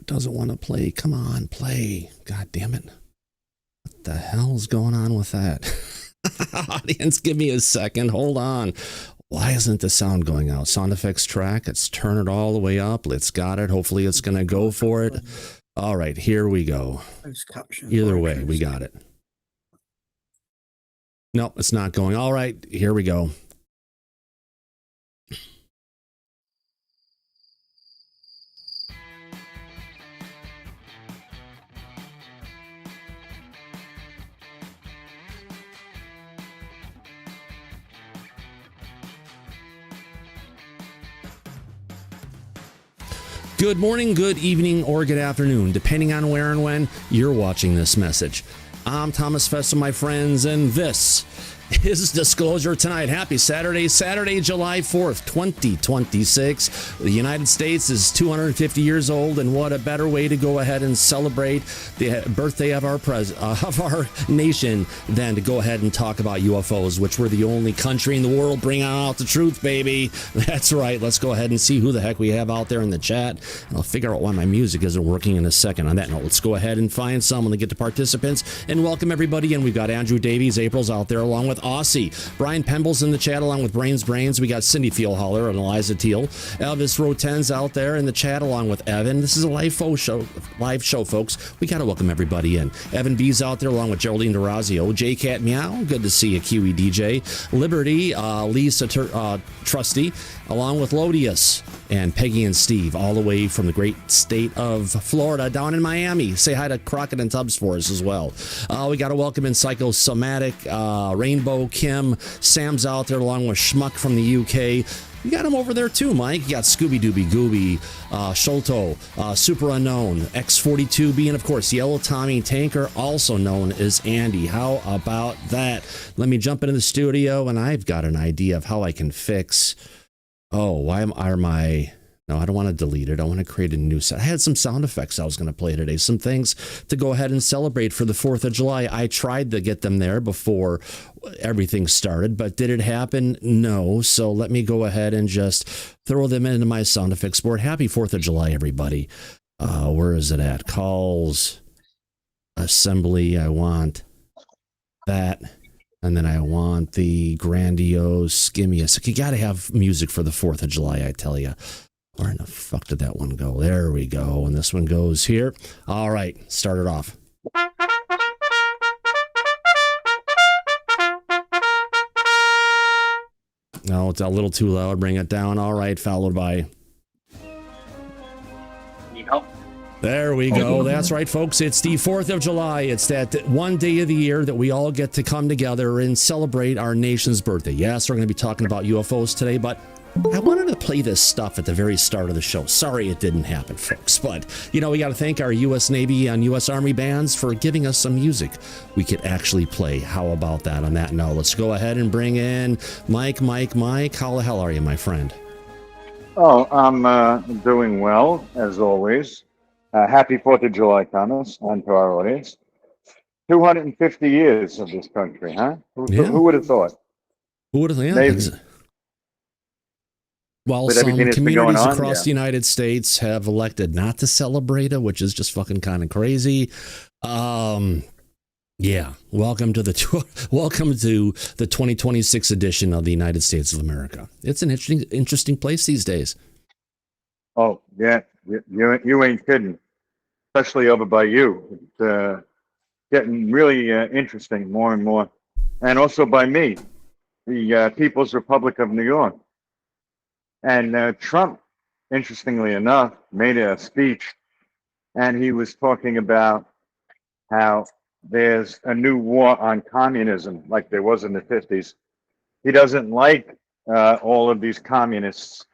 doesn't want to play. Come on, play. God damn it. What the hell's going on with that? Audience, give me a second. Hold on. Why isn't the sound going out? Sound effects track. Let's turn it all the way up. Let's got it. Hopefully it's going to go for it. All right, here we go. Either way, we got it. No, it's not going. All right, here we go. Good morning, good evening, or good afternoon, depending on where and when you're watching this message. I'm Thomas Festa, my friends, and this is Disclosure Tonight. Happy Saturday, July 4th, 2026. The United States is 250 years old, and what a better way to go ahead and celebrate the birthday of our nation than to go ahead and talk about UFOs, which we're the only country in the world bringing out the truth, baby. That's right. Let's go ahead and see who the heck we have out there in the chat. And I'll figure out why my music isn't working in a second. On that note, let's go ahead and find someone to get to participants and welcome everybody. And we've got Andrew Davies, April's out there along with Aussie. Brian Pemble's in the chat along with Brains. We got Cindy Fieldholler and Eliza Teal. Elvis Roten's out there in the chat along with Evan. This is a live show, folks. We got to welcome everybody in. Evan B's out there along with Geraldine DeRazio. J-Cat Meow, good to see you, Kiwi DJ. Liberty, Lisa Trusty, along with Lodius and Peggy and Steve, all the way from the great state of Florida down in Miami. Say hi to Crockett and Tubbs for us as well. We got to welcome in Psychosomatic, Rainbow, Kim, Sam's out there along with Schmuck from the UK. You got him over there too, Mike. You got Scooby Dooby Gooby, Sholto, Super Unknown, X42B, and of course, Yellow Tommy Tanker, also known as Andy. How about that? Let me jump into the studio, and I've got an idea of how I can fix. Oh, why are my... No, I don't want to delete it. I want to create a new set. I had some sound effects I was going to play today. Some things to go ahead and celebrate for the 4th of July. I tried to get them there before everything started, but did it happen? No. So let me go ahead and just throw them into my sound effects board. Happy 4th of July, everybody. Where is it at? Calls, assembly. I want that. And then I want the grandiose. Give me a sec. You got to have music for the 4th of July, I tell you. Where in the fuck did that one go? There we go. And this one goes here. All right, start it off. No, it's a little too loud. Bring it down. All right, followed by... There we go. That's right, folks. It's the 4th of July. It's that one day of the year that we all get to come together and celebrate our nation's birthday. Yes, we're going to be talking about UFOs today, but I wanted to play this stuff at the very start of the show. Sorry it didn't happen, folks. But, you know, we got to thank our U.S. Navy and U.S. Army bands for giving us some music we could actually play. How about that? On that note, let's go ahead and bring in Mike. How the hell are you, my friend? Oh, I'm doing well, as always. Happy 4th of July, Thomas, and to our audience. 250 years of this country, huh? Who would have thought? Who would have thought? Yeah. Well, some communities across the United States have elected not to celebrate it, which is just fucking kind of crazy. Yeah. Welcome to the 2026 edition of the United States of America. It's an interesting place these days. Oh, yeah. You ain't kidding. Especially over by you. It's getting really interesting more and more. And also by me, the People's Republic of New York. And Trump, interestingly enough, made a speech, and he was talking about how there's a new war on communism, like there was in the 50s. He doesn't like all of these communists.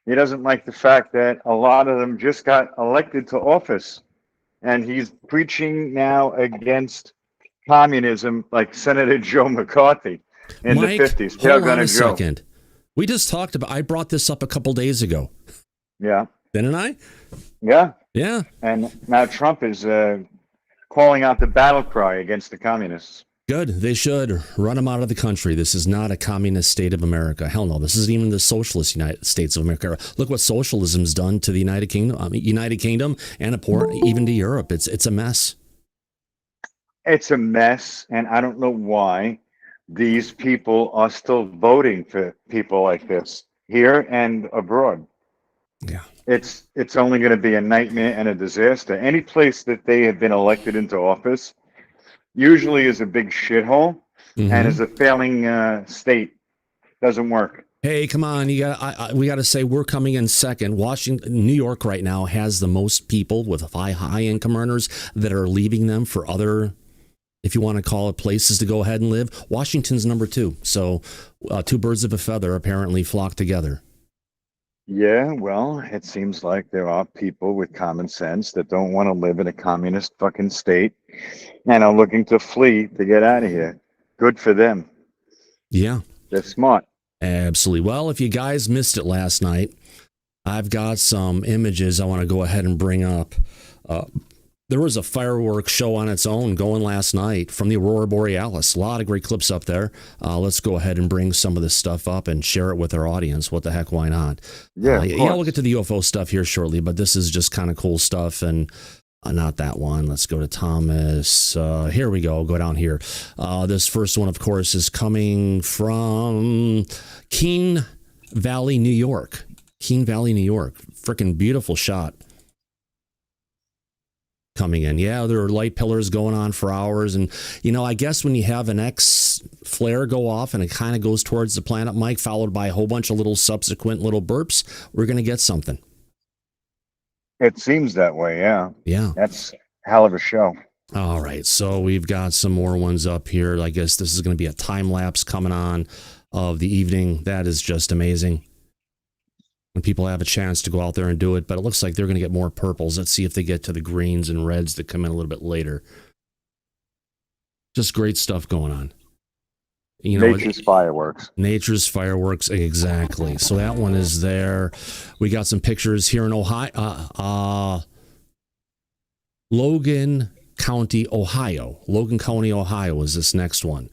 He doesn't like the fact that a lot of them just got elected to office. And he's preaching now against communism like Senator Joe McCarthy in the 50s. Hold on a second. We just talked about, I brought this up a couple days ago. Yeah. Didn't I? Yeah. Yeah. And now Trump is calling out the battle cry against the communists. Good. They should run them out of the country. This is not a communist state of America. Hell no. This isn't even the socialist United States of America. Look what socialism's done to the United Kingdom, and even to Europe. It's a mess. It's a mess, and I don't know why these people are still voting for people like this here and abroad. Yeah. It's only going to be a nightmare and a disaster. Any place that they have been elected into office usually is a big shithole, and is a failing state. Doesn't work. Hey, come on! We got to say we're coming in second. New York right now has the most people with high income earners that are leaving them for other, if you want to call it, places to go ahead and live. Washington's number 2. So, two birds of a feather apparently flock together. Yeah, well, it seems like there are people with common sense that don't want to live in a communist fucking state and are looking to flee to get out of here. Good for them. Yeah. They're smart. Absolutely. Well, if you guys missed it last night, I've got some images I want to go ahead and bring up. There was a fireworks show on its own going last night from the Aurora Borealis. A lot of great clips up there. Let's go ahead and bring some of this stuff up and share it with our audience. What the heck, why not? Yeah, we'll get to the UFO stuff here shortly, but this is just kind of cool stuff. And not that one. Let's go to Thomas. Here we go. Go down here. This first one, of course, is coming from Keene Valley, New York. Keene Valley, New York. Freaking beautiful shot. Coming in. Yeah, there are light pillars going on for hours. And, I guess when you have an X flare go off and it kind of goes towards the planet, Mike, followed by a whole bunch of little subsequent little burps, we're going to get something. It seems that way, yeah. Yeah. That's a hell of a show. All right. So we've got some more ones up here. I guess this is going to be a time lapse coming on of the evening. That is just amazing. When people have a chance to go out there and do it, but it looks like they're going to get more purples. Let's see if they get to the greens and reds that come in a little bit later. Just great stuff going on. Nature's fireworks. Nature's fireworks, exactly. So that one is there. We got some pictures here in Ohio. Logan County, Ohio. Logan County, Ohio is this next one.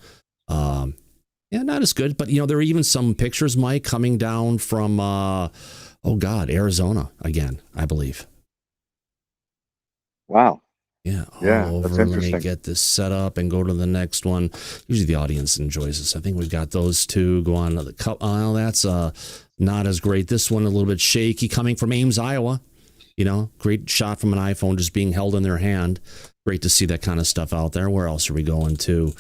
Yeah, not as good, but there are even some pictures, Mike, coming down from Arizona again, I believe. Wow. Yeah, that's interesting. Let me get this set up and go to the next one. Usually the audience enjoys this. I think we've got those two. Go on to the cup. Oh, that's not as great. This one a little bit shaky, coming from Ames, Iowa. Great shot from an iPhone just being held in their hand. Great to see that kind of stuff out there. Where else are we going to?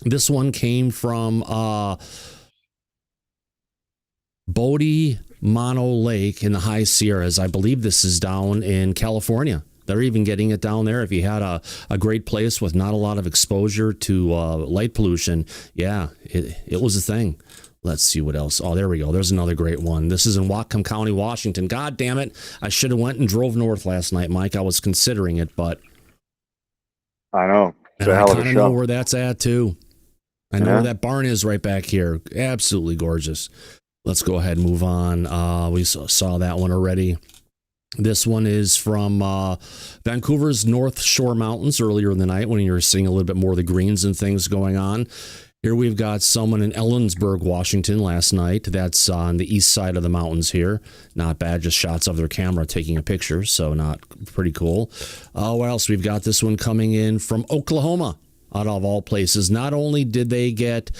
This one came from Bodie Mono Lake in the High Sierras. I believe this is down in California. They're even getting it down there. If you had a great place with not a lot of exposure to light pollution, yeah, it was a thing. Let's see what else. Oh, there we go. There's another great one. This is in Whatcom County, Washington. God damn it. I should have went and drove north last night, Mike. I was considering it, but I know. And I kind of know where that's at, too. I know where that barn is right back here. Absolutely gorgeous. Let's go ahead and move on. We saw that one already. This one is from Vancouver's North Shore Mountains earlier in the night when you were seeing a little bit more of the greens and things going on. Here we've got someone in Ellensburg, Washington last night. That's on the east side of the mountains here. Not bad, just shots of their camera taking a picture, so not pretty cool. What else? We've got this one coming in from Oklahoma, out of all places. Not only did they get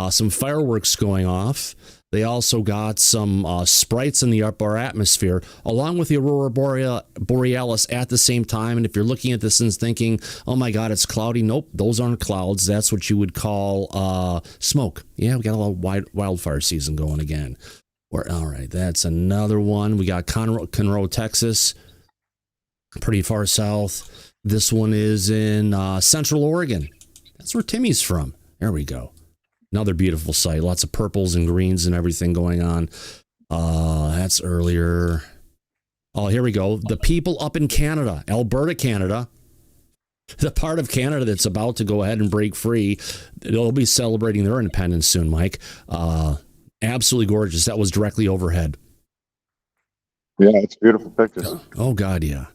some fireworks going off, they also got some sprites in the upper atmosphere, along with the Aurora Borealis at the same time. And if you're looking at this and thinking, oh my God, it's cloudy. Nope, those aren't clouds. That's what you would call smoke. Yeah, we got a little wildfire season going again. All right, that's another one. We got Conroe, Texas, pretty far south. This one is in Central Oregon. That's where Timmy's from. There we go. Another beautiful sight. Lots of purples and greens and everything going on. That's earlier. Oh, here we go. The people up in Canada, Alberta, Canada, the part of Canada that's about to go ahead and break free. They'll be celebrating their independence soon, Mike. Absolutely gorgeous. That was directly overhead. Yeah, it's beautiful pictures. Oh, God, yeah.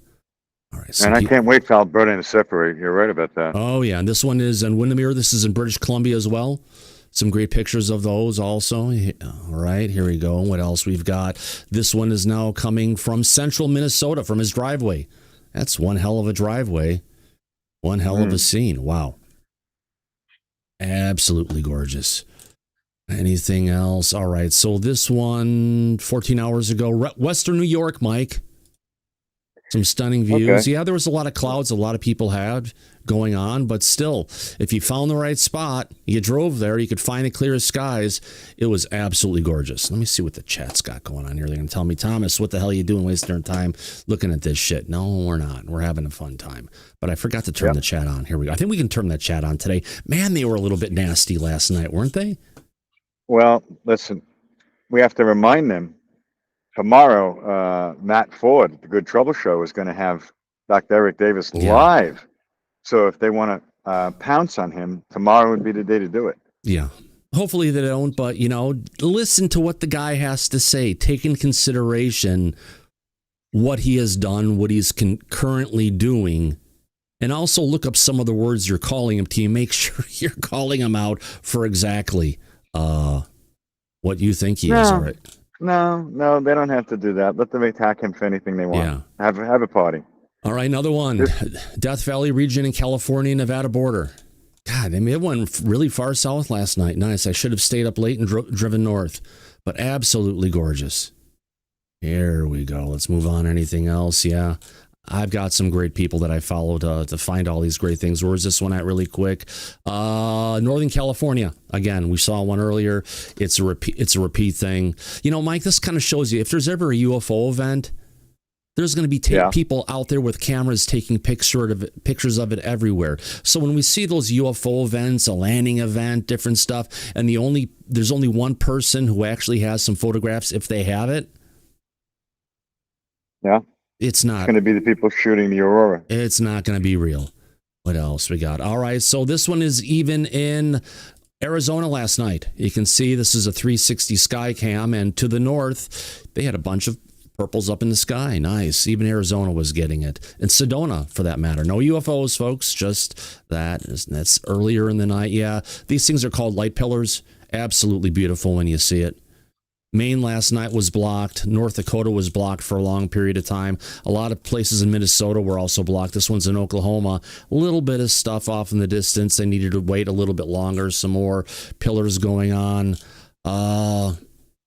All right. And I can't wait for Alberta to separate. You're right about that. Oh, yeah. And this one is in Windermere. This is in British Columbia as well. Some great pictures of those also. All right. Here we go. What else we've got? This one is now coming from central Minnesota from his driveway. That's one hell of a driveway. One hell of a scene. Wow. Absolutely gorgeous. Anything else? All right. So this one, 14 hours ago, Western New York, Mike. Some stunning views. Okay. Yeah, there was a lot of clouds a lot of people had going on, but still, if you found the right spot, you drove there, you could find the clearest skies. It was absolutely gorgeous. Let me see what the chat's got going on here. They're going to tell me, Thomas, what the hell are you doing wasting your time looking at this shit? No, we're not. We're having a fun time. But I forgot to turn the chat on. Here we go. I think we can turn that chat on today. Man, they were a little bit nasty last night, weren't they? Well, listen, we have to remind them. Tomorrow, Matt Ford, the Good Trouble Show, is going to have Dr. Eric Davis live. So if they want to pounce on him, tomorrow would be the day to do it. Yeah. Hopefully they don't, but, listen to what the guy has to say. Take in consideration what he has done, what he's currently doing, and also look up some of the words you're calling him to make sure you're calling him out for exactly what you think he is. All right. No, they don't have to do that. Let them attack him for anything they want. Yeah. Have a party. All right, another one. Death Valley region in California, Nevada border. God, it went really far south last night. Nice. I should have stayed up late and driven north, but absolutely gorgeous. Here we go. Let's move on. Anything else? Yeah. I've got some great people that I follow to find all these great things. Where's this one at really quick? Northern California. Again, we saw one earlier. It's a repeat thing. Mike, this kind of shows you if there's ever a UFO event, there's going to be people out there with cameras taking pictures of it everywhere. So when we see those UFO events, a landing event, different stuff, and there's only one person who actually has some photographs if they have it. Yeah. It's not going to be the people shooting the aurora. It's not going to be real. What else we got? All right. So this one is even in Arizona last night. You can see this is a 360 sky cam. And to the north, they had a bunch of purples up in the sky. Nice. Even Arizona was getting it. And Sedona, for that matter. No UFOs, folks. Just that. That's earlier in the night. Yeah. These things are called light pillars. Absolutely beautiful when you see it. Maine last night was blocked. North Dakota was blocked for a long period of time. A lot of places in Minnesota were also blocked. This one's in Oklahoma. A little bit of stuff off in the distance. They needed to wait a little bit longer. Some more pillars going on. All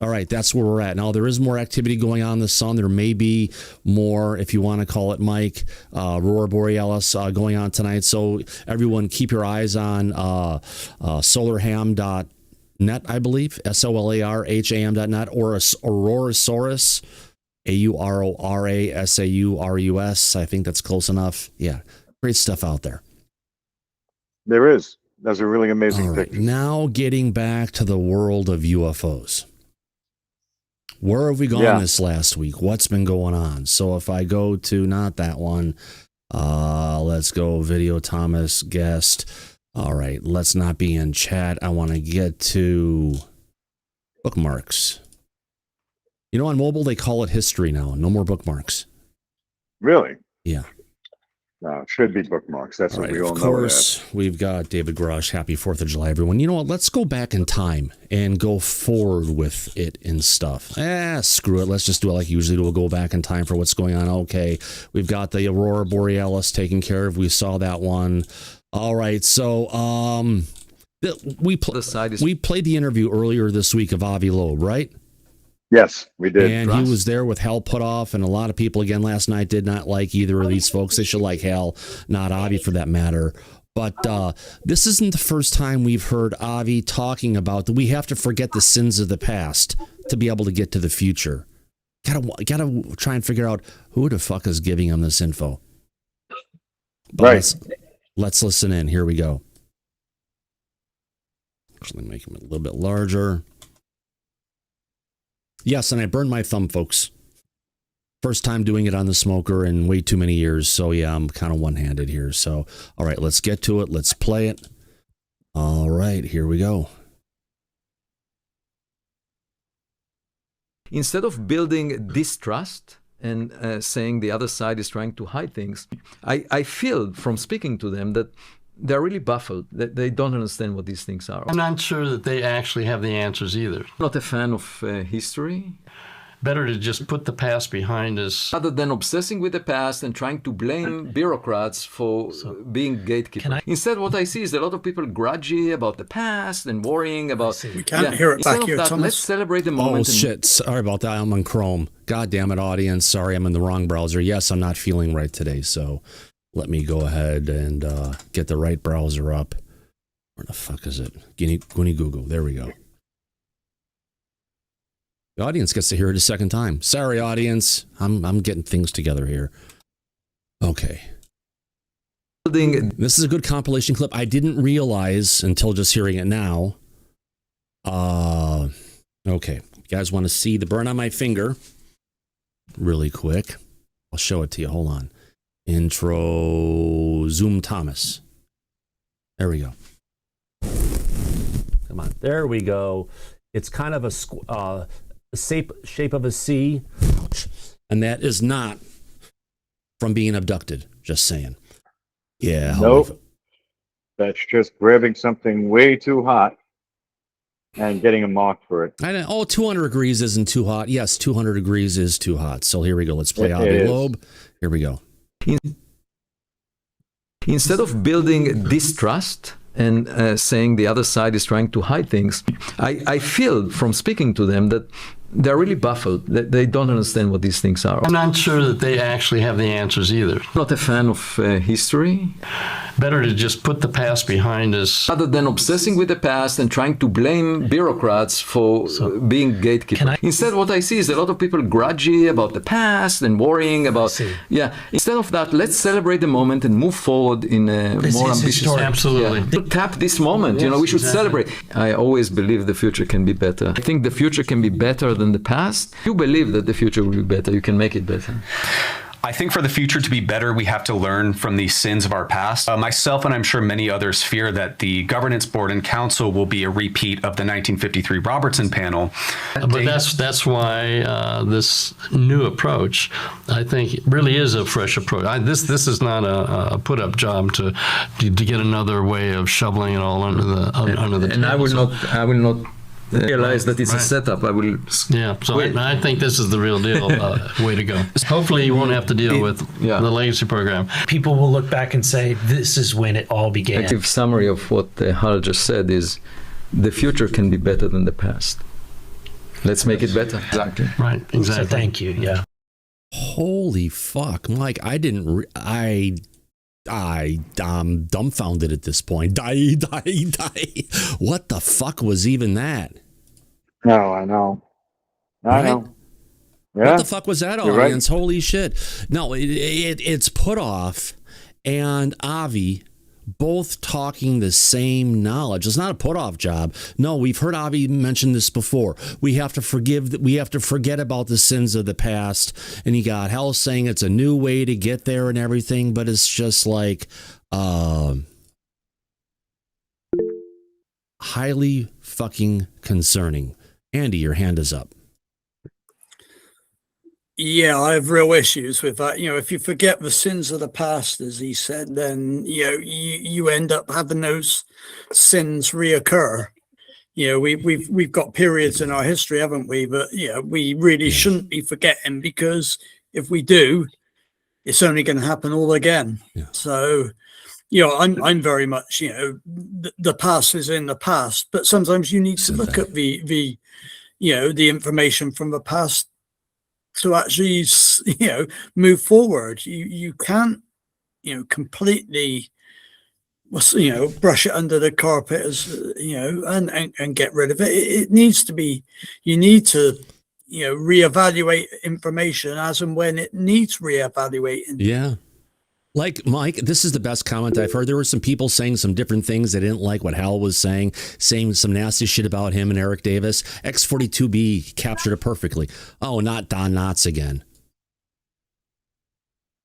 right, that's where we're at. Now, there is more activity going on in the sun. There may be more, if you want to call it, Mike, Aurora Borealis going on tonight. So everyone keep your eyes on solarham.net, I believe, solarham.net, or Aurorasaurus, Aurorasaurus. I think that's close enough. Yeah, great stuff out there. There is. Those are really amazing pictures. Now getting back to the world of UFOs. Where have we gone this last week? What's been going on? So if I go to not that one, let's go video Thomas guest. All right, let's not be in chat. I want to get to bookmarks. On mobile, they call it history now. No more bookmarks. Really? Yeah. No, it should be bookmarks. That's what we all know. Of course, we've got David Grosh. Happy 4th of July, everyone. You know what? Let's go back in time and go forward with it and stuff. Screw it. Let's just do it like usually. We'll go back in time for what's going on. Okay, we've got the Aurora Borealis taken care of. We saw that one. All right, so we played the interview earlier this week of Avi Loeb, right? Yes, we did. And he was there with Hal Puthoff, and a lot of people, again, last night did not like either of these folks. They should like Hal, not Avi for that matter. But this isn't the first time we've heard Avi talking about that we have to forget the sins of the past to be able to get to the future. Gotta try and figure out who the fuck is giving him this info. But right. Let's listen in. Here we go. Actually, make him a little bit larger. Yes, and I burned my thumb, folks. First time doing it on the smoker in way too many years. So, yeah, I'm kind of one-handed here. So, all right, let's get to it. Let's play it. All right, here we go. Instead of building distrust, and saying the other side is trying to hide things, I feel from speaking to them that they're really baffled, that they don't understand what these things are. I'm not sure that they actually have the answers either. Not a fan of history. Better to just put the past behind us. Rather than obsessing with the past and trying to blame bureaucrats for being gatekeepers. Instead, what I see is a lot of people grudgy about the past and worrying about... We can't hear it back here, Thomas. Let's celebrate the moment. Oh, shit. Sorry about that. I'm on Chrome. God damn it, audience. Sorry, I'm in the wrong browser. Yes, I'm not feeling right today, so let me go ahead and get the right browser up. Where the fuck is it? Goonie Google. There we go. The audience gets to hear it a second time. Sorry, audience. I'm getting things together here. Okay. This is a good compilation clip. I didn't realize until just hearing it now. Okay. You guys want to see the burn on my finger? Really quick. I'll show it to you. Hold on. Intro Zoom Thomas. There we go. Come on. There we go. It's kind of a shape of a C, and that is not from being abducted. Just saying. Yeah. Nope. That's just grabbing something way too hot and getting a mark for it. 200 degrees isn't too hot. Yes, 200 degrees is too hot. So here we go. Let's play Avi Loeb. Here we go. Instead of building distrust and saying the other side is trying to hide things, I feel from speaking to them that they're really baffled, that they don't understand what these things are. I'm not sure that they actually have the answers either. Not a fan of history. Better to just put the past behind us. Rather than obsessing with the past and trying to blame bureaucrats for being gatekeepers. Instead, what I see is a lot of people grudgy about the past and worrying about... Yeah. Instead of that, let's celebrate the moment and move forward in a more ambitious way. Absolutely. Yeah. Tap this moment. Yes, we should celebrate. I always believe the future can be better. I think the future can be better than the past. You believe that the future will be better. You can make it better. I think for the future to be better, we have to learn from the sins of our past. Myself and I'm sure many others fear that the governance board and council will be a repeat of the 1953 Robertson panel. But that's why this new approach, I think, really is a fresh approach. This is not a put-up job to get another way of shoveling it all under the and table. I will not realize that it's a setup. I will. Yeah, so I think this is the real deal. Way to go. Hopefully, you won't have to deal with the legacy program. People will look back and say, "This is when it all began." A summary of what Hal just said is, the future can be better than the past. Let's make it better. Exactly. Right. Exactly. So thank you. Yeah. Holy fuck, Mike! I'm dumbfounded at this point. Die. What the fuck was even that? No, I know. I know. Yeah. What the fuck was that, audience? Right. Holy shit. No, it's put off and Avi both talking the same knowledge. It's not a put-off job. No, we've heard Avi mention this before. We have to forget about the sins of the past. And you got Hell saying it's a new way to get there and everything, but it's just like highly fucking concerning. Andy, your hand is up. Yeah, I have real issues with that. If you forget the sins of the past, as he said, then you end up having those sins reoccur. We've got periods in our history, haven't we? But we really shouldn't be forgetting, because if we do, it's only going to happen all again. Yeah. So, I'm very much the past is in the past, but sometimes you need to look at the information from the past to actually, move forward. You can't, completely, brush it under the carpet as, and get rid of it. It needs to be, you need to, reevaluate information as and when it needs reevaluating. Yeah. Like, Mike, this is the best comment I've heard. There were some people saying some different things. They didn't like what Hal was saying some nasty shit about him and Eric Davis. X42B captured it perfectly. Oh, not Don Knotts again.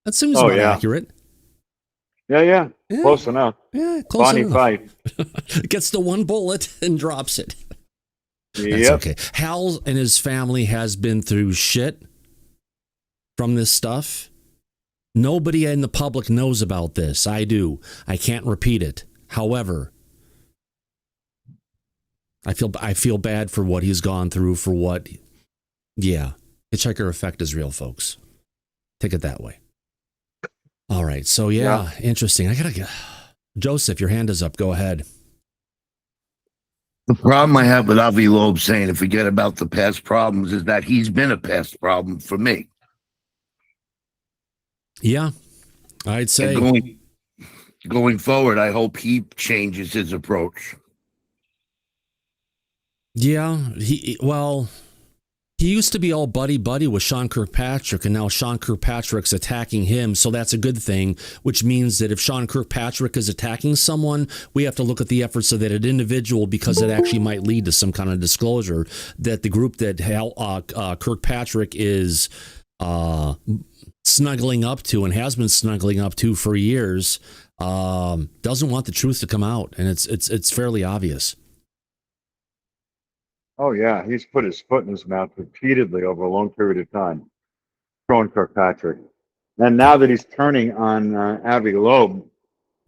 That seems about accurate. Yeah. Close enough. Yeah, close Bonnie enough. Fife. Gets the one bullet and drops it. That's Yep. okay. Hal and his family has been through shit from this stuff. Nobody in the public knows about this. I do. I can't repeat it. However, I feel bad for what he's gone through, for what, yeah. Hitchhiker effect is real, folks. Take it that way. All right. So, yeah. Interesting. I got to Joseph, your hand is up. Go ahead. The problem I have with Avi Loeb saying to forget about the past problems is that he's been a past problem for me. Yeah, I'd say. And going forward, I hope he changes his approach. Yeah, he used to be all buddy-buddy with Sean Kirkpatrick, and now Sean Kirkpatrick's attacking him, so that's a good thing, which means that if Sean Kirkpatrick is attacking someone, we have to look at the efforts of that individual, because it actually might lead to some kind of disclosure that the group that Kirkpatrick is snuggling up to and has been snuggling up to for years doesn't want the truth to come out, and it's fairly obvious. Oh, yeah. He's put his foot in his mouth repeatedly over a long period of time, Sean Kirkpatrick. And now that he's turning on Avi Loeb,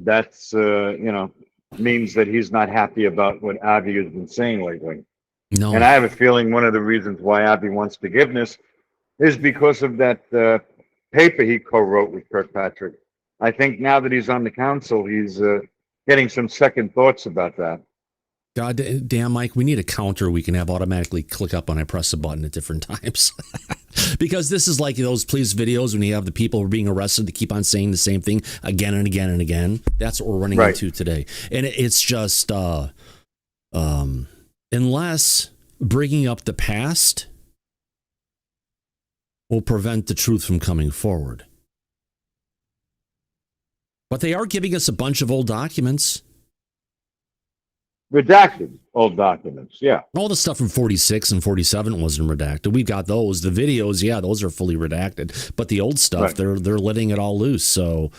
that's, means that he's not happy about what Avi has been saying lately. No. And I have a feeling one of the reasons why Avi wants forgiveness is because of that paper he co-wrote with Kirkpatrick. I think now that he's on the council, he's getting some second thoughts about that. God damn, Mike, we need a counter we can have automatically click up when I press a button at different times. Because this is like those police videos when you have the people who are being arrested to keep on saying the same thing again and again and again. That's what we're running into today. And it's just, unless bringing up the past will prevent the truth from coming forward. But they are giving us a bunch of old documents. Redacted old documents, yeah. All the stuff from 46 and 47 wasn't redacted. We've got those. The videos, yeah, those are fully redacted. But the old stuff, they're letting it all loose. So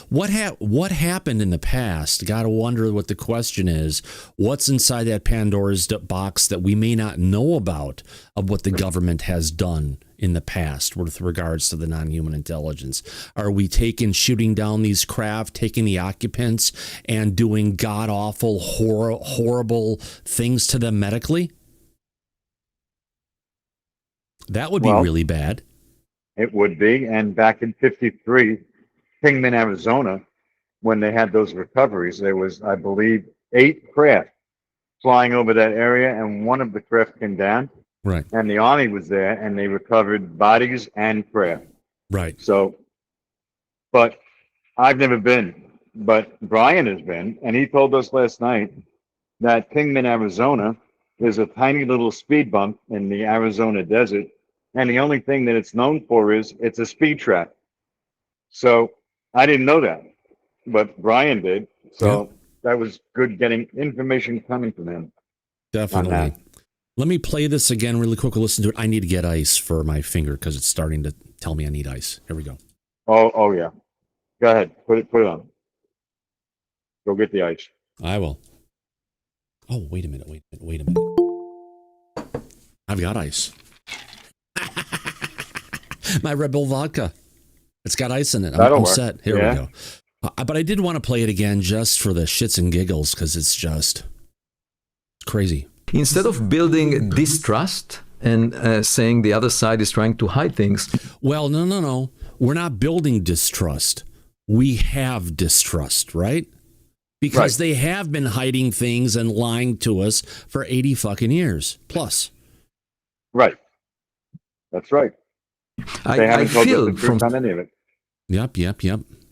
what happened in the past? Got to wonder what the question is. What's inside that Pandora's box that we may not know about of what the government has done in the past with regards to the non-human intelligence? Are we shooting down these craft, taking the occupants and doing god-awful, horrible things to them medically? That would be really bad. It would be. And back in 53, Kingman, Arizona, when they had those recoveries, there was, I believe, 8 craft flying over that area, and one of the craft came down. Right. And the Army was there, and they recovered bodies and craft. Right. So, but I've never been, but Brian has been, and he told us last night that Kingman, Arizona is a tiny little speed bump in the Arizona desert, and the only thing that it's known for is it's a speed trap. So I didn't know that, but Brian did. So that was good getting information coming from him. Definitely. Let me play this again really quick. Listen to it. I need to get ice for my finger because it's starting to tell me I need ice. Here we go. Oh yeah. Go ahead. Put it on. Go get the ice. I will. Oh, wait a minute. I've got ice. My Red Bull vodka. It's got ice in it. I'm set. Here we go. But I did want to play it again just for the shits and giggles because it's just crazy. Instead of building distrust and saying the other side is trying to hide things. Well, no. We're not building distrust. We have distrust, right? Because they have been hiding things and lying to us for 80 fucking years plus. Right. That's right. They haven't told us the truth on any of it. Yep.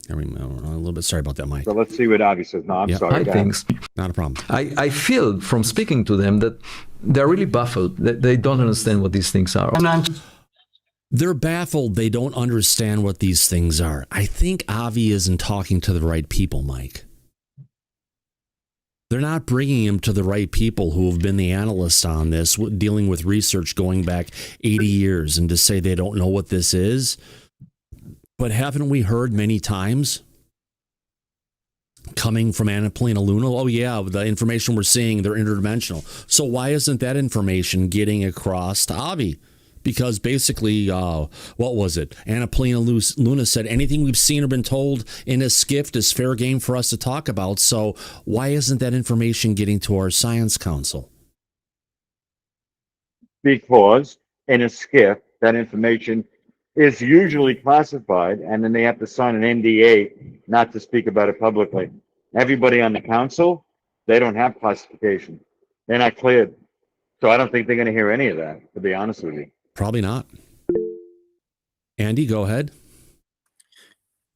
A little bit sorry about that, Mike. So let's see what Avi says. No, I'm sorry. Things. Not a problem. I feel from speaking to them that they're really baffled. That they don't understand what these things are. They're baffled. They don't understand what these things are. I think Avi isn't talking to the right people, Mike. They're not bringing him to the right people who have been the analysts on this, dealing with research going back 80 years, and to say they don't know what this is. But haven't we heard many times coming from Annapolena Luna? Oh, yeah, the information we're seeing, they're interdimensional. So why isn't that information getting across to Avi? because basically, what was it? Annapolena Luna said, anything we've seen or been told in a skiff is fair game for us to talk about. So why isn't that information getting to our science council? Because in a skiff, that information is usually classified, and then they have to sign an NDA not to speak about it publicly. Everybody on the council, they don't have classification. They're not cleared. So I don't think they're going to hear any of that, to be honest with you. Probably not. Andy, go ahead.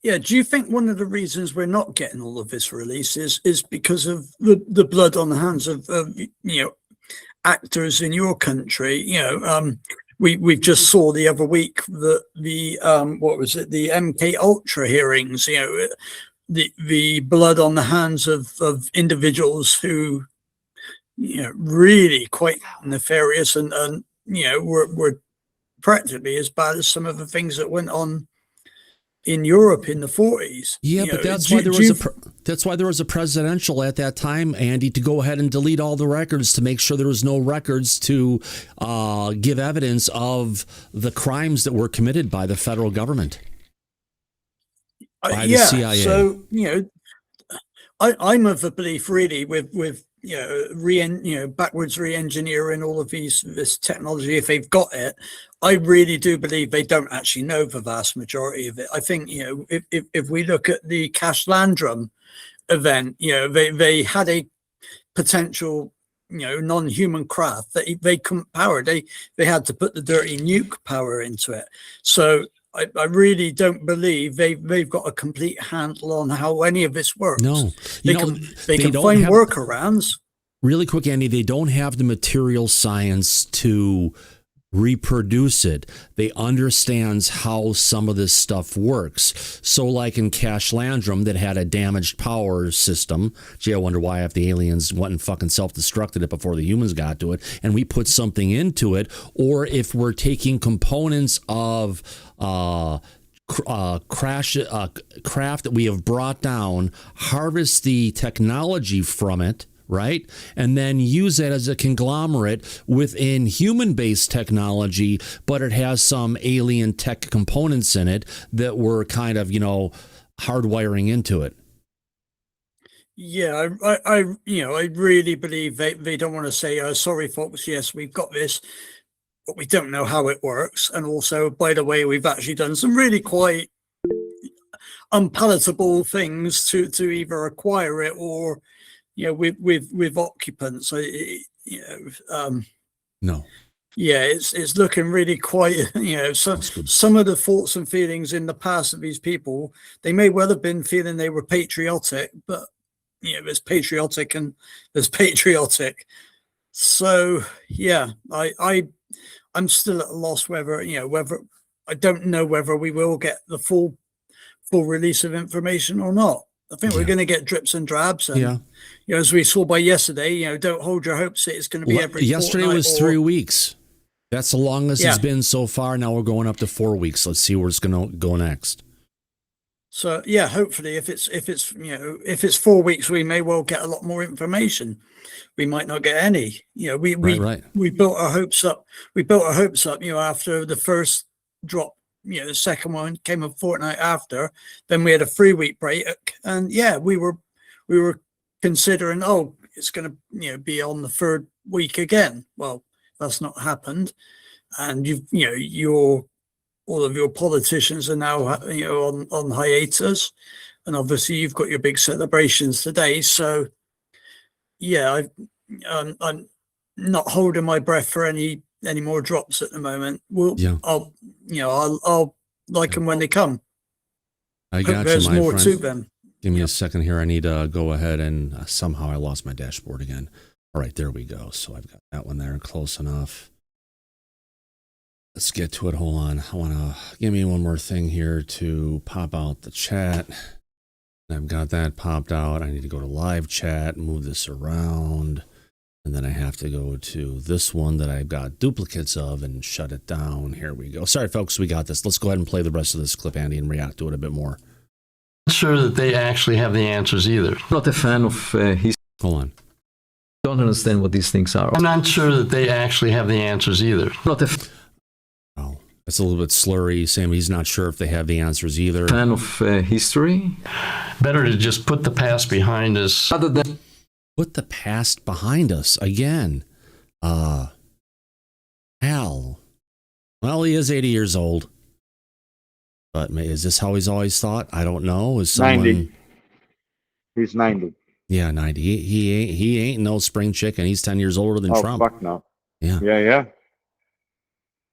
Yeah, do you think one of the reasons we're not getting all of this release is because of the blood on the hands of actors in your country? We've just saw the other week that the the MK Ultra hearings, the blood on the hands of individuals who, really quite nefarious and were practically as bad as some of the things that went on in Europe in the 40s. Yeah, but that's why there was a presidential at that time, Andy, to go ahead and delete all the records to make sure there was no records to give evidence of the crimes that were committed by the federal government. By the CIA. So I'm of the belief, really, with backwards re-engineering all of this technology, if they've got it, I really do believe they don't actually know the vast majority of it. I think, if we look at the Cash Landrum event, they had a potential, non-human craft that they couldn't power. They had to put the dirty nuke power into it. So I really don't believe they've got a complete handle on how any of this works. No, they can find workarounds. Really quick, Andy, they don't have the material science to reproduce it. They understands how some of this stuff works. So like in Cash Landrum that had a damaged power system. Gee, I wonder why if the aliens went and fucking self-destructed it before the humans got to it and we put something into it, or if we're taking components of craft that we have brought down, harvest the technology from it, right? And then use it as a conglomerate within human-based technology, but it has some alien tech components in it that were kind of, hardwiring into it. Yeah, I really believe they don't want to say, sorry, folks, yes, we've got this, but we don't know how it works. And also, by the way, we've actually done some really quite unpalatable things to either acquire it or, with occupants. No. Yeah, it's looking really quite, some of the thoughts and feelings in the past of these people, they may well have been feeling they were patriotic, but, there's patriotic and there's patriotic. So, yeah, I'm still at a loss whether I don't know whether we will get the full release of information or not. I think we're going to get drips and drabs. And, as we saw by yesterday, don't hold your hopes that it's going to be every yesterday fortnight was 3 weeks. That's the longest it's been so far. Now we're going up to 4 weeks. Let's see where it's going to go next. So yeah, hopefully if it's 4 weeks, we may well get a lot more information. We might not get any. We built our hopes up. We built our hopes up, after the first drop. The second one came a fortnight after. Then we had a 3-week break, and we were considering, it's going to be on the 3rd week again. Well, that's not happened, and all of your politicians are now on hiatus, and obviously you've got your big celebrations today. So I'm not holding my breath for any more drops at the moment. I'll like them when they come. I got you, there's my more friend. to them. Give me a second here. I need to go ahead and somehow I lost my dashboard again. All right, there we go. So I've got that one there close enough. Let's get to it. Hold on. I want to give me one more thing here to pop out the chat. I've got that popped out. I need to go to live chat, move this around. And then I have to go to this one that I've got duplicates of and shut it down. Here we go. Sorry, folks, we got this. Let's go ahead and play the rest of this clip, Andy, and react to it a bit more. Not sure that they actually have the answers either. Not a fan of his. Hold on. Don't understand what these things are. I'm not sure that they actually have the answers either. Not a That's a little bit slurry, saying he's not sure if they have the answers either. Fan of history. Better to just put the past behind us. Other than Put the past behind us again. Hell. Well, he is 80 years old. But is this how he's always thought? I don't know. Is someone 90. He's 90. Yeah, 90. He ain't no spring chicken. He's 10 years older than Oh, Trump. fuck no. Yeah. Yeah.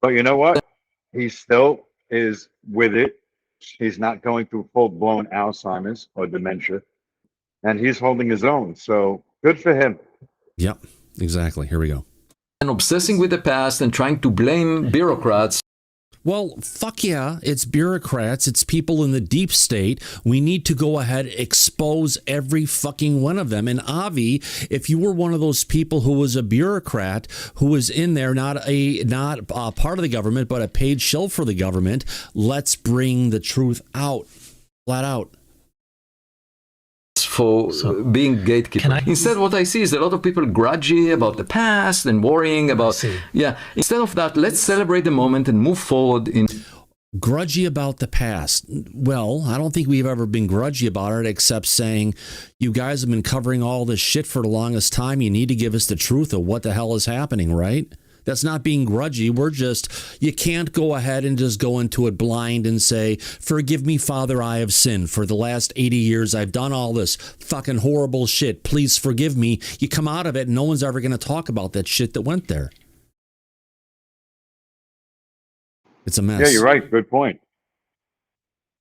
But you know what? He still is with it. He's not going through full-blown Alzheimer's or dementia. And he's holding his own. So good for him. Yep, exactly. Here we go. and obsessing with the past and trying to blame bureaucrats. Well, fuck yeah, it's bureaucrats, it's people in the deep state. We need to go ahead, expose every fucking one of them. And Avi, if you were one of those people who was a bureaucrat, who was in there, not part of the government, but a paid shill for the government, let's bring the truth out, flat out. For being gatekeeper. Instead, what I see is a lot of people grudgy about the past and worrying about. Yeah. Instead of that, let's celebrate the moment and move forward. Grudgy about the past. Well, I don't think we've ever been grudgy about it, except saying, you guys have been covering all this shit for the longest time. You need to give us the truth of what the hell is happening, right? That's not being grudgy. We're just, you can't go ahead and just go into it blind and say, forgive me, Father, I have sinned. For the last 80 years, I've done all this fucking horrible shit. Please forgive me. You come out of it, and no one's ever going to talk about that shit that went there. It's a mess. Yeah, you're right. Good point.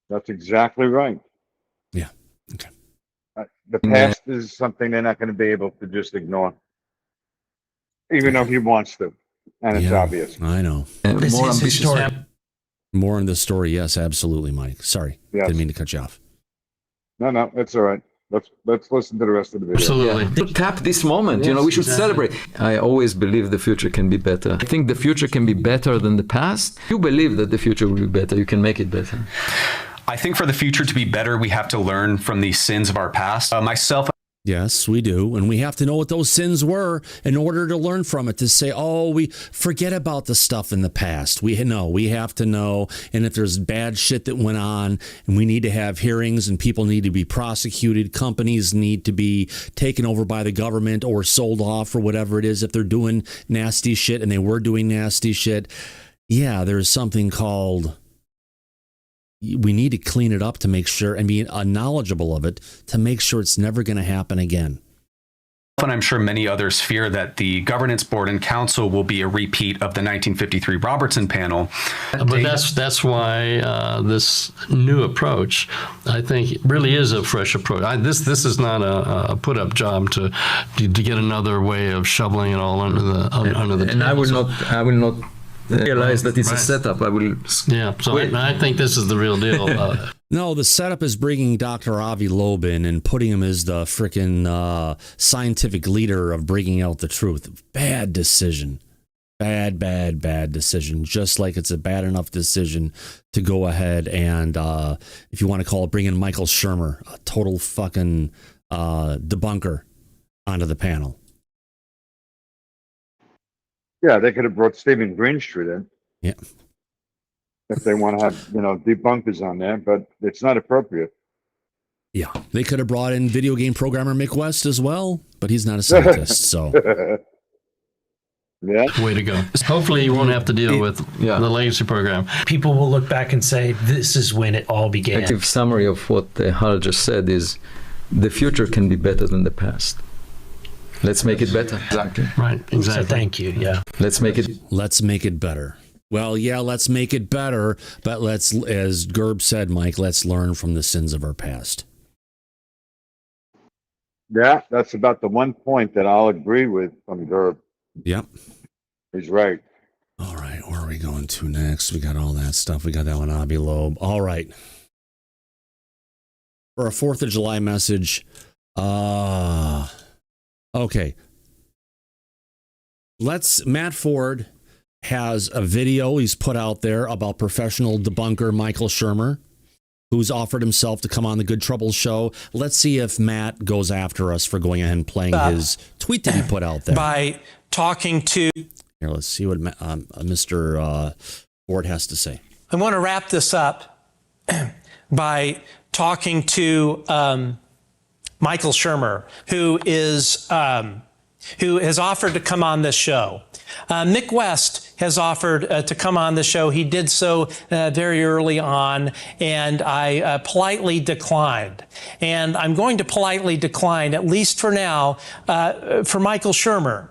That's exactly right. Yeah. Okay. The past is something they're not going to be able to just ignore, even though he wants to. And it's obvious. I know. More ambitious. More in the story. Yes, absolutely, Mike. Sorry. Yes. Didn't mean to cut you off. No, it's all right. Let's listen to the rest of the video. Absolutely. Yeah. To tap this moment, we should celebrate. I always believe the future can be better. I think the future can be better than the past. You believe that the future will be better. You can make it better. I think for the future to be better, we have to learn from the sins of our past. Myself. Yes, we do. And we have to know what those sins were in order to learn from it, to say, oh, we forget about the stuff in the past. We have to know. And if there's bad shit that went on, and we need to have hearings, and people need to be prosecuted, companies need to be taken over by the government or sold off or whatever it is, if they're doing nasty shit, and they were doing nasty shit. Yeah, there's something called, we need to clean it up to make sure and be knowledgeable of it to make sure it's never going to happen again. And I'm sure many others fear that the governance board and council will be a repeat of the 1953 Robertson panel. But that's why this new approach, I think, really is a fresh approach. This is not a put up job to get another way of shoveling it all under the and I will not realize that it's a setup. I will. Yeah, so I think this is the real deal. No, the setup is bringing Dr. Avi Loeb in and putting him as the freaking scientific leader of bringing out the truth. Bad decision. Bad decision. Just like it's a bad enough decision to go ahead and, if you want to call it, bring in Michael Shermer, a total fucking debunker, onto the panel. Yeah, they could have brought Stephen Greenstreet in. Yeah. If they want to have, debunkers on there, but it's not appropriate. Yeah. They could have brought in video game programmer Mick West as well, but he's not a scientist, so. Yeah. Way to go. Hopefully you won't have to deal with the legacy program. People will look back and say, this is when it all began. The effective summary of what Hal just said is, the future can be better than the past. Let's make it better. Exactly. Right, exactly. So thank you, yeah. Let's make it better. Well, yeah, let's make it better, but let's, as Gerb said, Mike, let's learn from the sins of our past. Yeah, that's about the one point that I'll agree with from Gerb. Yep. He's right. All right, where are we going to next? We got all that stuff. We got that one, Avi Loeb. All right. For a 4th of July message, okay. Matt Ford has a video he's put out there about professional debunker Michael Shermer, who's offered himself to come on the Good Trouble show. Let's see if Matt goes after us for going ahead and playing his tweet that he put out there. By talking to... Here, let's see what Mr. Ford has to say. I want to wrap this up by talking to Michael Shermer, who has offered to come on this show. Mick West has offered to come on the show. He did so very early on, and I politely declined. And I'm going to politely decline, at least for now, for Michael Shermer.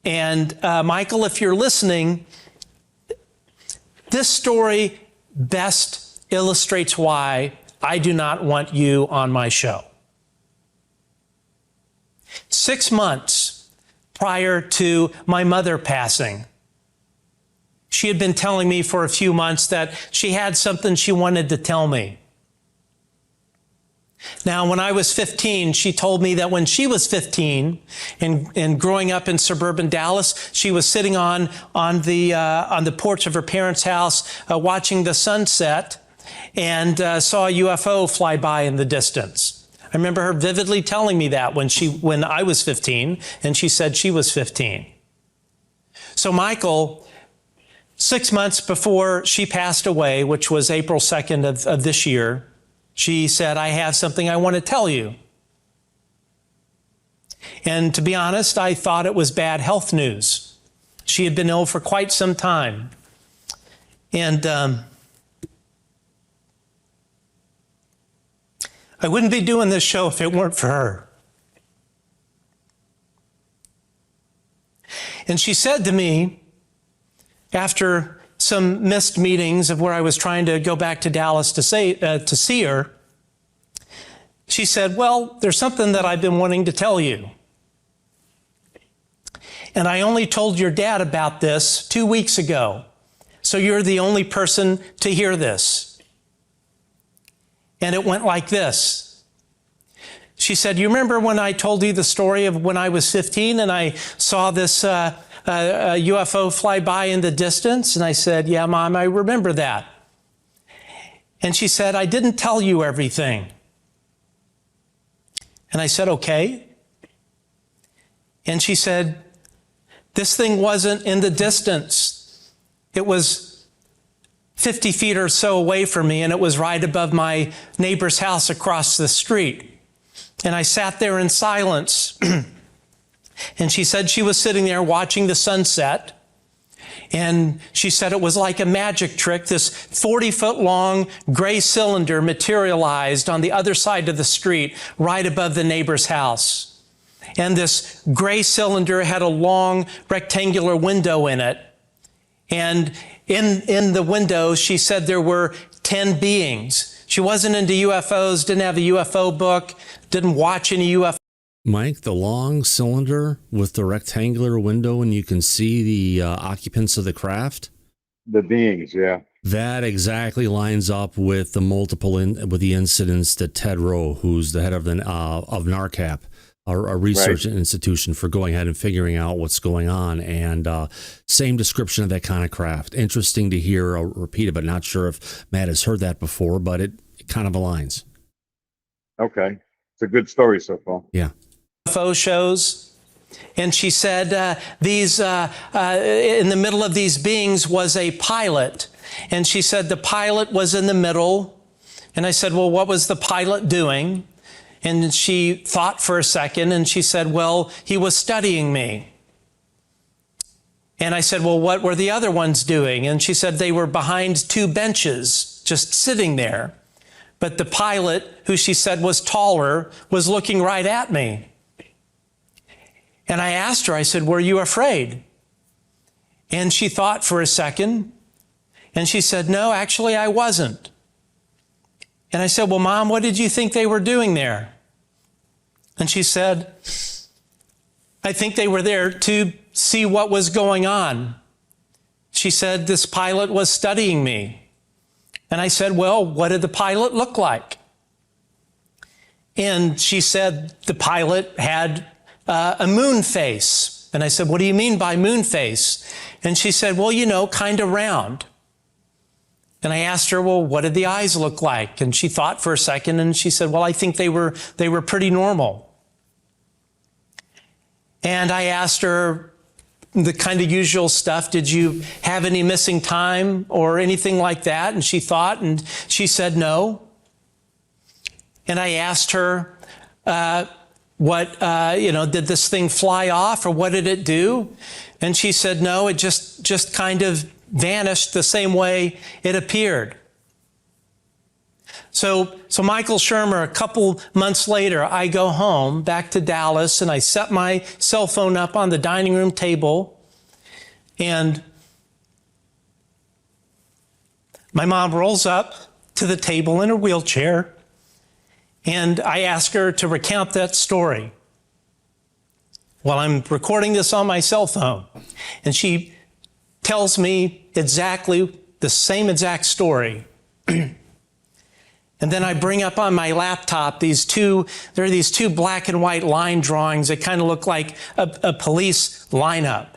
And Michael, if you're listening, this story best illustrates why I do not want you on my show. 6 months prior to my mother passing, she had been telling me for a few months that she had something she wanted to tell me. Now, when I was 15, she told me that when she was 15 and growing up in suburban Dallas, she was sitting on the porch of her parents' house watching the sunset and saw a UFO fly by in the distance. I remember her vividly telling me that when I was 15, and she said she was 15. So Michael, 6 months before she passed away, which was April 2nd of this year, she said, I have something I want to tell you. And to be honest, I thought it was bad health news. She had been ill for quite some time. And I wouldn't be doing this show if it weren't for her. And she said to me, after some missed meetings of where I was trying to go back to Dallas to see her, she said, well, there's something that I've been wanting to tell you. And I only told your dad about this 2 weeks ago. So you're the only person to hear this. And it went like this. She said, you remember when I told you the story of when I was 15 and I saw this UFO fly by in the distance? And I said, yeah, Mom, I remember that. And she said, I didn't tell you everything. And I said, okay. And she said, this thing wasn't in the distance. It was 50 feet or so away from me, and it was right above my neighbor's house across the street. And I sat there in silence. And she said she was sitting there watching the sunset. And she said it was like a magic trick. This 40-foot long gray cylinder materialized on the other side of the street, right above the neighbor's house. And this gray cylinder had a long rectangular window in it. And in the window, she said there were 10 beings. She wasn't into UFOs, didn't have a UFO book, didn't watch any UFO. Mike, the long cylinder with the rectangular window and you can see the occupants of the craft? The beings, yeah. That exactly lines up with the with the incidents that Ted Rowe, who's the head of NARCAP, a research institution for going ahead and figuring out what's going on. And same description of that kind of craft. Interesting to hear repeated, but not sure if Matt has heard that before, but it kind of aligns. Okay. It's a good story so far. Yeah. UFO shows. And she said in the middle of these beings was a pilot. And she said the pilot was in the middle. And I said, well, what was the pilot doing? And she thought for a second and she said, well, he was studying me. And I said, well, what were the other ones doing? And she said they were behind two benches, just sitting there. But the pilot, who she said was taller, was looking right at me. And I asked her, I said, were you afraid? And she thought for a second. And she said, no, actually, I wasn't. And I said, well, Mom, what did you think they were doing there? And she said, I think they were there to see what was going on. She said, this pilot was studying me. And I said, well, what did the pilot look like? And she said, the pilot had a moon face. And I said, what do you mean by moon face? And she said, well, you know, kind of round. And I asked her, well, what did the eyes look like? And she thought for a second and she said, well, I think they were pretty normal. And I asked her, the kind of usual stuff. Did you have any missing time or anything like that? And she thought, and she said no. And I asked her, did this thing fly off or what did it do? And she said, no, it just kind of vanished the same way it appeared. So Michael Shermer, a couple months later, I go home back to Dallas and I set my cell phone up on the dining room table, and my mom rolls up to the table in her wheelchair, and I ask her to recount that story. Well, I'm recording this on my cell phone, and she tells me exactly the same exact story. And then I bring up on my laptop these two black and white line drawings that kind of look like a police lineup.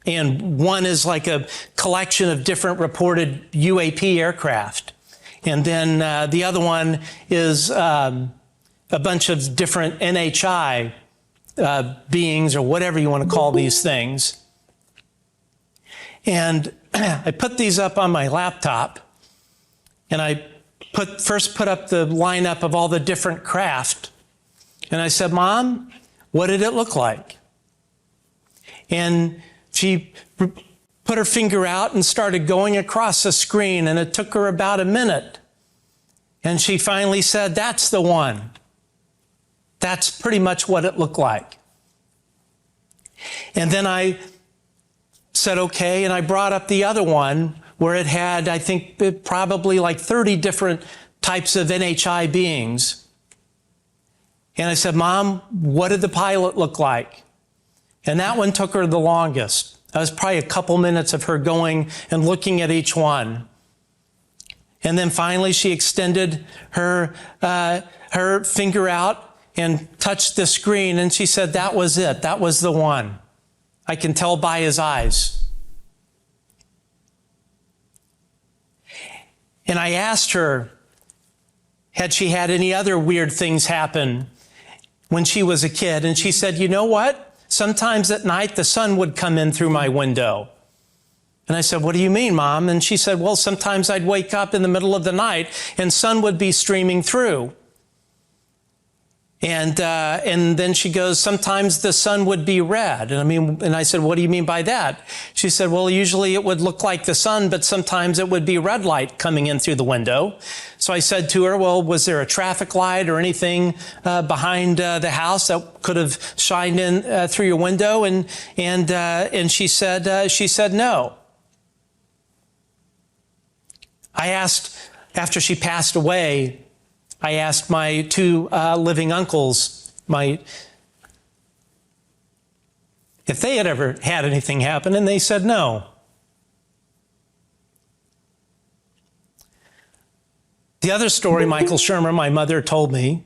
And one is like a collection of different reported UAP aircraft. And then the other one is a bunch of different NHI beings, or whatever you want to call these things. And I put these up on my laptop, and I first put up the lineup of all the different craft. And I said, Mom, what did it look like? And she put her finger out and started going across the screen, and it took her about a minute. And she finally said, that's the one. That's pretty much what it looked like. And then I said, okay, and I brought up the other one where it had, I think, probably like 30 different types of NHI beings. And I said, Mom, what did the pilot look like? And that one took her the longest. That was probably a couple minutes of her going and looking at each one. And then finally she extended her finger out and touched the screen, and she said, that was it. That was the one. I can tell by his eyes. And I asked her, had she had any other weird things happen when she was a kid? And she said, you know what? Sometimes at night the sun would come in through my window. And I said, what do you mean, Mom? And she said, well, sometimes I'd wake up in the middle of the night and sun would be streaming through. And then she goes, sometimes the sun would be red. And I said, what do you mean by that? She said, well, usually it would look like the sun, but sometimes it would be red light coming in through the window. So I said to her, well, was there a traffic light or anything behind the house that could have shined in through your window? And she said no. I asked, after she passed away, I asked my two living uncles, if they had ever had anything happen, and they said no. The other story Michael Shermer, my mother, told me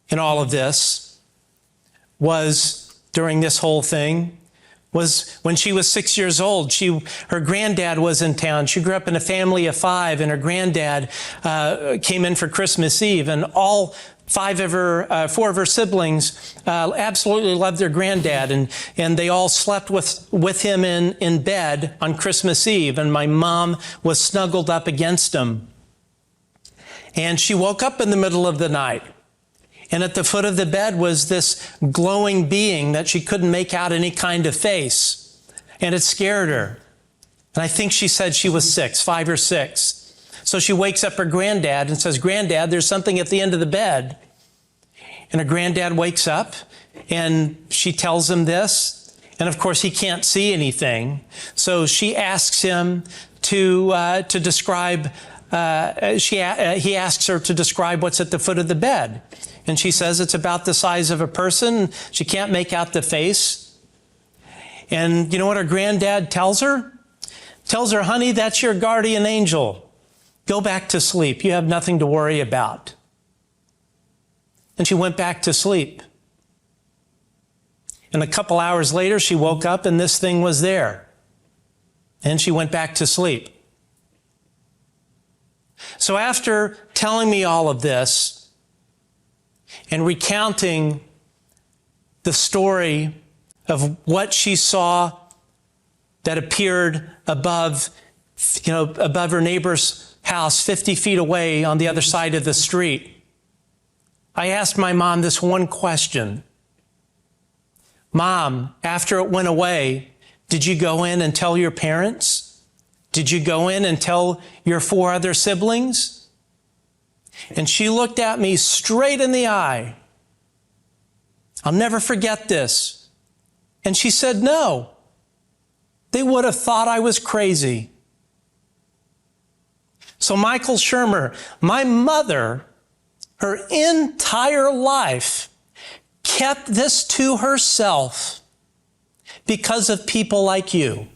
in all of this was, during this whole thing, was when she was 6 years old. Her granddad was in town. She grew up in a family of 5, and her granddad came in for Christmas Eve, and all 4 of her siblings absolutely loved their granddad, and they all slept with him in bed on Christmas Eve, and my mom was snuggled up against him. And she woke up in the middle of the night, and at the foot of the bed was this glowing being that she couldn't make out any kind of face. And it scared her. And I think she said she was 5 or 6. So she wakes up her granddad and says, Granddad, there's something at the end of the bed. And her granddad wakes up and she tells him this. And of course, he can't see anything. So she asks him to describe, he asks her to describe what's at the foot of the bed. And she says it's about the size of a person. She can't make out the face. And you know what her granddad tells her? Tells her, honey, that's your guardian angel. Go back to sleep. You have nothing to worry about. And she went back to sleep. And a couple hours later, she woke up and this thing was there. And she went back to sleep. So after telling me all of this and recounting the story of what she saw that appeared above her neighbor's house 50 feet away on the other side of the street. I asked my mom this one question. Mom, after it went away, did you go in and tell your parents? Did you go in and tell your 4 other siblings? And she looked at me straight in the eye. I'll never forget this. And she said, no. They would have thought I was crazy. So Michael Shermer, my mother, her entire life, kept this to herself because of people like you.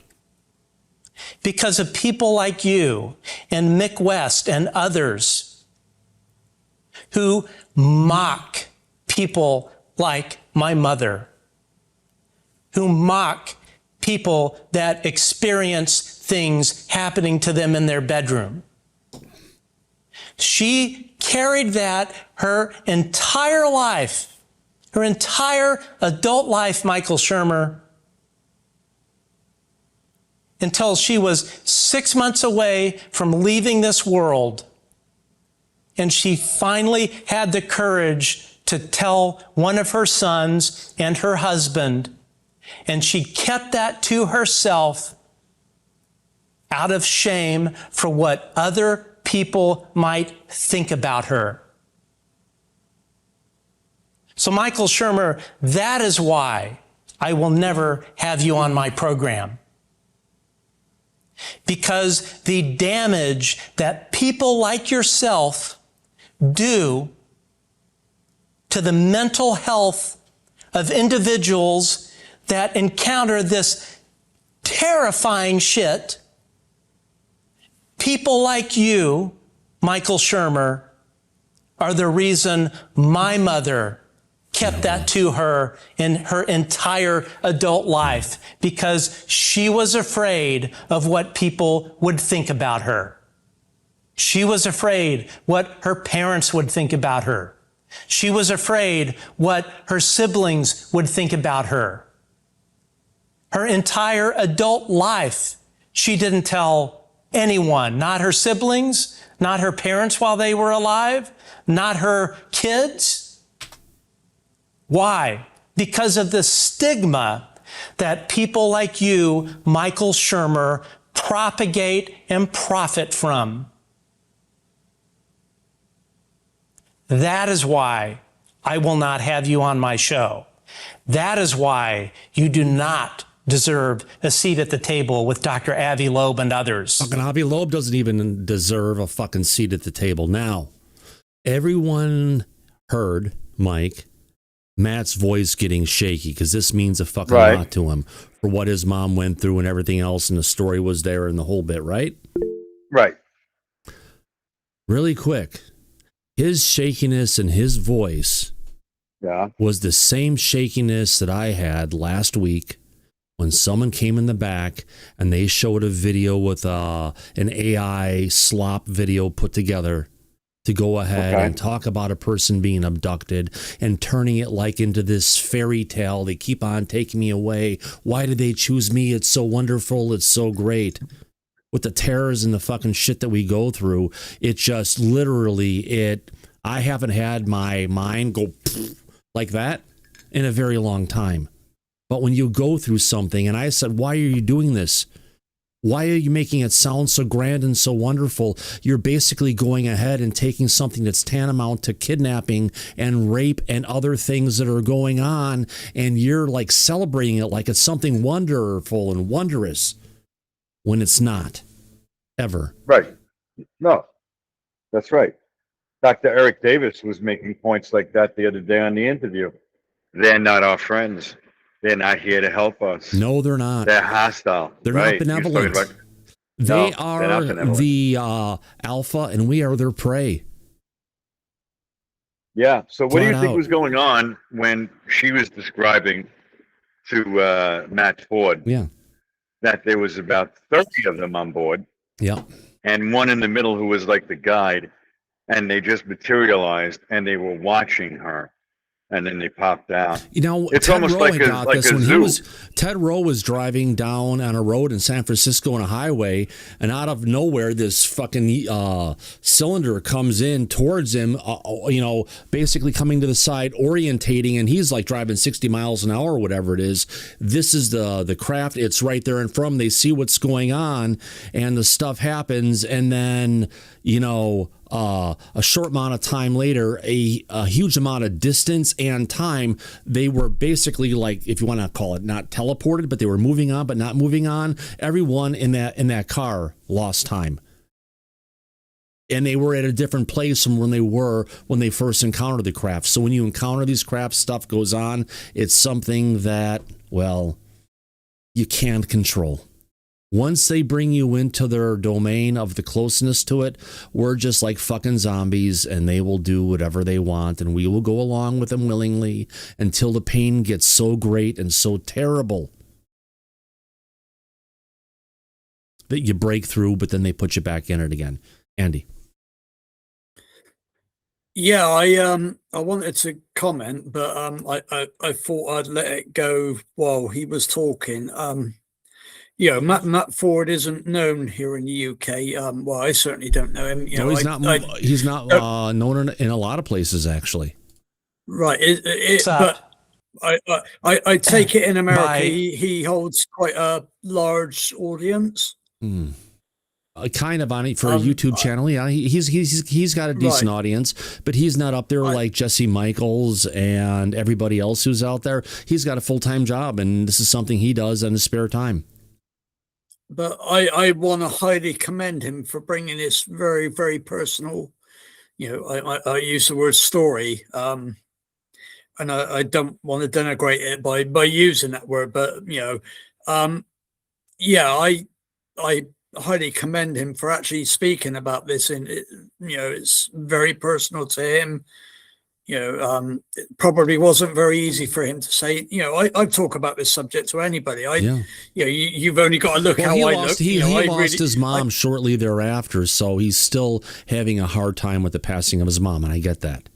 Because of people like you and Mick West and others who mock people like my mother, who mock people that experience things happening to them in their bedroom. She carried that her entire life, her entire adult life, Michael Shermer, until she was 6 months away from leaving this world. And she finally had the courage to tell one of her sons and her husband, and she kept that to herself out of shame for what other people might think about her. So Michael Shermer, that is why I will never have you on my program. Because the damage that people like yourself do to the mental health of individuals that encounter this terrifying shit, people like you, Michael Shermer, are the reason my mother kept that to her in her entire adult life, because she was afraid of what people would think about her. She was afraid what her parents would think about her. She was afraid what her siblings would think about her. Her entire adult life, she didn't tell anyone, not her siblings, not her parents while they were alive, not her kids. Why? Because of the stigma that people like you, Michael Shermer, propagate and profit from. That is why I will not have you on my show. That is why you do not deserve a seat at the table with Dr. Avi Loeb and others. Fucking Avi Loeb doesn't even deserve a fucking seat at the table. Now, everyone heard, Mike, Matt's voice getting shaky, because this means a fucking lot to him for what his mom went through and everything else, and the story was there and the whole bit, right? Right. Really quick, his shakiness in his voice was the same shakiness that I had last week when someone came in the back and they showed a video with an AI slop video put together to go ahead and talk about a person being abducted and turning it like into this fairy tale. They keep on taking me away. Why did they choose me? It's so wonderful. It's so great. With the terrors and the fucking shit that we go through, it just literally, I haven't had my mind go like that in a very long time. But when you go through something, and I said, why are you doing this? Why are you making it sound so grand and so wonderful? You're basically going ahead and taking something that's tantamount to kidnapping and rape and other things that are going on, and you're like celebrating it like it's something wonderful and wondrous when it's not, ever. Right. No, that's right. Dr. Eric Davis was making points like that the other day on the interview. They're not our friends. They're not here to help us. No, they're not. They're hostile. They're not benevolent. They are the alpha, and we are their prey. Yeah. So what do you think was going on when she was describing to Matt Ford? Yeah. That there was about 30 of them on board. Yeah. And one in the middle who was like the guide, and they just materialized and they were watching her. and then they pop down. You know, It's Ted almost Rowe like had a, got like this a when zoo. Ted Rowe was driving down on a road in San Francisco on a highway, and out of nowhere, this fucking cylinder comes in towards him, basically coming to the side, orientating, and he's like driving 60 miles an hour or whatever it is. This is the craft. It's right there in front. They see what's going on, and the stuff happens, and then, a short amount of time later, a huge amount of distance and time, they were basically, like, if you want to call it, not teleported, but they were moving on but not moving on. Everyone in that car lost time. And they were at a different place from when they first encountered the craft. So when you encounter these craft, stuff goes on. It's something that, well, you can't control. Once they bring you into their domain of the closeness to it, we're just like fucking zombies, and they will do whatever they want, and we will go along with them willingly until the pain gets so great and so terrible that you break through, but then they put you back in it again. Andy. Yeah, I wanted to comment, but I thought I'd let it go while he was talking. Matt Ford isn't known here in the UK. Well, I certainly don't know him. He's not known in a lot of places, actually. Right, but I take it in America he holds quite a large audience. Kind of on it for a YouTube channel. Yeah, he's got a decent audience, but he's not up there like Jesse Michaels and everybody else who's out there. He's got a full-time job, and this is something he does in his spare time. But I want to highly commend him for bringing this very, very personal, I use the word story, and I don't want to denigrate it by using that word, but, I highly commend him for actually speaking about this. And, it's very personal to him. It probably wasn't very easy for him to say. I talk about this subject to anybody. You've only got to look how I look. He lost his mom shortly thereafter, so he's still having a hard time with the passing of his mom, and I get that.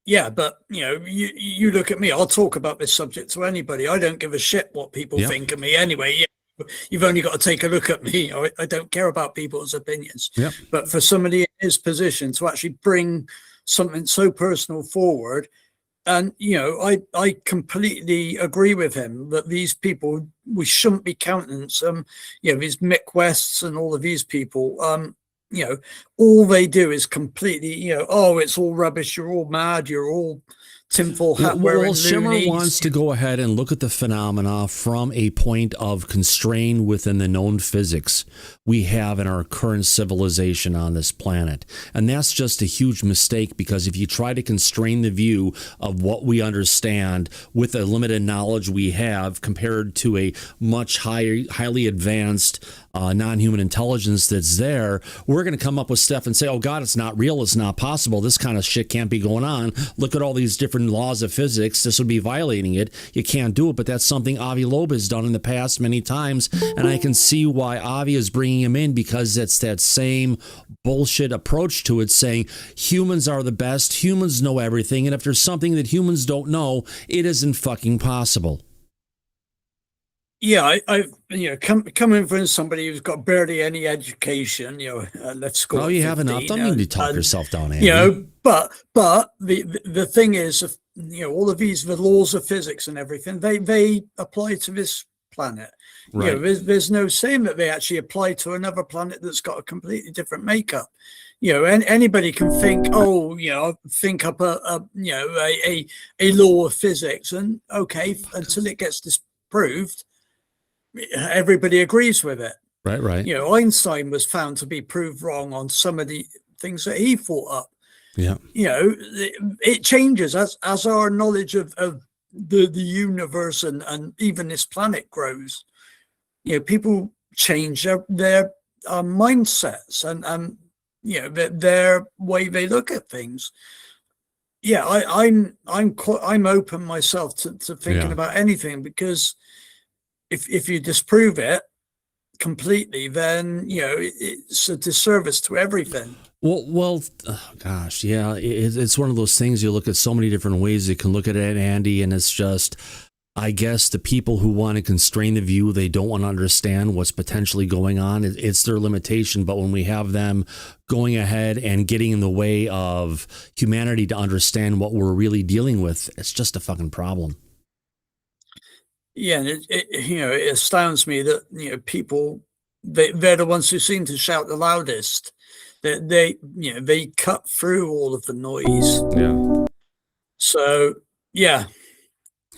Yeah, but you look at me. I'll talk about this subject to anybody. I don't give a shit what people think of me anyway. You've only got to take a look at me. I don't care about people's opinions. Yep. But for somebody in his position to actually bring something so personal forward, and I completely agree with him that these people, we shouldn't be counting some, these Mick Wests and all of these people. All they do is completely, it's all rubbish. You're all mad. You're all tinfoil hat wearing. Well, Shimmer loonies. wants to go ahead and look at the phenomena from a point of constraint within the known physics we have in our current civilization on this planet. And that's just a huge mistake, because if you try to constrain the view of what we understand with the limited knowledge we have compared to a much highly advanced non-human intelligence that's there, we're going to come up with stuff and say, oh God, it's not real, it's not possible, this kind of shit can't be going on, look at all these different laws of physics, this would be violating it, you can't do it. But that's something Avi Loeb has done in the past many times, and I can see why Avi is bringing him in, because it's that same bullshit approach to it, saying humans are the best, humans know everything, and if there's something that humans don't know, it isn't fucking possible. Yeah, coming from somebody who's got barely any education, left school. Oh, you have enough. Don't need to talk yourself down, Andy. But the thing is, all of the laws of physics and everything, they apply to this planet. Right. There's no saying that they actually apply to another planet that's got a completely different makeup. And anybody can think, think up a law of physics, and okay, until it gets disproved, everybody agrees with it. Right. Einstein was found to be proved wrong on some of the things that he thought up. Yeah. It changes as our knowledge of the universe and even this planet grows. People change their mindsets and their way they look at things. Yeah, I'm open myself to thinking about anything, because if you disprove it, completely, then it's a disservice to everything. Well, oh gosh, yeah, it's one of those things. You look at so many different ways you can look at it, Andy, and it's just, I guess the people who want to constrain the view, they don't want to understand what's potentially going on. It's their limitation. But when we have them going ahead and getting in the way of humanity to understand what we're really dealing with, it's just a fucking problem. Yeah, and it astounds me that people they're the ones who seem to shout the loudest. That they cut through all of the noise. Yeah. So yeah.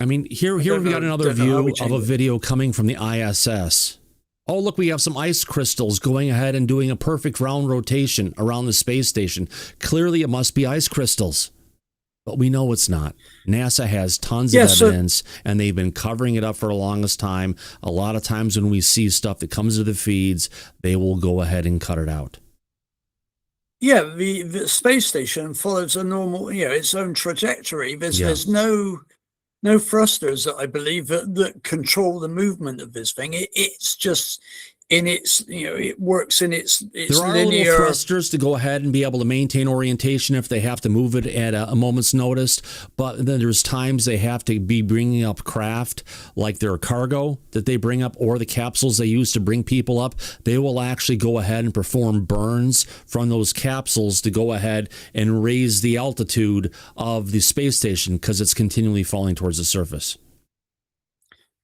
I mean, here we got another view of a video coming from the ISS. Oh, look, we have some ice crystals going ahead and doing a perfect round rotation around the space station. Clearly, it must be ice crystals. But we know it's not. NASA has tons of evidence, and they've been covering it up for the longest time. A lot of times when we see stuff that comes to the feeds, they will go ahead and cut it out. Yeah, the space station follows a normal, its own trajectory. There's no thrusters that I believe that control the movement of this thing. It's just in its, it works in its there are linear little thrusters to go ahead and be able to maintain orientation if they have to move it at a moment's notice. But then there's times they have to be bringing up craft, like their cargo that they bring up, or the capsules they use to bring people up. They will actually go ahead and perform burns from those capsules to go ahead and raise the altitude of the space station because it's continually falling towards the surface.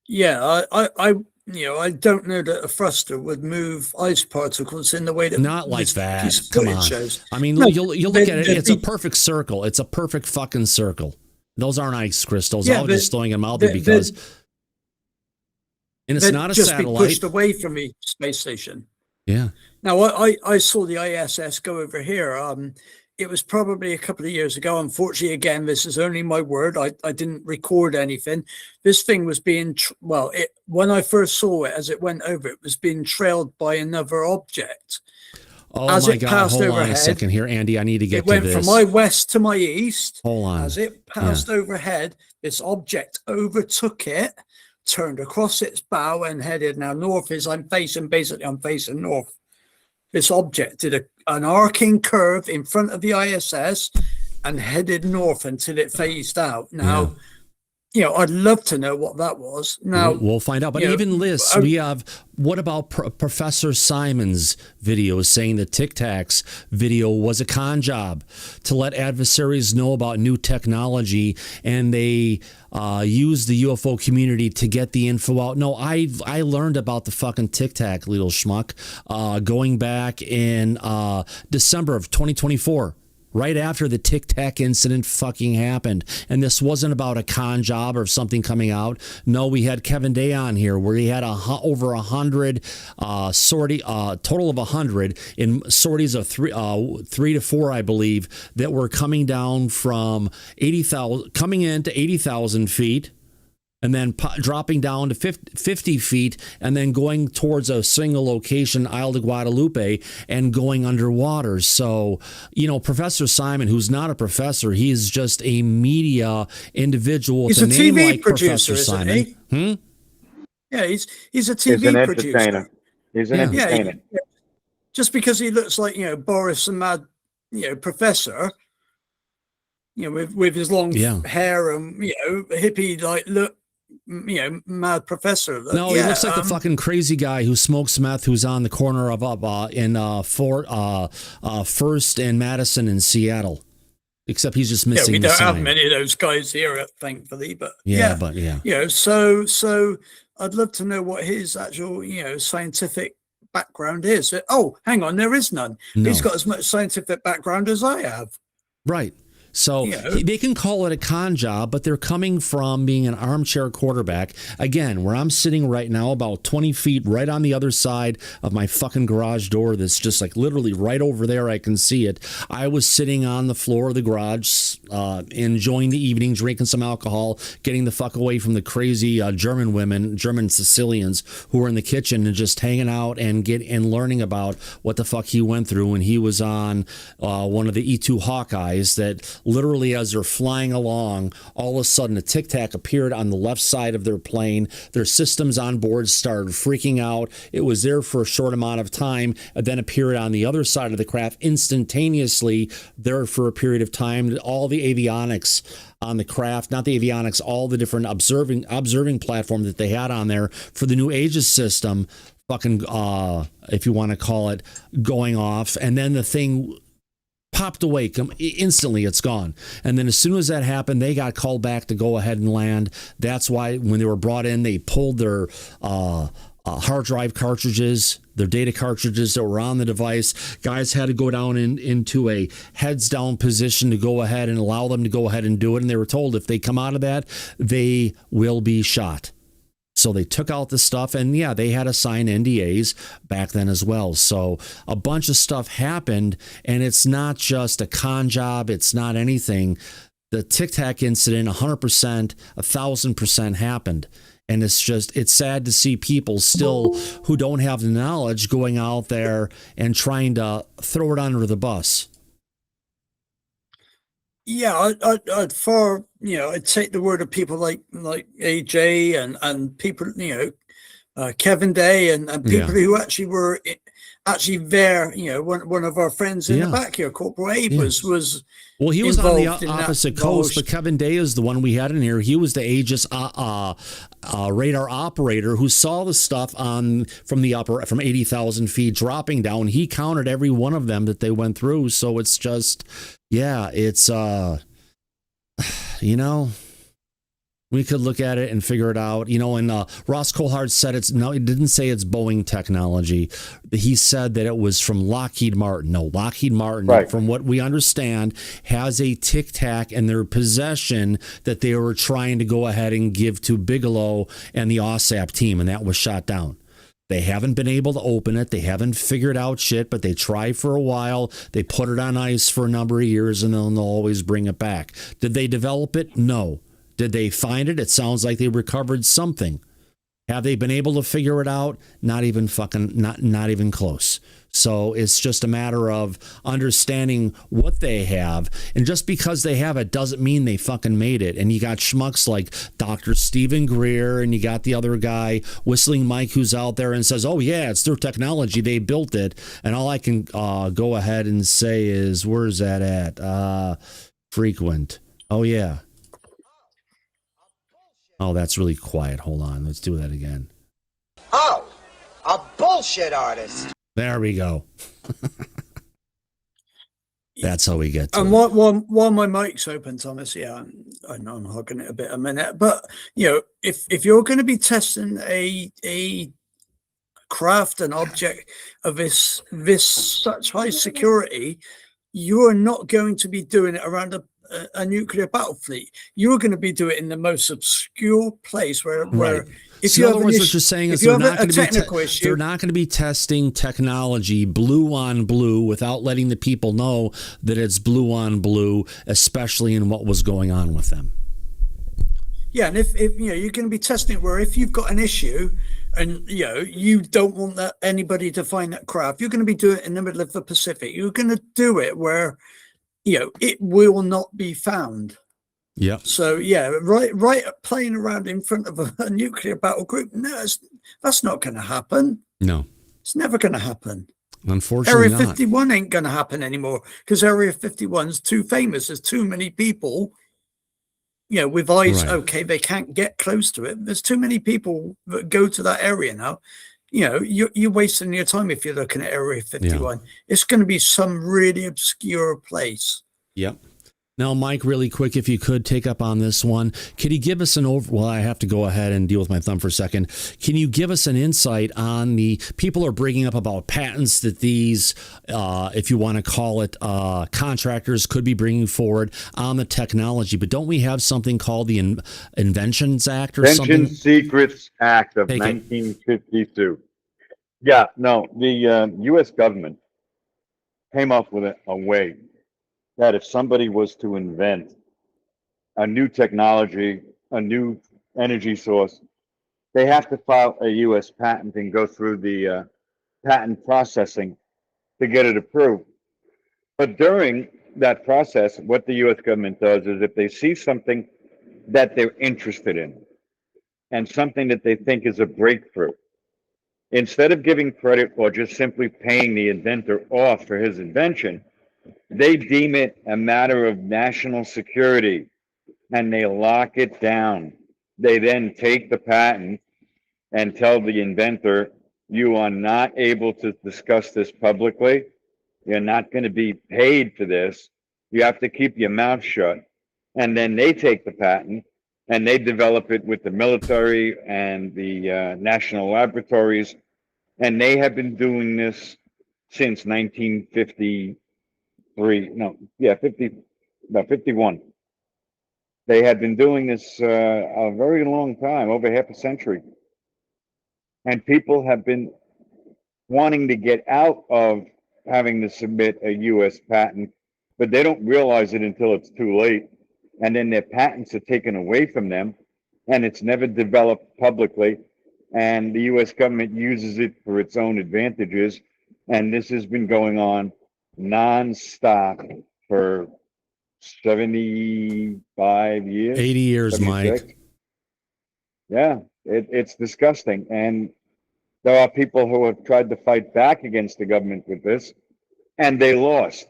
Yeah, I don't know that a thruster would move ice particles in the way that not like that. Come on. Shows. I mean, no, you'll look at it. It's a perfect circle. It's a perfect fucking circle. Those aren't ice crystals. I was just throwing them out there because, and it's not a just satellite. Be pushed away from the space station. Yeah. Now I saw the ISS go over here. It was probably a couple of years ago. Unfortunately, again, this is only my word. I didn't record anything. This thing was being, when I first saw it, as it went over, it was being trailed by another object. Oh as my it God, passed hold overhead, on a second here, Andy. I need to get to this. It went from my west to my east. Hold on. As it passed overhead, this object overtook it, turned across its bow and headed. Now, north is, I'm facing north. This object did an arcing curve in front of the ISS and headed north until it phased out. Now, I'd love to know what that was. Now we'll find out. But even this, we have. What about Professor Simon's video saying the Tic Tacs video was a con job to let adversaries know about new technology, and they use the UFO community to get the info out? No, I learned about the fucking Tic Tac, little schmuck, going back in December of 2024. Right after the Tic Tac incident fucking happened. And this wasn't about a con job or something coming out. No, we had Kevin Day on here where he had over 100 total of 100 in sorties of 3 to 4, I believe, that were coming down from 80,000, coming into 80,000 feet. And then dropping down to 50 feet and then going towards a single location, Isle de Guadalupe, and going underwater. So, Professor Simon, who's not a professor, he's just a media individual. He's with a name TV like producer, Professor Simon. Yeah, he's a TV producer. Entertainer. He's an entertainer. Yeah, just because he looks like, Boris and Mad, professor, with his long hair and, hippie like look. Mad professor. No, he looks like the fucking crazy guy who smokes meth, who's on the corner of First and Madison in Seattle. Except he's just missing. We the don't sign. have many of those guys here, thankfully. But so I'd love to know what his actual scientific background is. Oh, hang on, there is none. No. He's got as much scientific background as I have. Right. So they can call it a con job, but they're coming from being an armchair quarterback. Again, where I'm sitting right now, about 20 feet right on the other side of my fucking garage door that's just like literally right over there. I can see it. I was sitting on the floor of the garage, enjoying the evening, drinking some alcohol, getting the fuck away from the crazy German Sicilians who were in the kitchen and just hanging out and learning about what the fuck he went through when he was on one of the E2 Hawkeyes that literally as they're flying along, all of a sudden a Tic Tac appeared on the left side of their plane. Their systems on board started freaking out. It was there for a short amount of time, and then appeared on the other side of the craft instantaneously there for a period of time. All the avionics on the craft, not the avionics, all the different observing platform that they had on there for the new Aegis system, fucking, if you want to call it, going off. And then the thing popped away. Instantly, it's gone. And then as soon as that happened, they got called back to go ahead and land. That's why when they were brought in, they pulled their hard drive cartridges, their data cartridges that were on the device. Guys had to go down into a heads down position to go ahead and allow them to go ahead and do it. And they were told if they come out of that, they will be shot. So they took out the stuff, and yeah, they had to sign NDAs back then as well. So a bunch of stuff happened, and it's not just a con job. It's not anything. The Tic Tac incident, 100%, 1,000% happened. And it's sad to see people still who don't have the knowledge going out there and trying to throw it under the bus. Yeah, I'd take the word of people like AJ and people, Kevin Day and people who actually were there. One of our friends in the back here, Corporal Abe, was well, he was on the opposite coast, but Kevin Day is the one we had in here. He was the Aegis radar operator who saw the stuff from 80,000 feet dropping down. He counted every one of them that they went through. So it's just, it's we could look at it and figure it out, and Ross Coulthart said he didn't say it's Boeing technology. He said that it was from Lockheed Martin. No, Lockheed Martin, right, from what we understand, has a Tic Tac in their possession that they were trying to go ahead and give to Bigelow and the OSAP team, and that was shot down. They haven't been able to open it. They haven't figured out shit, but they tried for a while. They put it on ice for a number of years, and then they'll always bring it back. Did they develop it? No. Did they find it? It sounds like they recovered something. Have they been able to figure it out? Not even close. So it's just a matter of understanding what they have. And just because they have it doesn't mean they fucking made it. And you got schmucks like Dr. Stephen Greer, and you got the other guy, Whistling Mike, who's out there and says, oh, yeah, it's their technology. They built it. And all I can go ahead and say is, where's that at? Frequent. Oh, yeah. Oh, that's really quiet. Hold on. Let's do that again. Oh, a bullshit artist. There we go. That's how we get to and it. While my mic's open, Thomas, I know I'm hogging it a minute, but if you're going to be testing a craft, an object of this such high security, you are not going to be doing it around a nuclear battle fleet. You're going to be doing it in the most obscure place where if so you in have other words, what you're saying is they're not going to be testing technology blue on blue without letting the people know that it's blue on blue, especially in what was going on with them. Yeah, and if you're going to be testing it where if you've got an issue and you don't want anybody to find that craft, you're going to be doing it in the middle of the Pacific. You're going to do it where it will not be found. Yeah. So right, playing around in front of a nuclear battle group, no, that's not going to happen. No, it's never going to happen. Unfortunately, Area 51 ain't going to happen anymore because Area 51's too famous. There's too many people, with eyes. Right. Okay, they can't get close to it. There's too many people that go to that area now. You're wasting your time if you're looking at Area 51. Yeah. It's going to be some really obscure place. Yep. Now, Mike, really quick, if you could take up on this one, can you give us well, I have to go ahead and deal with my thumb for a second. Can you give us an insight on people are bringing up about patents that these, if you want to call it, contractors could be bringing forward on the technology, but don't we have something called the Inventions Act or something? Invention Secrets Act of 1952. Yeah, no, the U.S. government came up with a way that if somebody was to invent a new technology, a new energy source, they have to file a U.S. patent and go through the patent processing to get it approved. But during that process, what the U.S. government does is if they see something that they're interested in and something that they think is a breakthrough, instead of giving credit or just simply paying the inventor off for his invention, they deem it a matter of national security and they lock it down. They then take the patent and tell the inventor, you are not able to discuss this publicly. You're not going to be paid for this. You have to keep your mouth shut. And then they take the patent and they develop it with the military and the national laboratories. And they have been doing this since 51. They had been doing this a very long time, over half a century. And people have been wanting to get out of having to submit a U.S. patent, but they don't realize it until it's too late. And then their patents are taken away from them, and it's never developed publicly. And the U.S. government uses it for its own advantages. And this has been going on nonstop for 75 years. 80 years, 76. Mike. Yeah, it's disgusting. And there are people who have tried to fight back against the government with this, and they lost.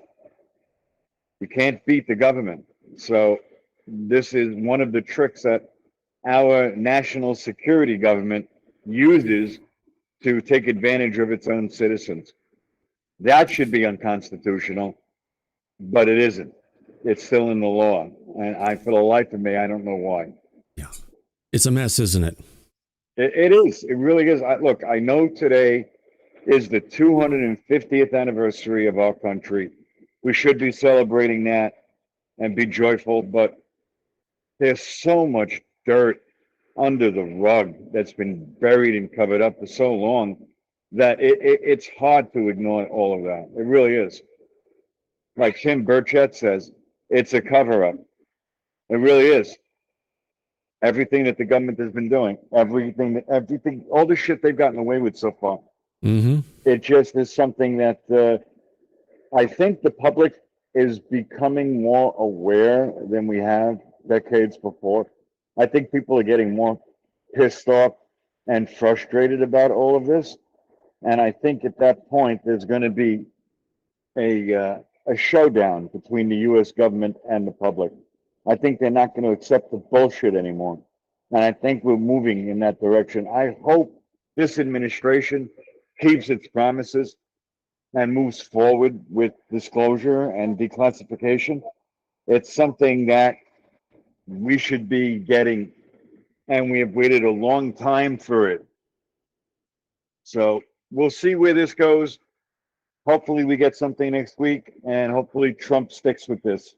You can't beat the government. So this is one of the tricks that our national security government uses to take advantage of its own citizens. That should be unconstitutional, but it isn't. It's still in the law. And for the life of me, I don't know why. Yeah. It's a mess, isn't it? It is. It really is. Look, I know today is the 250th anniversary of our country. We should be celebrating that and be joyful, but there's so much dirt under the rug that's been buried and covered up for so long that it's hard to ignore all of that. It really is. Like Tim Burchett says, it's a cover-up. It really is. Everything that the government has been doing, everything, all the shit they've gotten away with so far. Mm-hmm. It just is something that I think the public is becoming more aware than we have decades before. I think people are getting more pissed off and frustrated about all of this. And I think at that point, there's going to be a showdown between the U.S. government and the public. I think they're not going to accept the bullshit anymore. And I think we're moving in that direction. I hope this administration keeps its promises and moves forward with disclosure and declassification. It's something that we should be getting, and we have waited a long time for it. So we'll see where this goes. Hopefully we get something next week, and hopefully Trump sticks with this.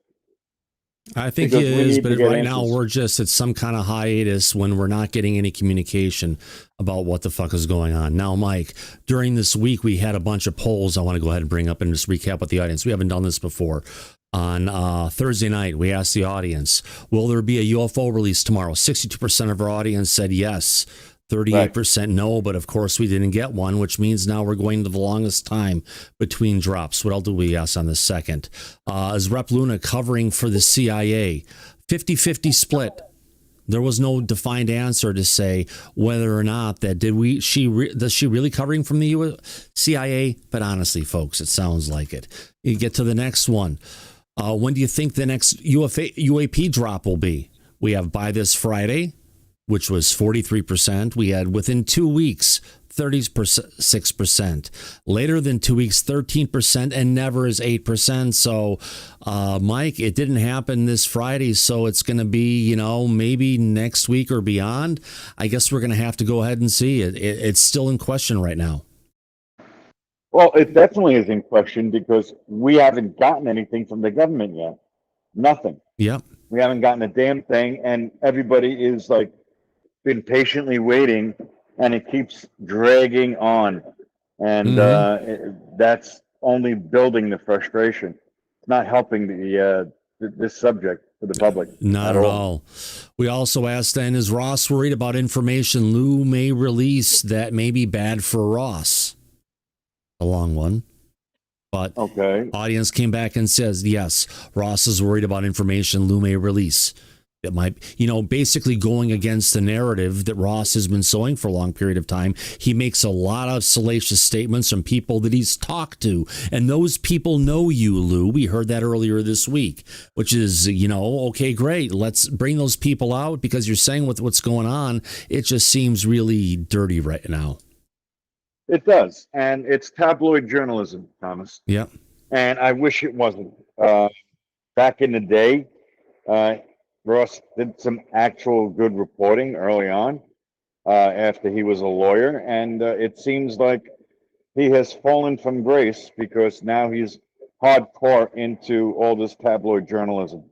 I think he is, but right now we're just at some kind of hiatus when we're not getting any communication about what the fuck is going on. Now, Mike, during this week, we had a bunch of polls I want to go ahead and bring up and just recap with the audience. We haven't done this before. On Thursday night, we asked the audience, will there be a UFO release tomorrow? 62% of our audience said yes. 38% no, but of course we didn't get one, which means now we're going to the longest time between drops. What else do we ask on the second? Is Rep Luna covering for the CIA? 50-50 split. There was no defined answer to say whether or not that does she really covering from the CIA? But honestly, folks, it sounds like it. You get to the next one. When do you think the next UAP drop will be? We have by this Friday, which was 43%. We had within 2 weeks, 36%. Later than 2 weeks, 13%, and never is 8%. So, Mike, it didn't happen this Friday, so it's going to be, maybe next week or beyond. I guess we're going to have to go ahead and see it. It's still in question right now. Well, it definitely is in question because we haven't gotten anything from the government yet. Nothing. Yep. We haven't gotten a damn thing, and everybody is been patiently waiting, and it keeps dragging on, and that's only building the frustration. It's not helping this subject for the public. Not at all. We also asked then, is Ross worried about information Lue may release that may be bad for Ross? A long one. But Okay. audience came back and says, yes, Ross is worried about information Lue may release. It might, basically going against the narrative that Ross has been sowing for a long period of time. He makes a lot of salacious statements from people that he's talked to. And those people know you, Lue. We heard that earlier this week, which is, okay, great. Let's bring those people out because you're saying with what's going on, it just seems really dirty right now. It does. And it's tabloid journalism, Thomas. Yeah. And I wish it wasn't. Back in the day, Ross did some actual good reporting early on after he was a lawyer. And it seems like he has fallen from grace because now he's hardcore into all this tabloid journalism.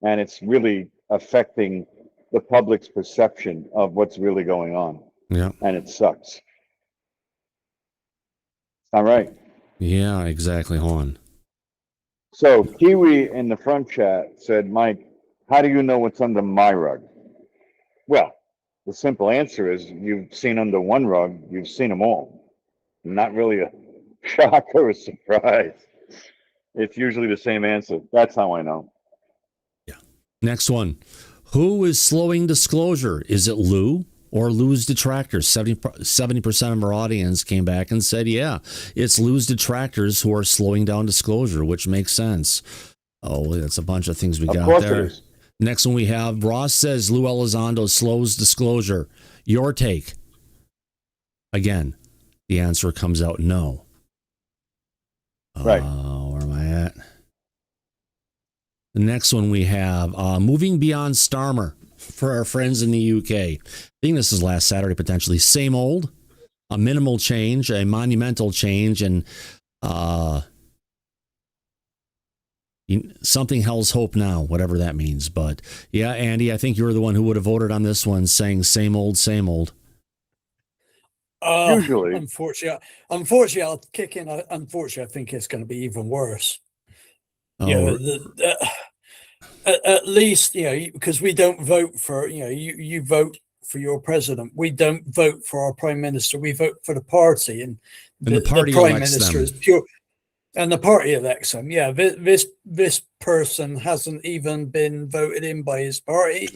And it's really affecting the public's perception of what's really going on. Yeah. And it sucks. All right. Yeah, exactly. Hold on. So Kiwi in the front chat said, Mike, how do you know what's under my rug? Well, the simple answer is you've seen under one rug, you've seen them all. Not really a shock or a surprise. It's usually the same answer. That's how I know. Yeah. Next one. Who is slowing disclosure? Is it Lue or Lue's detractors? 70% of our audience came back and said, yeah, it's Lue's detractors who are slowing down disclosure, which makes sense. Oh, that's a bunch of things we got there. Next one we have, Ross says Lue Elizondo slows disclosure. Your take? Again, the answer comes out no. Right. Where am I at? The next one we have, moving beyond Starmer for our friends in the UK. I think this is last Saturday, potentially. Same old, a minimal change, a monumental change, and something hell's hope now, whatever that means. But yeah, Andy, I think you're the one who would have voted on this one, saying same old, same old. Usually. Unfortunately, I'll kick in. Unfortunately, I think it's going to be even worse. Oh. At least, because we don't vote for, you vote for your president. We don't vote for our prime minister. We vote for the party, and the party prime elects minister them. is pure. And the party elects him. Yeah, this person hasn't even been voted in by his party.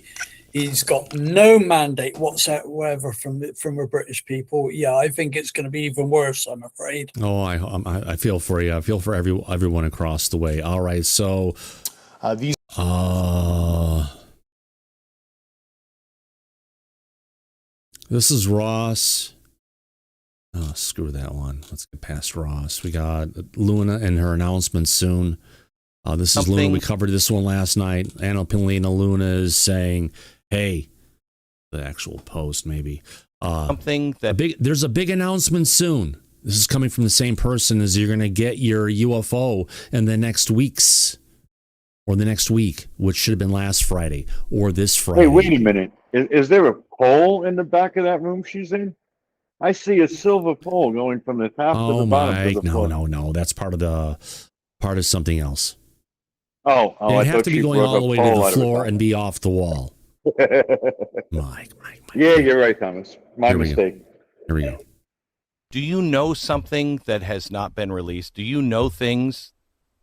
He's got no mandate whatsoever from the British people. Yeah, I think it's going to be even worse, I'm afraid. Oh, I feel for you. I feel for everyone across the way. All right, so this is Ross. Oh, screw that one. Let's get past Ross. We got Luna and her announcement soon. This is Luna. We covered this one last night. Anna Pilina Luna is saying, hey, the actual post maybe. There's a big announcement soon. This is coming from the same person as you're going to get your UFO in the next week's or the next week, which should have been last Friday or this Friday. Hey, wait a minute. Is there a pole in the back of that room she's in? I see a silver pole going from the top to the bottom. Mike, no. That's part of something else. Oh, it'd have to be going all the way to the floor and be off the wall. Mike. Yeah, you're right, Thomas. My mistake. Here we go. Do you know something that has not been released? Do you know things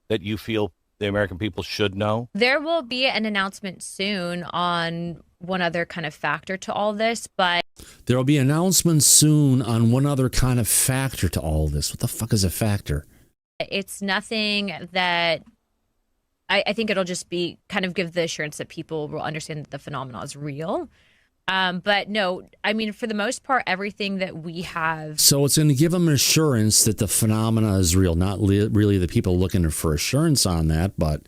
that you feel the American people should know? There will be an announcement soon on one other kind of factor to all this, but there will be announcements soon on one other kind of factor to all this. What the fuck is a factor? It's nothing that I think it'll just be kind of give the assurance that people will understand that the phenomenon is real. But no, I mean, for the most part, everything that we have. So it's going to give them assurance that the phenomena is real, not really the people looking for assurance on that, but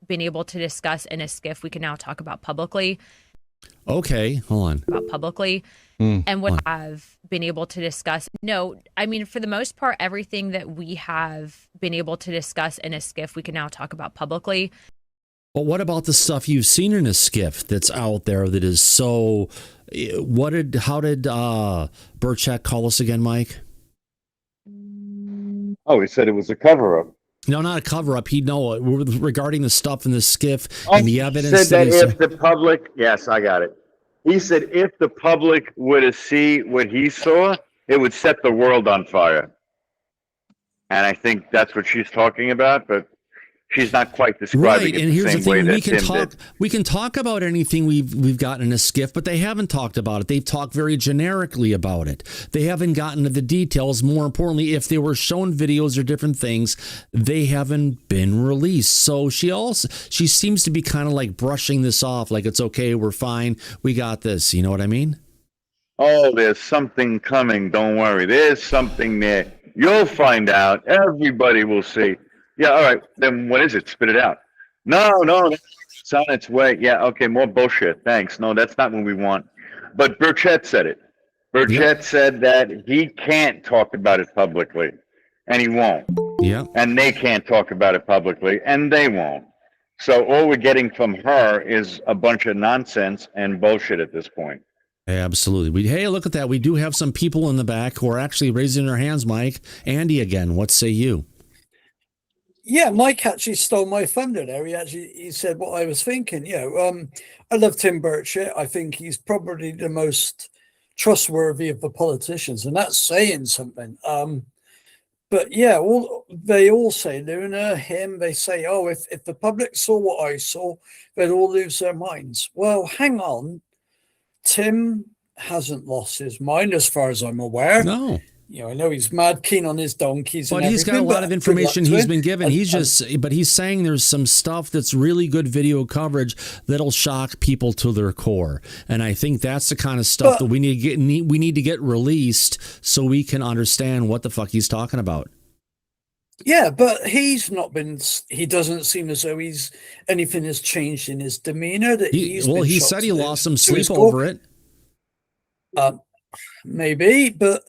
been able to discuss in a skiff we can now talk about publicly. Okay, hold on. About publicly. And what I've been able to discuss. No, I mean, for the most part, everything that we have been able to discuss in a skiff we can now talk about publicly. But what about the stuff you've seen in a skiff that's out there that is so... How did Burchak call us again, Mike? Oh, he said it was a cover-up. No, not a cover-up. He'd know regarding the stuff in the skiff and the evidence. Said that if the public... Yes, I got it. He said if the public were to see what he saw, it would set the world on fire. And I think that's what she's talking about, but she's not quite describing it and the here's same the way thing: that Tim did. we can talk about anything we've gotten in a skiff, but they haven't talked about it. They've talked very generically about it. They haven't gotten to the details. More importantly, if they were shown videos or different things, they haven't been released. So she seems to be kind of like brushing this off, like it's okay, we're fine, we got this. You know what I mean? Oh, there's something coming. Don't worry. There's something there. You'll find out. Everybody will see. Yeah, all right. Then what is it? Spit it out. No, it's on its way. Yeah, okay, more bullshit. Thanks. No, that's not what we want. But Burchett said it. Burchett said that he can't talk about it publicly, and he won't. Yeah. And they can't talk about it publicly, and they won't. So all we're getting from her is a bunch of nonsense and bullshit at this point. Absolutely. Hey, look at that. We do have some people in the back who are actually raising their hands, Mike. Andy again. What say you? Yeah, Mike actually stole my thunder there. He said what I was thinking. I love Tim Burchett. I think he's probably the most trustworthy of the politicians, and that's saying something. But yeah, they all say, Luna, him, they say, oh, if the public saw what I saw, they'd all lose their minds. Well, hang on. Tim hasn't lost his mind as far as I'm aware. No. I know he's mad keen on his donkeys. But he's got a lot of information he's been given. But he's saying there's some stuff that's really good video coverage that'll shock people to their core. And I think that's the kind of stuff that we need to get released so we can understand what the fuck he's talking about. Yeah, but he doesn't seem as though anything has changed in his demeanor. He said he lost some sleep over it. Maybe, but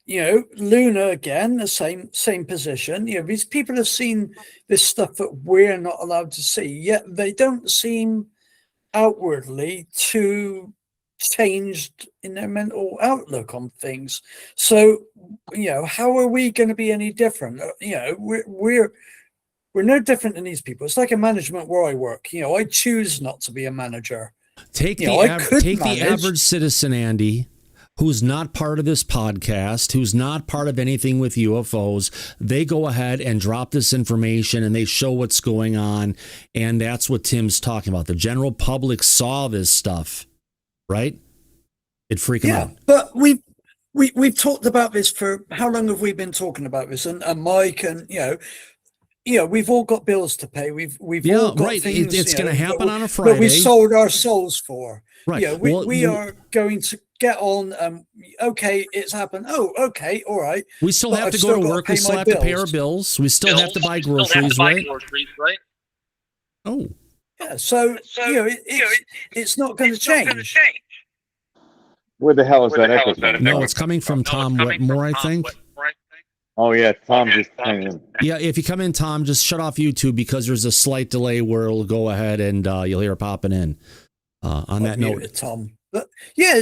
Luna again, the same position. These people have seen this stuff that we're not allowed to see, yet they don't seem outwardly too changed in their mental outlook on things. So, how are we going to be any different? We're no different than these people. It's like a management where I work. I choose not to be a manager. Take the average citizen, Andy, who's not part of this podcast, who's not part of anything with UFOs. They go ahead and drop this information and they show what's going on. And that's what Tim's talking about. The general public saw this stuff, right? It freaked them out. But we've talked about this for how long have we been talking about this? And Mike and we've all got bills to pay. We've all got things. It's going to happen on a Friday. That we sold our souls for. Right. We are going to get on. Okay, it's happened. Oh, okay, all right. We still have to go to work. We still have to pay our bills. We still have to buy groceries, right? Oh. Yeah. So it's not going to change. Where the hell is that echo? No, it's coming from Tom Whitmore, I think. Oh yeah, Tom just came in. Yeah, if you come in, Tom, just shut off YouTube because there's a slight delay where it'll go ahead and you'll hear it popping in. On that note, Tom. But yeah,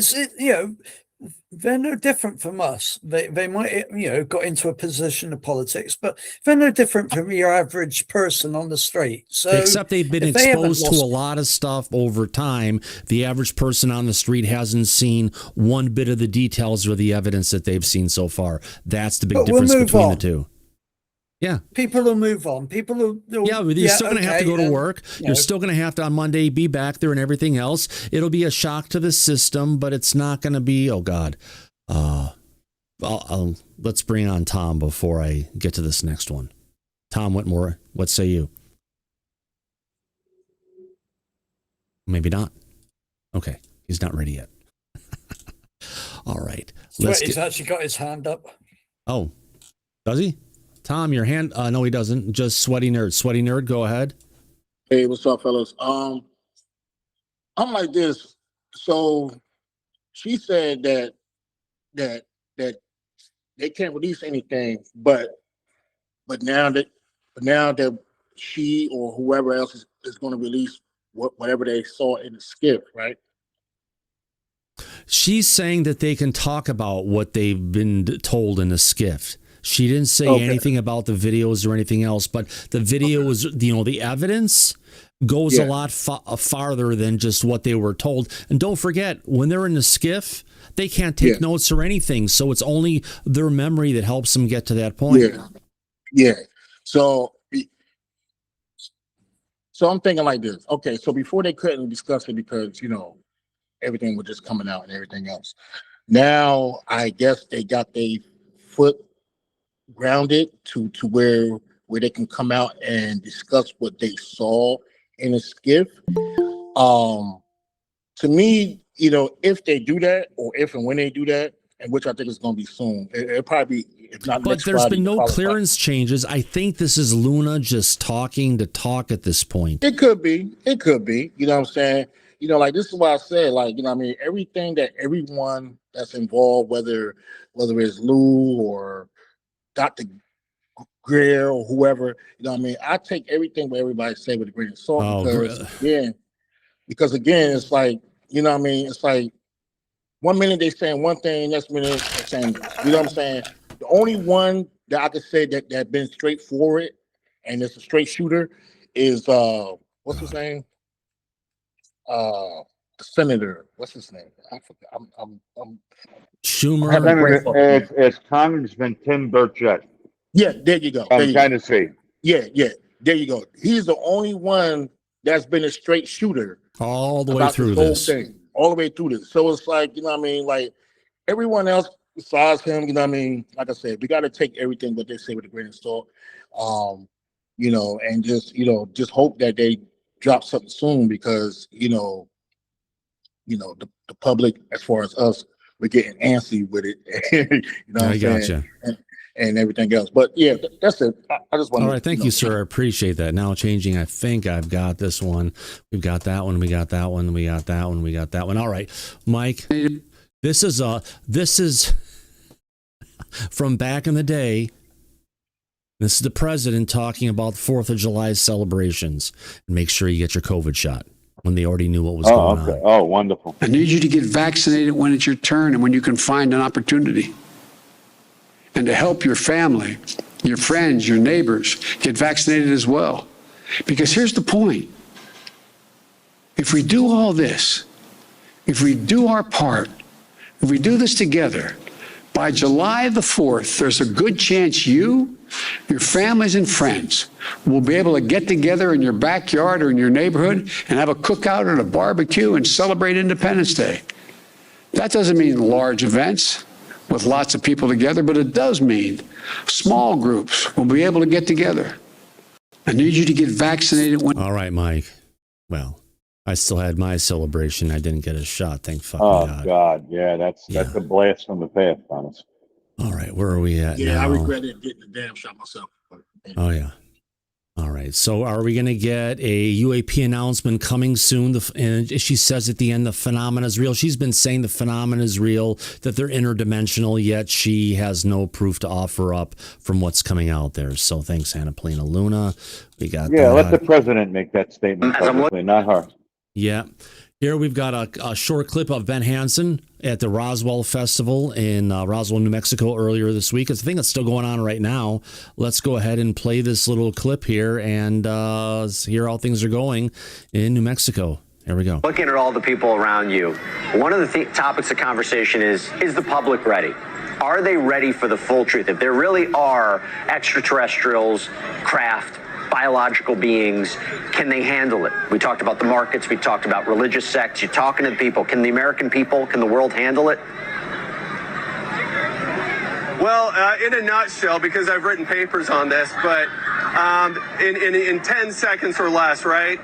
they're no different from us. They might got into a position of politics, but they're no different from your average person on the street. So except they've been exposed to a lot of stuff over time. The average person on the street hasn't seen one bit of the details or the evidence that they've seen so far. That's the big difference between the two. Yeah. People will move on. You're still going to have to go to work. You're still going to have to on Monday be back there and everything else. It'll be a shock to the system, but it's not going to be, oh God. Let's bring on Tom before I get to this next one. Tom Whitmore, what say you? Maybe not. Okay. He's not ready yet. All right. He's actually got his hand up. Oh, does he? Tom, your hand. No, he doesn't. Just Sweaty Nerd. Sweaty Nerd, go ahead. Hey, what's up, fellas? I'm like this. So she said that they can't release anything, but now that she or whoever else is going to release whatever they saw in the skiff, right? She's saying that they can talk about what they've been told in the skiff. She didn't say anything about the videos or anything else, but the video is, the evidence goes a lot farther than just what they were told. And don't forget, when they're in the skiff, they can't take notes or anything. So it's only their memory that helps them get to that point. Yeah. So I'm thinking like this. Okay, so before they couldn't discuss it because, you know, everything was just coming out and everything else. Now, I guess they got their foot grounded to where they can come out and discuss what they saw in a skiff. To me, you know, if they do that, or if and when they do that, and which I think is going to be soon, it'll probably be, if not But next there's Friday, been no probably clearance changes. I think this is Luna just talking to talk at this point. It could be. It could be. You know what I'm saying? You know, like this is why I said, like, you know what I mean, everything that everyone that's involved, whether it's Lou or Dr. Greer or whoever, you know what I mean, I take everything what everybody say with a grain of salt because again, it's like, you know what I mean, it's like 1 minute they saying one thing, next minute they're saying, you know what I'm saying? The only one that I could say that been straightforward and it's a straight shooter is what's his name? The senator. What's his name? I forgot. I'm Schumer. It's Congressman Tim Burchett. Yeah, there you go. From Tennessee. Yeah, there you go. He's the only one that's been a straight shooter all the way through this. All the way through this. So it's like, you know what I mean? Like everyone else besides him, you know what I mean? Like I said, we got to take everything what they say with a grain of salt. You know, and just hope that they drop something soon because, you know, the public, as far as us, we're getting antsy with it. You know what I'm saying? And everything else. But yeah, that's it. I just want to. All right, thank you, sir. I appreciate that. Now changing, I think I've got this one. We've got that one. We got that one. We got that one. We got that one. All right, Mike. This is from back in the day. This is the president talking about the 4th of July celebrations. And make sure you get your COVID shot when they already knew what was going on. Oh, wonderful. I need you to get vaccinated when it's your turn and when you can find an opportunity. And to help your family, your friends, your neighbors get vaccinated as well. Because here's the point. If we do all this, if we do our part, if we do this together, by July the 4th, there's a good chance you, your families and friends will be able to get together in your backyard or in your neighborhood and have a cookout or a barbecue and celebrate Independence Day. That doesn't mean large events with lots of people together, but it does mean small groups will be able to get together. I need you to get vaccinated. All right, Mike. Well, I still had my celebration. I didn't get a shot. Thank fucking God. Oh, God. Yeah, that's a blast from the past, honest. All right, where are we at now? I regretted getting the damn shot myself. Oh, yeah. All right. So are we going to get a UAP announcement coming soon? And she says at the end, the phenomena is real. She's been saying the phenomena is real, that they're interdimensional, yet she has no proof to offer up from what's coming out there. So thanks, Anna Polina Luna. We got that. Let the president make that statement publicly, not her. Yeah. Here we've got a short clip of Ben Hansen at the Roswell Festival in Roswell, New Mexico earlier this week. It's a thing that's still going on right now. Let's go ahead and play this little clip here and hear how things are going in New Mexico. Here we go. Looking at all the people around you, one of the topics of conversation is the public ready? Are they ready for the full truth? If there really are extraterrestrials, craft, biological beings, can they handle it? We talked about the markets, we talked about religious sects, you're talking to the people. Can the American people, can the world handle it? Well, in a nutshell, because I've written papers on this, but in 10 seconds or less, right?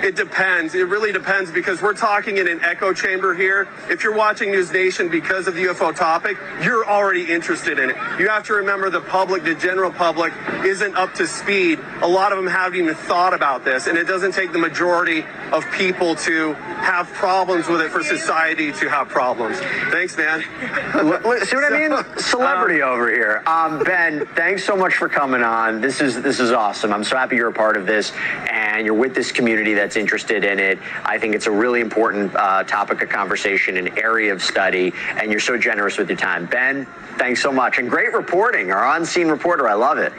It depends. It really depends because we're talking in an echo chamber here. If you're watching News Nation because of the UFO topic, you're already interested in it. You have to remember the public, the general public, isn't up to speed. A lot of them haven't even thought about this, and it doesn't take the majority of people to have problems with it for society to have problems. Thanks, man. See what I mean? Celebrity over here. Ben, thanks so much for coming on. This is awesome. I'm so happy you're a part of this, and you're with this community that's interested in it. I think it's a really important topic of conversation, an area of study, and you're so generous with your time. Ben, thanks so much. And great reporting, our on-scene reporter. I love it.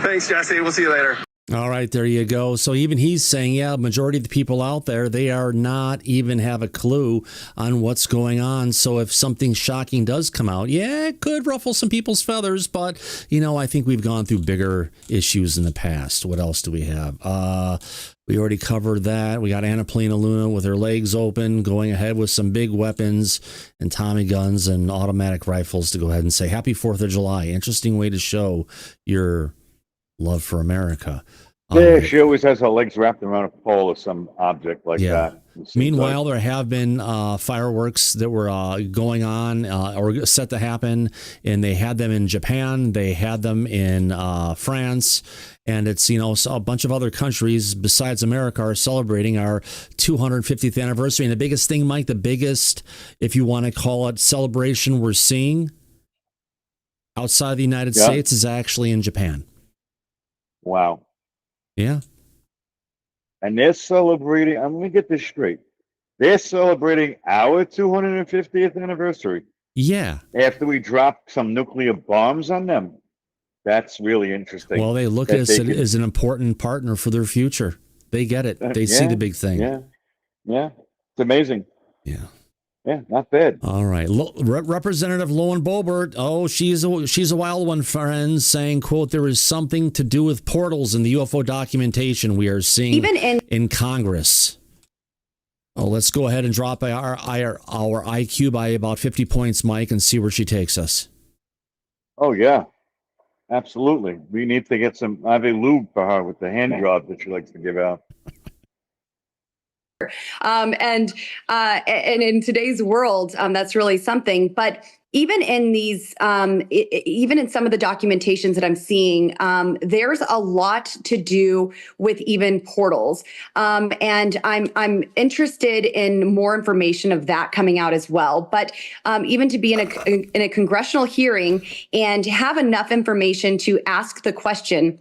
Thanks, Jesse. We'll see you later. All right, there you go. So even he's saying, yeah, majority of the people out there, they are not even have a clue on what's going on. So if something shocking does come out, yeah, it could ruffle some people's feathers. But, I think we've gone through bigger issues in the past. What else do we have? We already covered that. We got Anna-Polina Luna with her legs open, going ahead with some big weapons and Tommy guns and automatic rifles to go ahead and say, Happy 4th of July. Interesting way to show your love for America. Yeah, she always has her legs wrapped around a pole or some object like that. Meanwhile, there have been fireworks that were going on or set to happen, and they had them in Japan, they had them in France, and it's, a bunch of other countries besides America are celebrating our 250th anniversary. And the biggest thing, Mike, if you want to call it, celebration we're seeing outside the United States is actually in Japan. Wow. Yeah. And they're celebrating, I'm going to get this straight. They're celebrating our 250th anniversary. Yeah. After we drop some nuclear bombs on them. That's really interesting. Well, they look at us as an important partner for their future. They get it. They see the big thing. Yeah. Yeah. It's amazing. Yeah. Yeah, not bad. All right. Representative Lauren Boebert. Oh, she's a wild one, friends, saying, quote, there is something to do with portals in the UFO documentation we are seeing even in Congress. Oh, let's go ahead and drop our IQ by about 50 points, Mike, and see where she takes us. Oh, yeah. Absolutely. We need to get some Ave lube for her with the hand job that she likes to give out. And in today's world, that's really something. But even in these, even in some of the documentations that I'm seeing, there's a lot to do with even portals. And I'm interested in more information of that coming out as well. But even to be in a congressional hearing and have enough information to ask the question,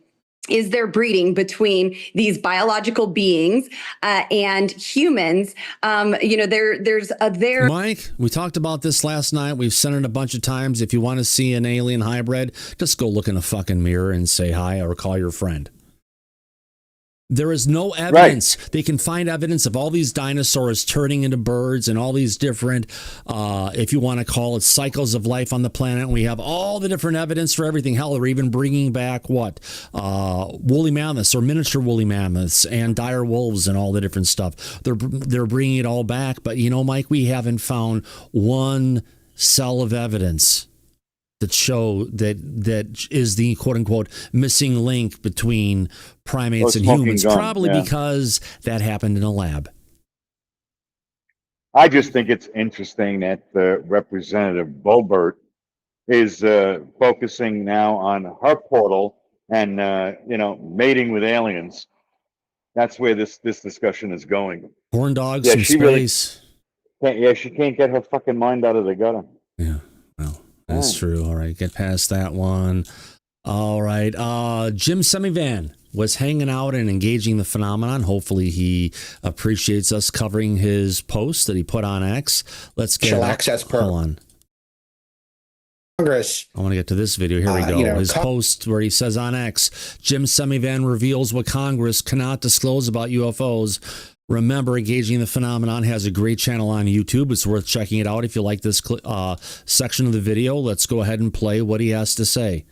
is there breeding between these biological beings and humans? There's Mike, we talked about this last night. We've said it a bunch of times. If you want to see an alien hybrid, just go look in a fucking mirror and say hi or call your friend. There is no evidence. Right. They can find evidence of all these dinosaurs turning into birds and all these different, if you want to call it, cycles of life on the planet. We have all the different evidence for everything. Hell, they're even bringing back woolly mammoths or miniature woolly mammoths and dire wolves and all the different stuff. They're bringing it all back. But, Mike, we haven't found one cell of evidence that show that is the quote unquote missing link between primates and humans, probably because that happened in a lab. I just think it's interesting that Representative Boebert is focusing now on her portal and mating with aliens. That's where this discussion is going. Horn dogs from space. She can't get her fucking mind out of the gutter. Yeah. That's true. All right, get past that one. All right. Jim Semivan was hanging out and engaging the phenomenon. Hopefully he appreciates us covering his post that he put on X. Let's get access hold on. Congress. I want to get to this video. Here we go. His post where he says on X, Jim Semivan reveals what Congress cannot disclose about UFOs. Remember, Engaging the Phenomenon has a great channel on YouTube. It's worth checking it out if you like this section of the video. Let's go ahead and play what he has to say.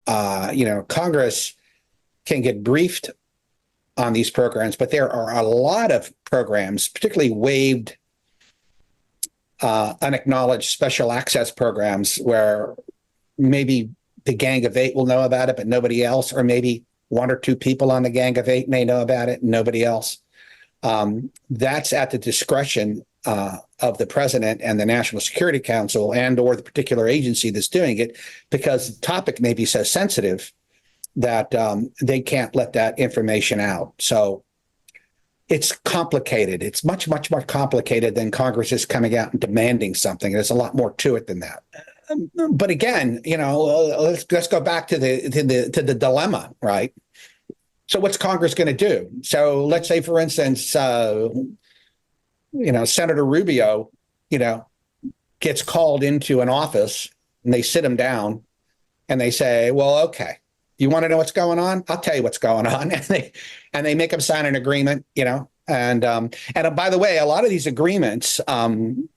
Congress can get briefed on these programs, but there are a lot of programs, particularly waived, unacknowledged special access programs where maybe the Gang of Eight will know about it, but nobody else, or maybe one or two people on the Gang of Eight may know about it, and nobody else. That's at the discretion of the president and the National Security Council and or the particular agency that's doing it, because the topic may be so sensitive that they can't let that information out. So it's complicated. It's much, much more complicated than Congress is coming out and demanding something. There's a lot more to it than that. But again, let's go back to the dilemma, right? So what's Congress going to do? So let's say, for instance, Senator Rubio, gets called into an office and they sit him down and they say, well, okay, You want to know what's going on? I'll tell you what's going on. And they make them sign an agreement, you know. And by the way, a lot of these agreements, you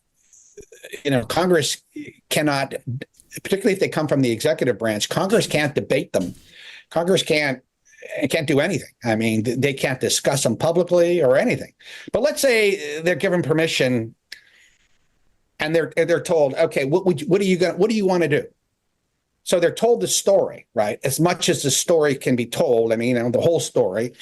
know, Congress cannot, particularly if they come from the executive branch, Congress can't debate them. Congress can't do anything. I mean, they can't discuss them publicly or anything. But let's say they're given permission, and they're told, okay, what do you want to do? So they're told the story, right? As much as the story can be told. I mean, you know, the whole story.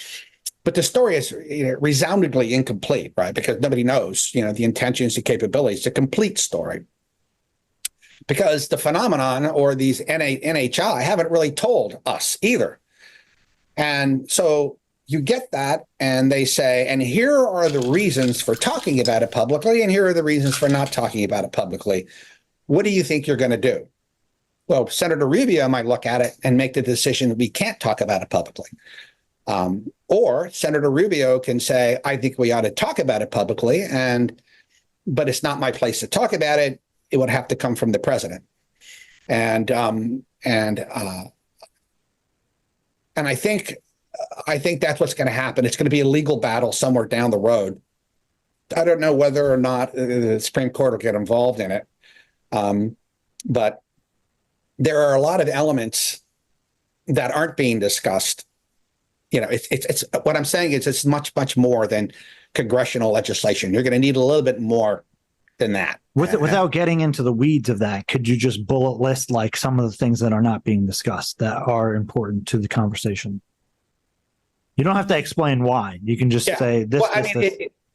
But the story is, you know, resoundingly incomplete, right? Because nobody knows, you know, the intentions, the capabilities, the complete story. Because the phenomenon or these NHI haven't really told us either. And so you get that, and they say, and here are the reasons for talking about it publicly, and here are the reasons for not talking about it publicly. What do you think you're going to do? Well, Senator Rubio might look at it and make the decision that we can't talk about it publicly. Or Senator Rubio can say, I think we ought to talk about it publicly, but it's not my place to talk about it. It would have to come from the president. And I think that's what's going to happen. It's going to be a legal battle somewhere down the road. I don't know whether or not the Supreme Court will get involved in it. But there are a lot of elements that aren't being discussed. You know, it's what I'm saying is it's much, much more than congressional legislation. You're going to need a little bit more than that. Without getting into the weeds of that, could you just bullet list like some of the things that are not being discussed that are important to the conversation? You don't have to explain why. You can just say this. Well,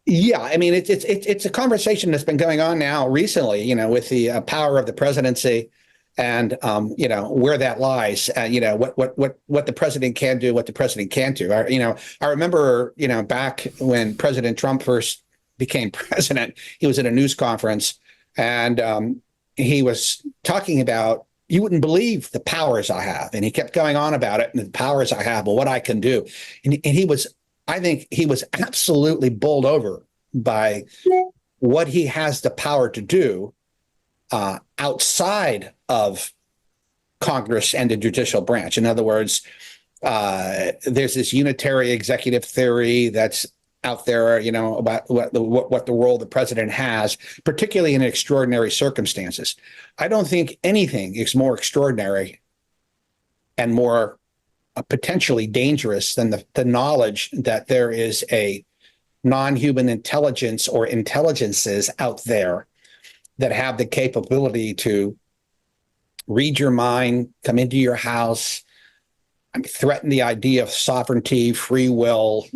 it's a conversation that's been going on now recently, you know, with the power of the presidency and, you know, where that lies, you know, what the president can do, what the president can't do. I remember, you know, back when President Trump first became president, he was at a news conference and he was talking about, you wouldn't believe the powers I have. And he kept going on about it and the powers I have, well, what I can do. And I think he was absolutely bowled over by what he has the power to do outside of Congress and the judicial branch. In other words, there's this unitary executive theory that's out there, you know, about what the role the president has, particularly in extraordinary circumstances. I don't think anything is more extraordinary and more potentially dangerous than the knowledge that there is a non-human intelligence or intelligences out there that have the capability to read your mind, come into your house, threaten the idea of sovereignty, free will.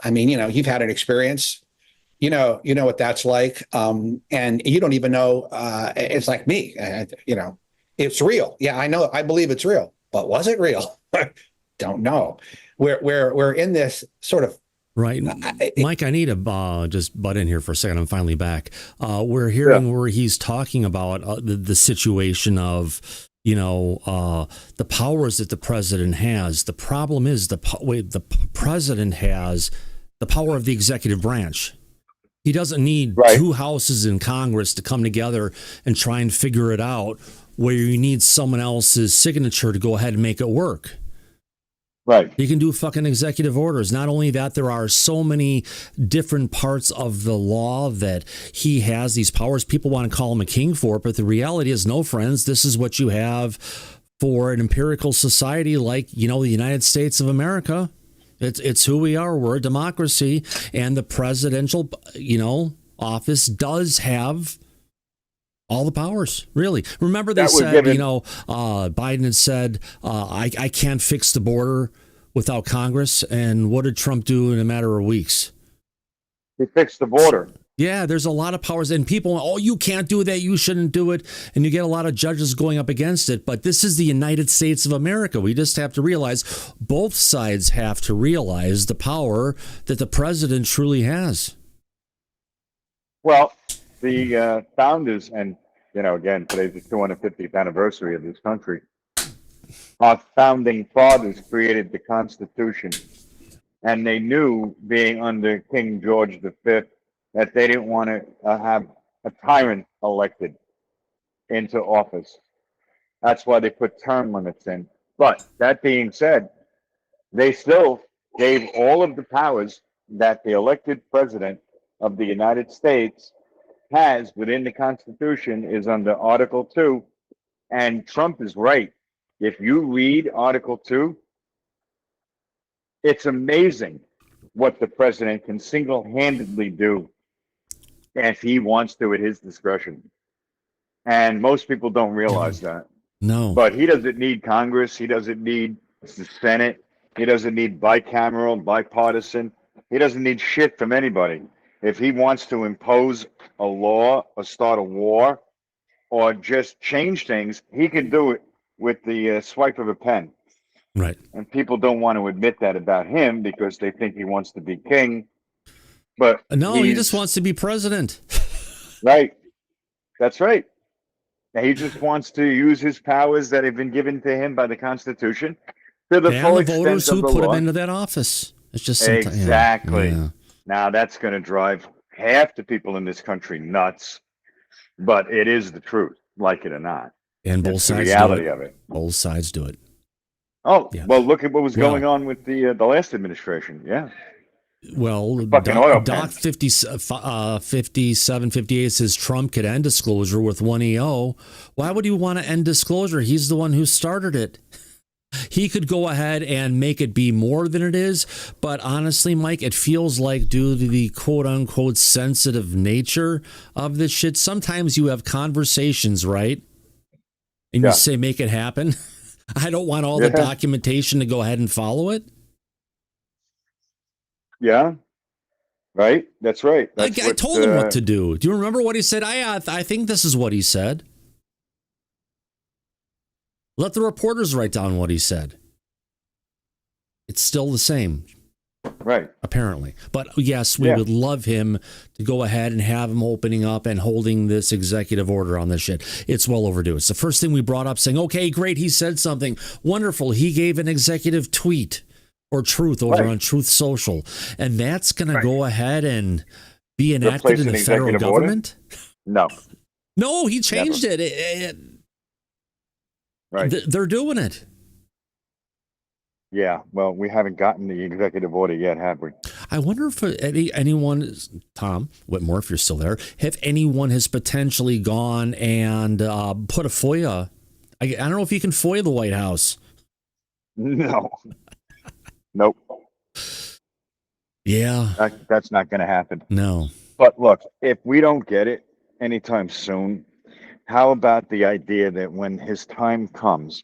I mean, you know, you've had an experience, you know what that's like. And you don't even know, it's like me, you know, it's real. Yeah, I know. I believe it's real, but was it real? Don't know. We're in this sort of, right. Mike, I need to just butt in here for a second. I'm finally back. We're hearing where he's talking about the situation of, you know, the powers that the president has. The problem is the president has the power of the executive branch. He doesn't need two houses in Congress to come together and try and figure it out, where you need someone else's signature to go ahead and make it work. Right. You can do fucking executive orders. Not only that, there are so many different parts of the law that he has these powers. People want to call him a king for it, but the reality is, no, friends, this is what you have for an empirical society like, you know, the United States of America. It's who we are. We're a democracy, and the presidential, you know, office does have all the powers, really. Remember they said, you know, Biden had said, I can't fix the border without Congress. And what did Trump do in a matter of weeks? He fixed the border. Yeah, there's a lot of powers. And people, oh, you can't do that. You shouldn't do it. And you get a lot of judges going up against it. But this is the United States of America. We just have to realize, both sides have to realize the power that the president truly has. Well, the founders, and, you know, again, today's the 250th anniversary of this country. Our founding fathers created the Constitution, and they knew, being under King George V, that they didn't want to have a tyrant elected into office. That's why they put term limits in. But that being said, they still gave all of the powers that the elected president of the United States has within the Constitution is under Article 2. And Trump is right. If you read Article 2, it's amazing what the president can single-handedly do if he wants to at his discretion. And most people don't realize that. No. But he doesn't need Congress. He doesn't need the Senate. He doesn't need bicameral, bipartisan. He doesn't need shit from anybody. If he wants to impose a law or start a war or just change things, he can do it with the swipe of a pen. Right. And people don't want to admit that about him because they think he wants to be king. But no, he just wants to be president. Right. That's right. And he just wants to use his powers that have been given to him by the Constitution to the full the extent voters of who the put law. him into that office. It's just Exactly. Yeah. Now that's going to drive half the people in this country nuts, but it is the truth, like it or not. And both It's the sides reality do it. of it. Both sides do it. Oh, Yeah. well, look at what was Well- going on with the last administration. Yeah. Well, Fucking oil Doc pen. 57, 58 says Trump could end disclosure with one EO. Why would he want to end disclosure? He's the one who started it. He could go ahead and make it be more than it is. But honestly, Mike, it feels like due to the quote unquote sensitive nature of this shit, sometimes you have conversations, right? And you say, make it happen. I don't want all the documentation to go ahead and follow it. Yeah. Right. That's right. That's I told him what to do. Do you remember what he said? I think this is what he said. Let the reporters write down what he said. It's still the same. Right. Apparently. But yes, we would love him to go ahead and have him opening up and holding this executive order on this shit. It's well overdue. It's the first thing we brought up saying, okay, great. He said something wonderful. He gave an executive tweet or truth over on Truth Social. And that's going to go ahead and be enacted in the federal government. No. No, he changed it. Right. They're doing it. Yeah. Well, we haven't gotten the executive order yet, have we? I wonder if anyone, Tom Whitmore, if you're still there, if anyone has potentially gone and put a FOIA. I don't know if you can FOIA the White House. No. Nope. Yeah. That's not going to happen. No. But look, if we don't get it anytime soon, how about the idea that when his time comes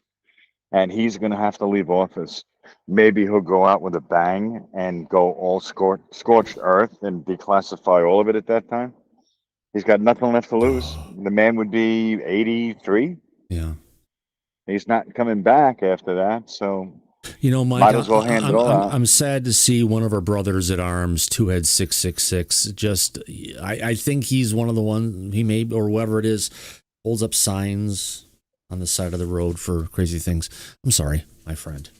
and he's going to have to leave office, maybe he'll go out with a bang and go all scorched earth and declassify all of it at that time? He's got nothing left to lose. The man would be 83. Yeah. He's not coming back after that, so you know, Mike, might as well hand it all out. I'm sad to see one of our brothers at arms, Two Head 666. Just, I think he's one of the ones, he may, or whoever it is, holds up signs on the side of the road for crazy things. I'm sorry, my friend.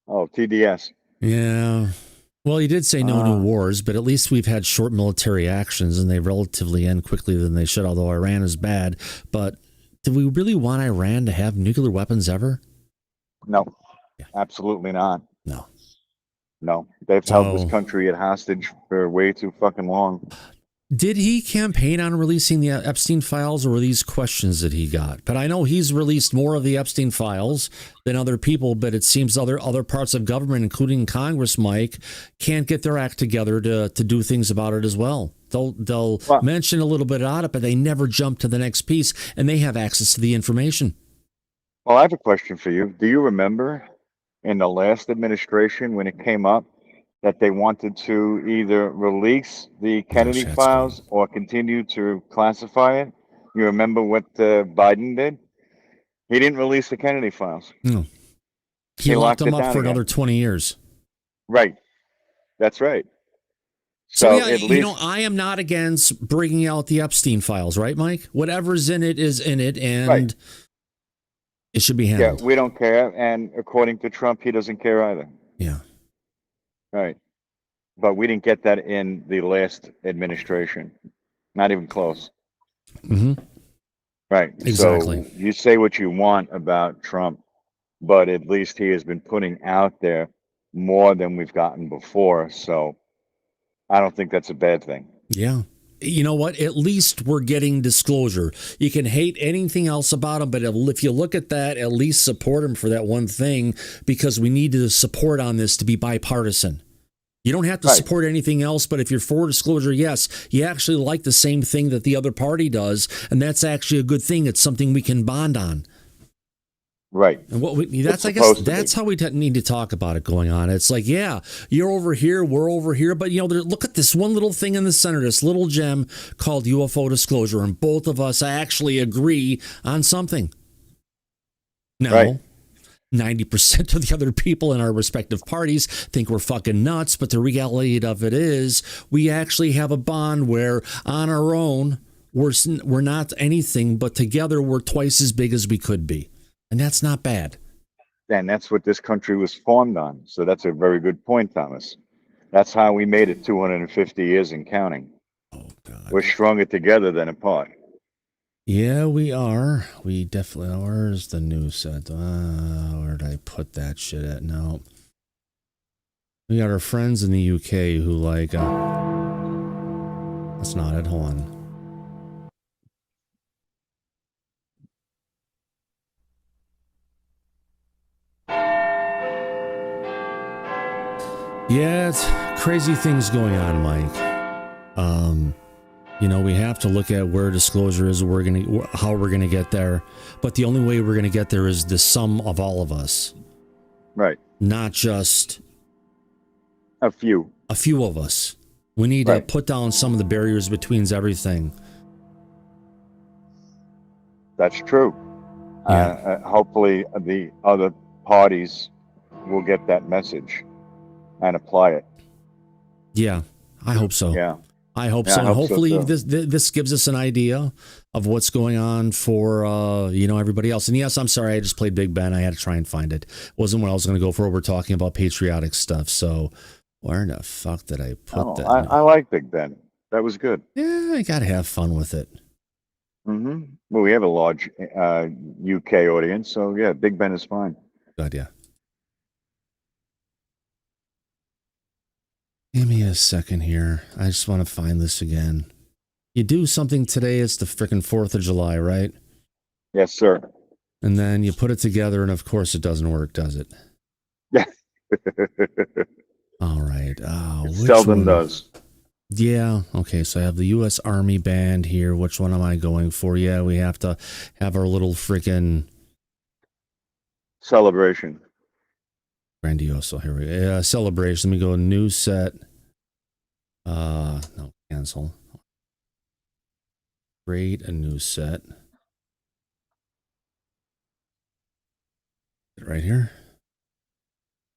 Oh, TDS. Yeah. Well, you did say no new wars, but at least we've had short military actions and they relatively end quickly than they should, although Iran is bad. But do we really want Iran to have nuclear weapons ever? No, absolutely not. No. They've held this country at hostage for way too fucking long. Did he campaign on releasing the Epstein files, or were these questions that he got? But I know he's released more of the Epstein files than other people, but it seems other parts of government, including Congress, Mike, can't get their act together to do things about it as well. They'll mention a little bit about it, but they never jump to the next piece, and they have access to the information. Well, I have a question for you. Do you remember in the last administration when it came up that they wanted to either release the Kennedy files or continue to classify it? You remember what Biden did? He didn't release the Kennedy files. No. He locked them it up down for again. another 20 years. Right. That's right. So yeah, at least, I am not against bringing out the Epstein files, right, Mike? Whatever's in it is in it, and it should be handled. Yeah, we don't care. And according to Trump, he doesn't care either. Yeah. Right. But we didn't get that in the last administration. Not even close. Mm-hmm. Right. Exactly. So you say what you want about Trump, but at least he has been putting out there more than we've gotten before. So I don't think that's a bad thing. Yeah. You know what? At least we're getting disclosure. You can hate anything else about him, but if you look at that, at least support him for that one thing, because we need to support on this to be bipartisan. You don't have to support anything else, but if you're for disclosure, yes, you actually like the same thing that the other party does, and that's actually a good thing. It's something we can bond on. Right. And I guess that's how we need to talk about it going on. It's like, yeah, you're over here, we're over here, but look at this one little thing in the center, this little gem called UFO Disclosure, and both of us actually agree on something. No. 90% of the other people in our respective parties think we're fucking nuts, but the reality of it is we actually have a bond where on our own we're not anything, but together we're twice as big as we could be. And that's not bad. And that's what this country was formed on. So that's a very good point, Thomas. That's how we made it 250 years and counting. Oh, God. We're stronger together than apart. Yeah, we are. We definitely are. Where's the news set? Where did I put that shit at? No. We got our friends in the UK who like... that's not it. Hold on. Yeah, it's crazy things going on, Mike. We have to look at where disclosure is, how we're gonna get there. But the only way we're gonna get there is the sum of all of us. Right. Not just a few of us. We need to put down some of the barriers between everything. That's true. Yeah. Hopefully the other parties will get that message and apply it. Yeah, I hope so. Yeah. I hope Yeah, so. I And hope so, hopefully too. this gives us an idea of what's going on for, everybody else. And yes, I'm sorry, I just played Big Ben. I had to try and find it. Wasn't what I was going to go for. We're talking about patriotic stuff. So where in the fuck did I put that? I like Big Ben. That was good. Yeah, I got to have fun with it. Mm-hmm. Well, we have a large UK audience. So, yeah, Big Ben is fine. Good, yeah. Give me a second here. I just want to find this again. You do something today, it's the frickin' 4th of July, right? Yes, sir. And then you put it together, and of course it doesn't work, does it? Yeah. All right. It seldom does. Yeah. Okay, so I have the U.S. Army Band here. Which one am I going for? Yeah, we have to have our little frickin' celebration. Grandioso. Here we go. Celebration. Let me go new set. No, cancel. Create a new set. Right here.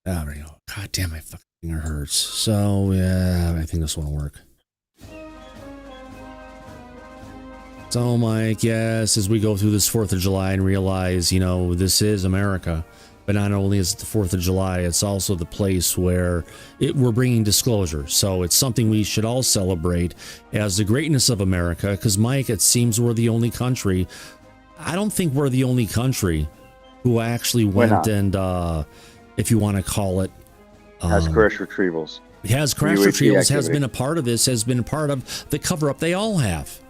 There we go. God damn, my fucking finger hurts. So, yeah, I think this one will work. So, Mike, yes, as we go through this 4th of July and realize, this is America. But not only is it the 4th of July, it's also the place where we're bringing disclosure. So it's something we should all celebrate as the greatness of America. Because, Mike, it seems we're the only country. I don't think we're the only country who actually went and, if you want to call it... has crash retrievals. Has crash retrievals, has been a part of this, has been a part of the cover-up they all have.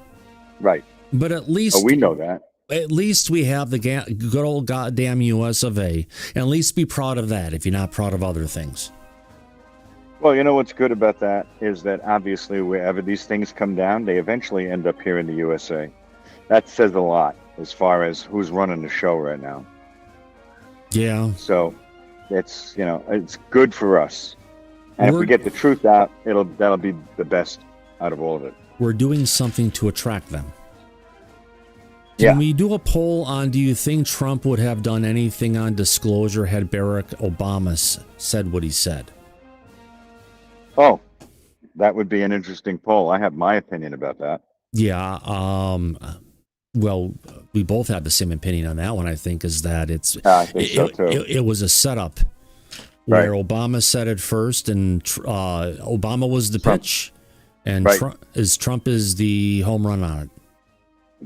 Right. But at least... Oh, we know that. At least we have the good old goddamn US of A. And at least be proud of that if you're not proud of other things. Well, you know what's good about that is that obviously wherever these things come down, they eventually end up here in the USA. That says a lot as far as who's running the show right now. Yeah. So it's, it's good for us. And if we get the truth out, that'll be the best out of all of it. We're doing something to attract them. Can we do a poll on, do you think Trump would have done anything on disclosure had Barack Obama said what he said? Oh, that would be an interesting poll. I have my opinion about that. Yeah. Well, we both have the same opinion on that one, I think, is that I think so too. It was a setup where Obama said it first, and Obama was the pitch, and Trump is the home run on it.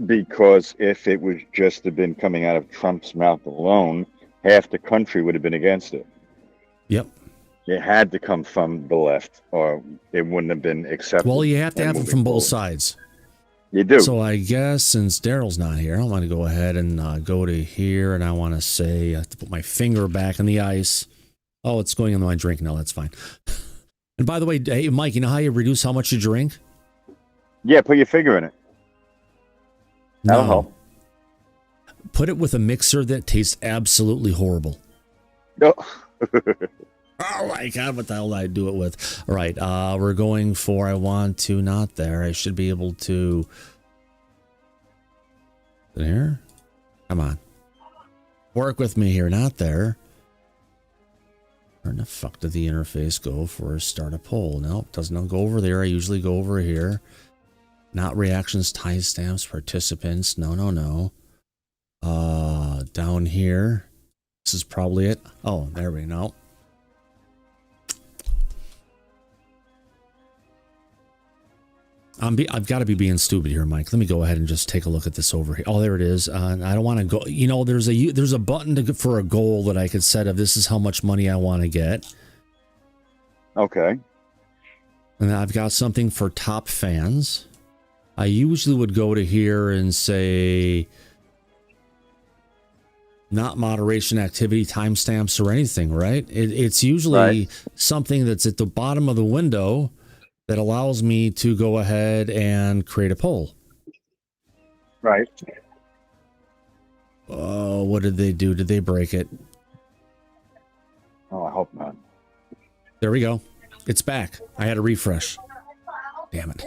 Because if it was just have been coming out of Trump's mouth alone, half the country would have been against it. Yep. It had to come from the left, or it wouldn't have been accepted. Well, you have to have it from both forward. sides. You do. So I guess since Daryl's not here, I want to go ahead and go to here, and I want to say I have to put my finger back in the ice. Oh, it's going in my drink now. That's fine. And by the way, hey, Mike, you know how you reduce how much you drink? Yeah, put your finger in it. That'll help. Put it with a mixer that tastes absolutely horrible. No. Oh my God, what the hell did I do it with? All right, we're going for, I want to, not there. I should be able to. There? Come on. Work with me here, not there. Where in the fuck did the interface go for start a poll? Nope, doesn't go over there. I usually go over here. Not reactions, timestamps, participants. No. Down here. This is probably it. Oh, there we go. I've got to be being stupid here, Mike. Let me go ahead and just take a look at this over here. Oh, there it is. I don't want to go. You know, there's a button for a goal that I could set of this is how much money I want to get. Okay. And I've got something for top fans. I usually would go to here and say not moderation activity timestamps or anything, right? It's usually something that's at the bottom of the window that allows me to go ahead and create a poll. Right. Oh, what did they do? Did they break it? Oh, I hope not. There we go. It's back. I had a refresh. Damn it.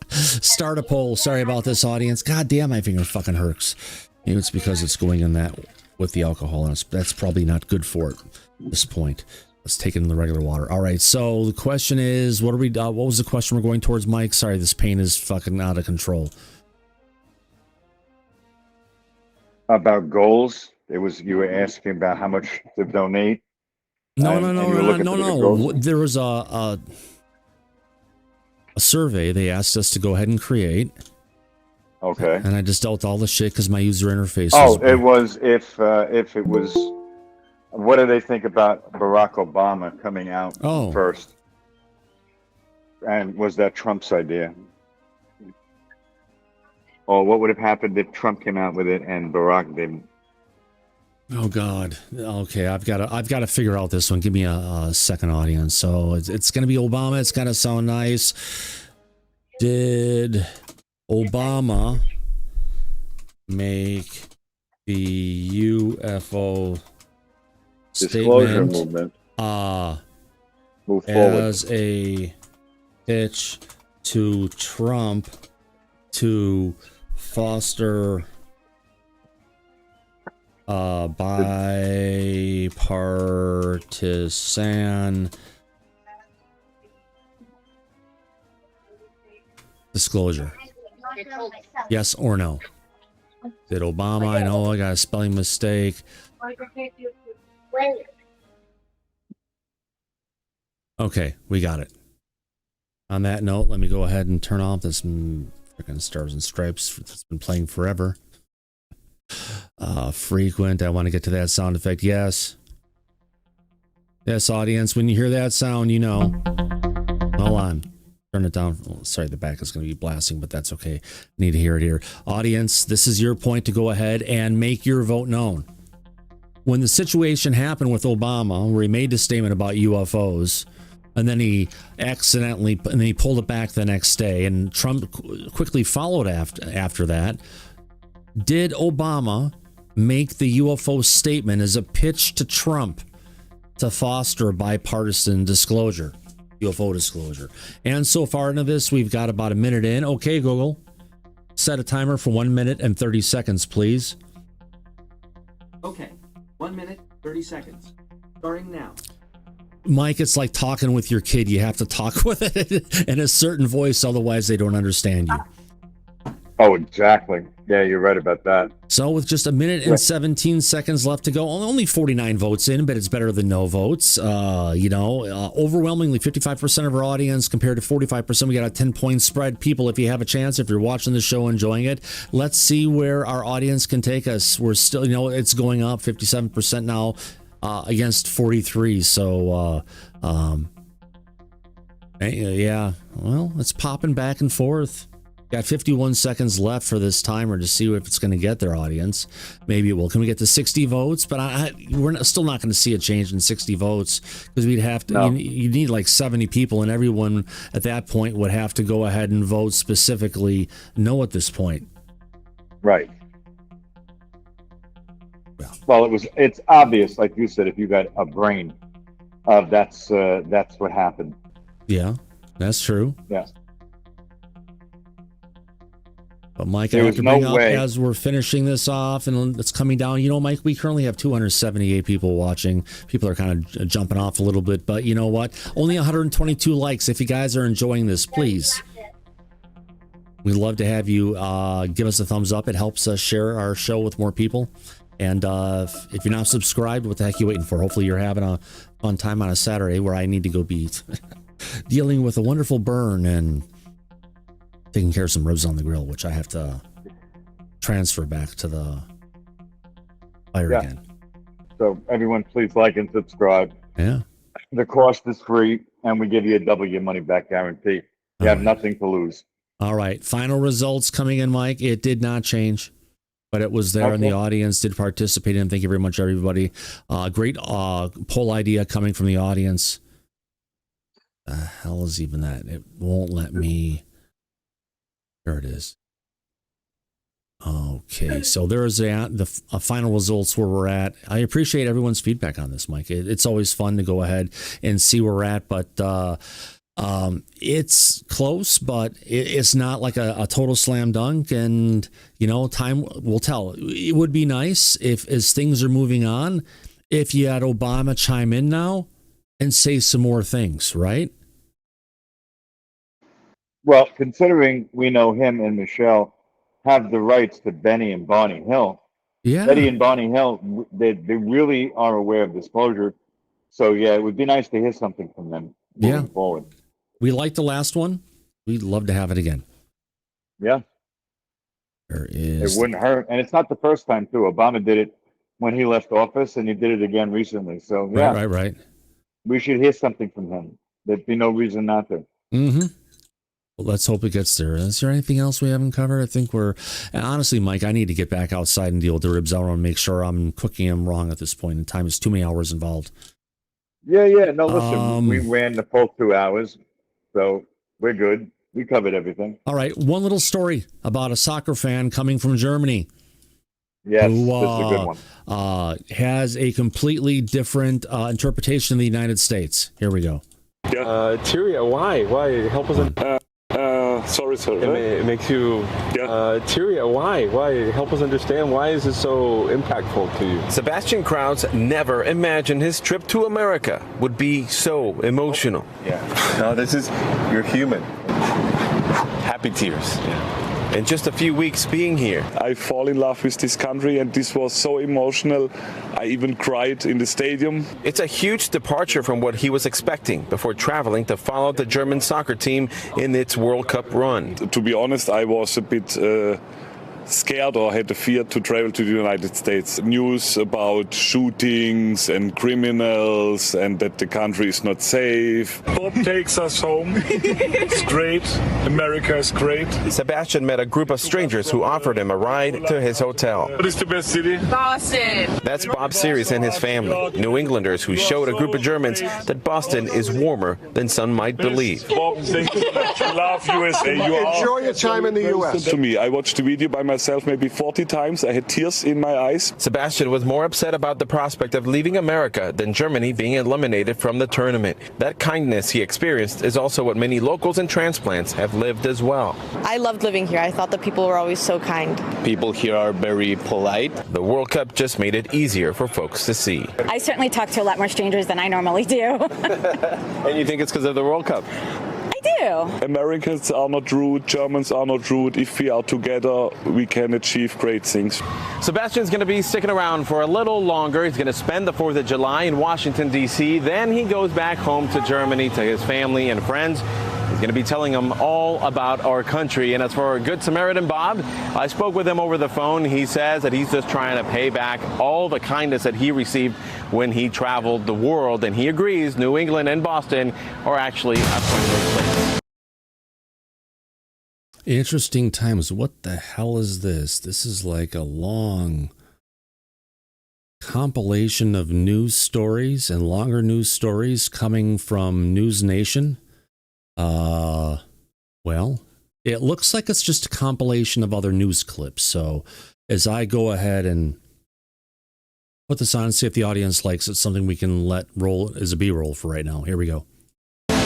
Start a poll. Sorry about this, audience. God damn, my finger fucking hurts. Maybe it's because it's going in that with the alcohol, and that's probably not good for it at this point. Let's take it in the regular water. All right, so the question is, what was the question we're going towards, Mike? Sorry, this pain is fucking out of control. About goals, you were asking about how much to donate. No. There was a survey they asked us to go ahead and create. Okay. And I just dealt all the shit because my user interface. It was if it was. What do they think about Barack Obama coming out first? And was that Trump's idea? Or what would have happened if Trump came out with it and Barack didn't? Oh God. Okay, I've got to figure out this one. Give me a second, audience. So it's going to be Obama. It's going to sound nice. Did Obama make the UFO Disclosure statement movement move forward as a pitch to Trump to foster bipartisan disclosure? Yes or no? Did Obama? I know I got a spelling mistake. Okay, we got it. On that note, let me go ahead and turn off this freaking Stars and Stripes that's been playing forever. Frequent. I want to get to that sound effect. Yes. Yes, audience. When you hear that sound, you know. Hold on. Turn it down. Oh, sorry, the back is going to be blasting, but that's okay. Need to hear it here. Audience, this is your point to go ahead and make your vote known. When the situation happened with Obama, where he made the statement about UFOs, and then he pulled it back the next day, and Trump quickly followed after that. Did Obama make the UFO statement as a pitch to Trump to foster bipartisan disclosure, UFO disclosure? And so far into this, we've got about a minute in. Okay, Google, set a timer for 1 minute and 30 seconds, please. Okay, 1 minute, 30 seconds. Starting now. Mike, it's like talking with your kid. You have to talk with it in a certain voice, otherwise they don't understand you. Oh, exactly. Yeah, you're right about that. So with just a minute and 17 seconds left to go, only 49 votes in, but it's better than no votes. Overwhelmingly 55% of our audience compared to 45%. We got a 10-point spread. People, if you have a chance, if you're watching the show, enjoying it, let's see where our audience can take us. We're still, it's going up 57% now against 43. So, yeah, well, it's popping back and forth. Got 51 seconds left for this timer to see if it's going to get their audience. Maybe it will. Can we get to 60 votes? But we're still not going to see a change in 60 votes because we'd have to. No. You need like 70 people, and everyone at that point would have to go ahead and vote specifically no at this point. Right. Yeah. Well, it's obvious, like you said, if you got a brain, that's what happened. Yeah, that's true. Yeah. But Mike, I have to bring up as we're finishing this off and it's coming down. Mike, we currently have 278 people watching. People are kind of jumping off a little bit, but you know what? Only 122 likes. If you guys are enjoying this, please. We'd love to have you give us a thumbs up. It helps us share our show with more people. And if you're not subscribed, what the heck are you waiting for? Hopefully you're having a fun time on a Saturday where I need to go be dealing with a wonderful burn and taking care of some ribs on the grill, which I have to transfer back to the fire again. So everyone, please like and subscribe. Yeah. The cost is free, and we give you a double your money back guarantee. You have nothing to lose. All right. Final results coming in, Mike. It did not change, but it was there, and the audience did participate in. Thank you very much, everybody. Great poll idea coming from the audience. The hell is even that? It won't let me. There it is. Okay, so there's the final results where we're at. I appreciate everyone's feedback on this, Mike. It's always fun to go ahead and see where we're at, but it's close, but it's not like a total slam dunk. And, time will tell. It would be nice if, as things are moving on, if you had Obama chime in now and say some more things, right? Well, considering we know him and Michelle have the rights to Benny and Bonnie Hill, Betty and Bonnie Hill, they really are aware of disclosure. So, yeah, it would be nice to hear something from them moving forward. We liked the last one. We'd love to have it again. Yeah. There is. It wouldn't hurt. And it's not the first time, too. Obama did it when he left office, and he did it again recently. So, yeah. Right. We should hear something from him. There'd be no reason not to. Mm-hmm. Well, let's hope it gets there. Is there anything else we haven't covered? I think honestly, Mike, I need to get back outside and deal with the ribs. I want to make sure I'm cooking them wrong at this point in time. It's too many hours involved. Yeah. No, listen, we ran the full 2 hours, so we're good. We covered everything. All right. One little story about a soccer fan coming from Germany. Yes, who, this is a good one. Has a completely different interpretation of the United States. Here we go. Tyria, why? Help us. Sorry. It makes you. Tyria, why? Help us understand. Why is this so impactful to you? Sebastian Krauts never imagined his trip to America would be so emotional. Yeah. No, you're human. Happy tears. Yeah. In just a few weeks being here, I fall in love with this country, and this was so emotional. I even cried in the stadium. It's a huge departure from what he was expecting before traveling to follow the German soccer team in its World Cup run. To be honest, I was a bit scared or had the fear to travel to the United States. News about shootings and criminals and that the country is not safe. Bob takes us home. It's great. America is great. Sebastian met a group of strangers who offered him a ride to his hotel. What is the best city? Boston. That's Bob Series and his family, New Englanders who showed a group of Germans that Boston is warmer than some might believe. Bob, thank you so much. Love USA. Enjoy your time in the U.S. To me, I watched the video by myself maybe 40 times. I had tears in my eyes. Sebastian was more upset about the prospect of leaving America than Germany being eliminated from the tournament. That kindness he experienced is also what many locals and transplants have lived as well. I loved living here. I thought the people were always so kind. People here are very polite. The World Cup just made it easier for folks to see. I certainly talk to a lot more strangers than I normally do. And you think it's because of the World Cup? I do. Americans are not rude, Germans are not rude. If we are together, we can achieve great things. Sebastian's going to be sticking around for a little longer. He's going to spend the 4th of July in Washington, D.C. Then he goes back home to Germany to his family and friends. He's going to be telling them all about our country. And as for Good Samaritan Bob, I spoke with him over the phone. He says that he's just trying to pay back all the kindness that he received when he traveled the world. And he agrees New England and Boston are actually a friendly place. Interesting times. What the hell is this? This is like a long compilation of news stories and longer news stories coming from News Nation. Well, it looks like it's just a compilation of other news clips. So as I go ahead and put this on and see if the audience likes it, something we can let roll as a B-roll for right now. Here we go. Hey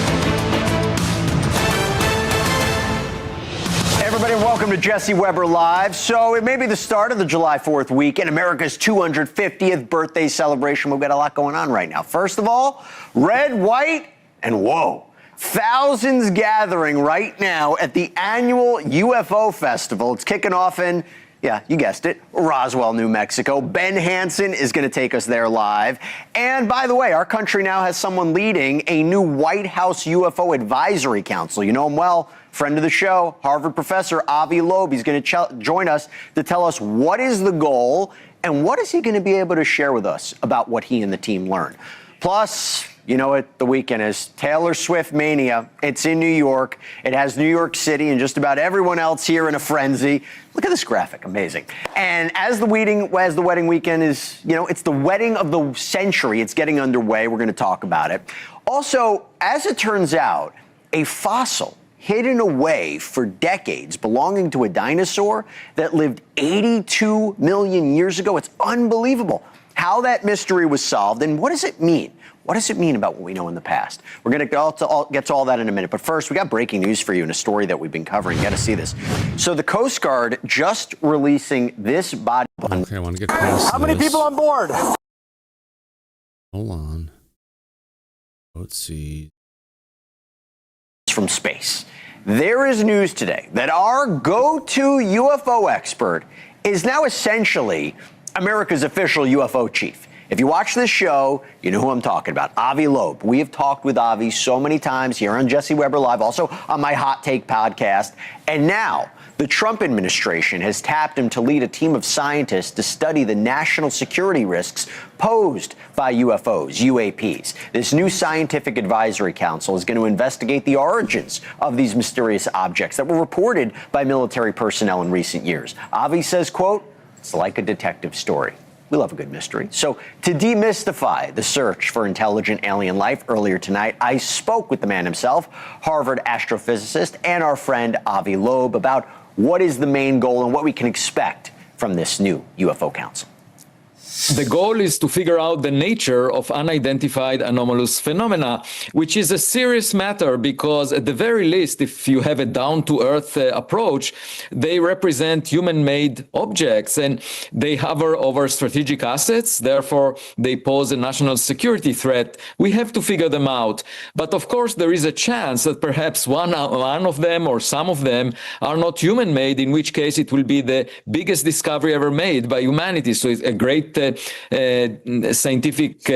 everybody, welcome to Jesse Weber Live. So it may be the start of the July 4th weekend, America's 250th birthday celebration. We've got a lot going on right now. First of all, red, white, and whoa. Thousands gathering right now at the annual UFO Festival. It's kicking off in, yeah, you guessed it, Roswell, New Mexico. Ben Hansen is going to take us there live. And by the way, our country now has someone leading a new White House UFO Advisory Council. You know him well, friend of the show, Harvard professor Avi Loeb. He's going to join us to tell us what is the goal and what is he going to be able to share with us about what he and the team learned. Plus, you know what the weekend is. Taylor Swift mania. It's in New York. It has New York City and just about everyone else here in a frenzy. Look at this graphic. Amazing. And as the wedding weekend is, you know, it's the wedding of the century. It's getting underway. We're going to talk about it. Also, as it turns out, a fossil hidden away for decades belonging to a dinosaur that lived 82 million years ago. It's unbelievable how that mystery was solved. And what does it mean? What does it mean about what we know in the past? We're going to get to all that in a minute. But first, we got breaking news for you in a story that we've been covering. You got to see this. So the Coast Guard just releasing this body. Okay, I want to get past How many people on board? Hold on. Let's see. From space. There is news today that our go-to UFO expert is now essentially America's official UFO chief. If you watch this show, you know who I'm talking about, Avi Loeb. We have talked with Avi so many times here on Jesse Weber Live, also on my Hot Take podcast. And now the Trump administration has tapped him to lead a team of scientists to study the national security risks posed by UFOs, UAPs. This new scientific advisory council is going to investigate the origins of these mysterious objects that were reported by military personnel in recent years. Avi says, quote, "It's like a detective story." We love a good mystery. So to demystify the search for intelligent alien life, earlier tonight, I spoke with the man himself, Harvard astrophysicist, and our friend Avi Loeb about what is the main goal and what we can expect from this new UFO council. The goal is to figure out the nature of unidentified anomalous phenomena, which is a serious matter because at the very least, if you have a down-to-earth approach, they represent human-made objects and they hover over strategic assets. Therefore, they pose a national security threat. We have to figure them out. But of course, there is a chance that perhaps one of them or some of them are not human-made, in which case it will be the biggest discovery ever made by humanity. So it's a great scientific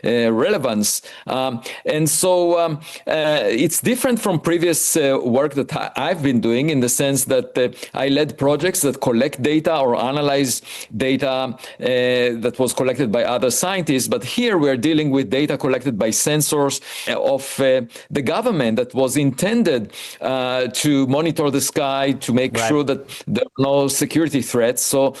relevance. And so it's different from previous work that I've been doing in the sense that I led projects that collect data or analyze data that was collected by other scientists. But here we're dealing with data collected by sensors of the government that was intended to monitor the sky, to make sure that there are no security threats. So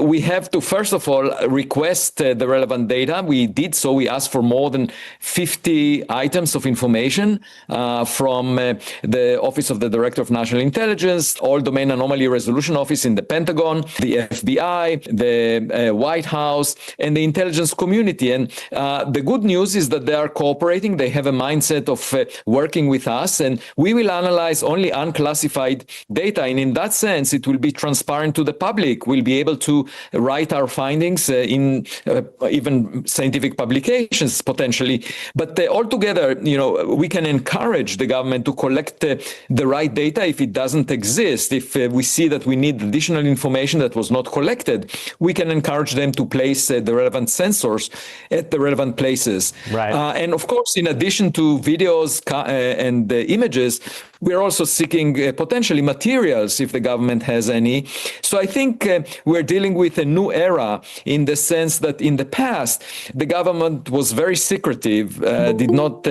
we have to, first of all, request the relevant data. We did so. We asked for more than 50 items of information from the Office of the Director of National Intelligence, All Domain Anomaly Resolution Office in the Pentagon, the FBI, the White House, and the intelligence community. And the good news is that they are cooperating. They have a mindset of working with us, and we will analyze only unclassified data. And in that sense, it will be transparent to the public. We'll be able to write our findings in even scientific publications potentially. But altogether, we can encourage the government to collect the right data if it doesn't exist. If we see that we need additional information that was not collected, we can encourage them to place the relevant sensors at the relevant places. Right. And of course, in addition to videos and images, we're also seeking potentially materials if the government has any. So I think we're dealing with a new era in the sense that in the past, the government was very secretive, did not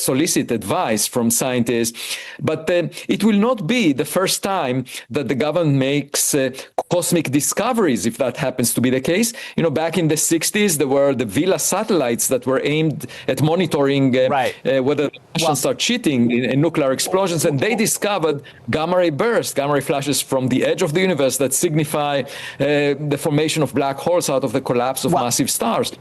solicit advice from scientists. But it will not be the first time that the government makes cosmic discoveries, if that happens to be the case. Back in the 60s, there were the Vela satellites that were aimed at monitoring whether the Russians are cheating in nuclear explosions, and they discovered gamma ray bursts, gamma ray flashes from the edge of the universe that signify the formation of black holes out of the collapse of massive stars.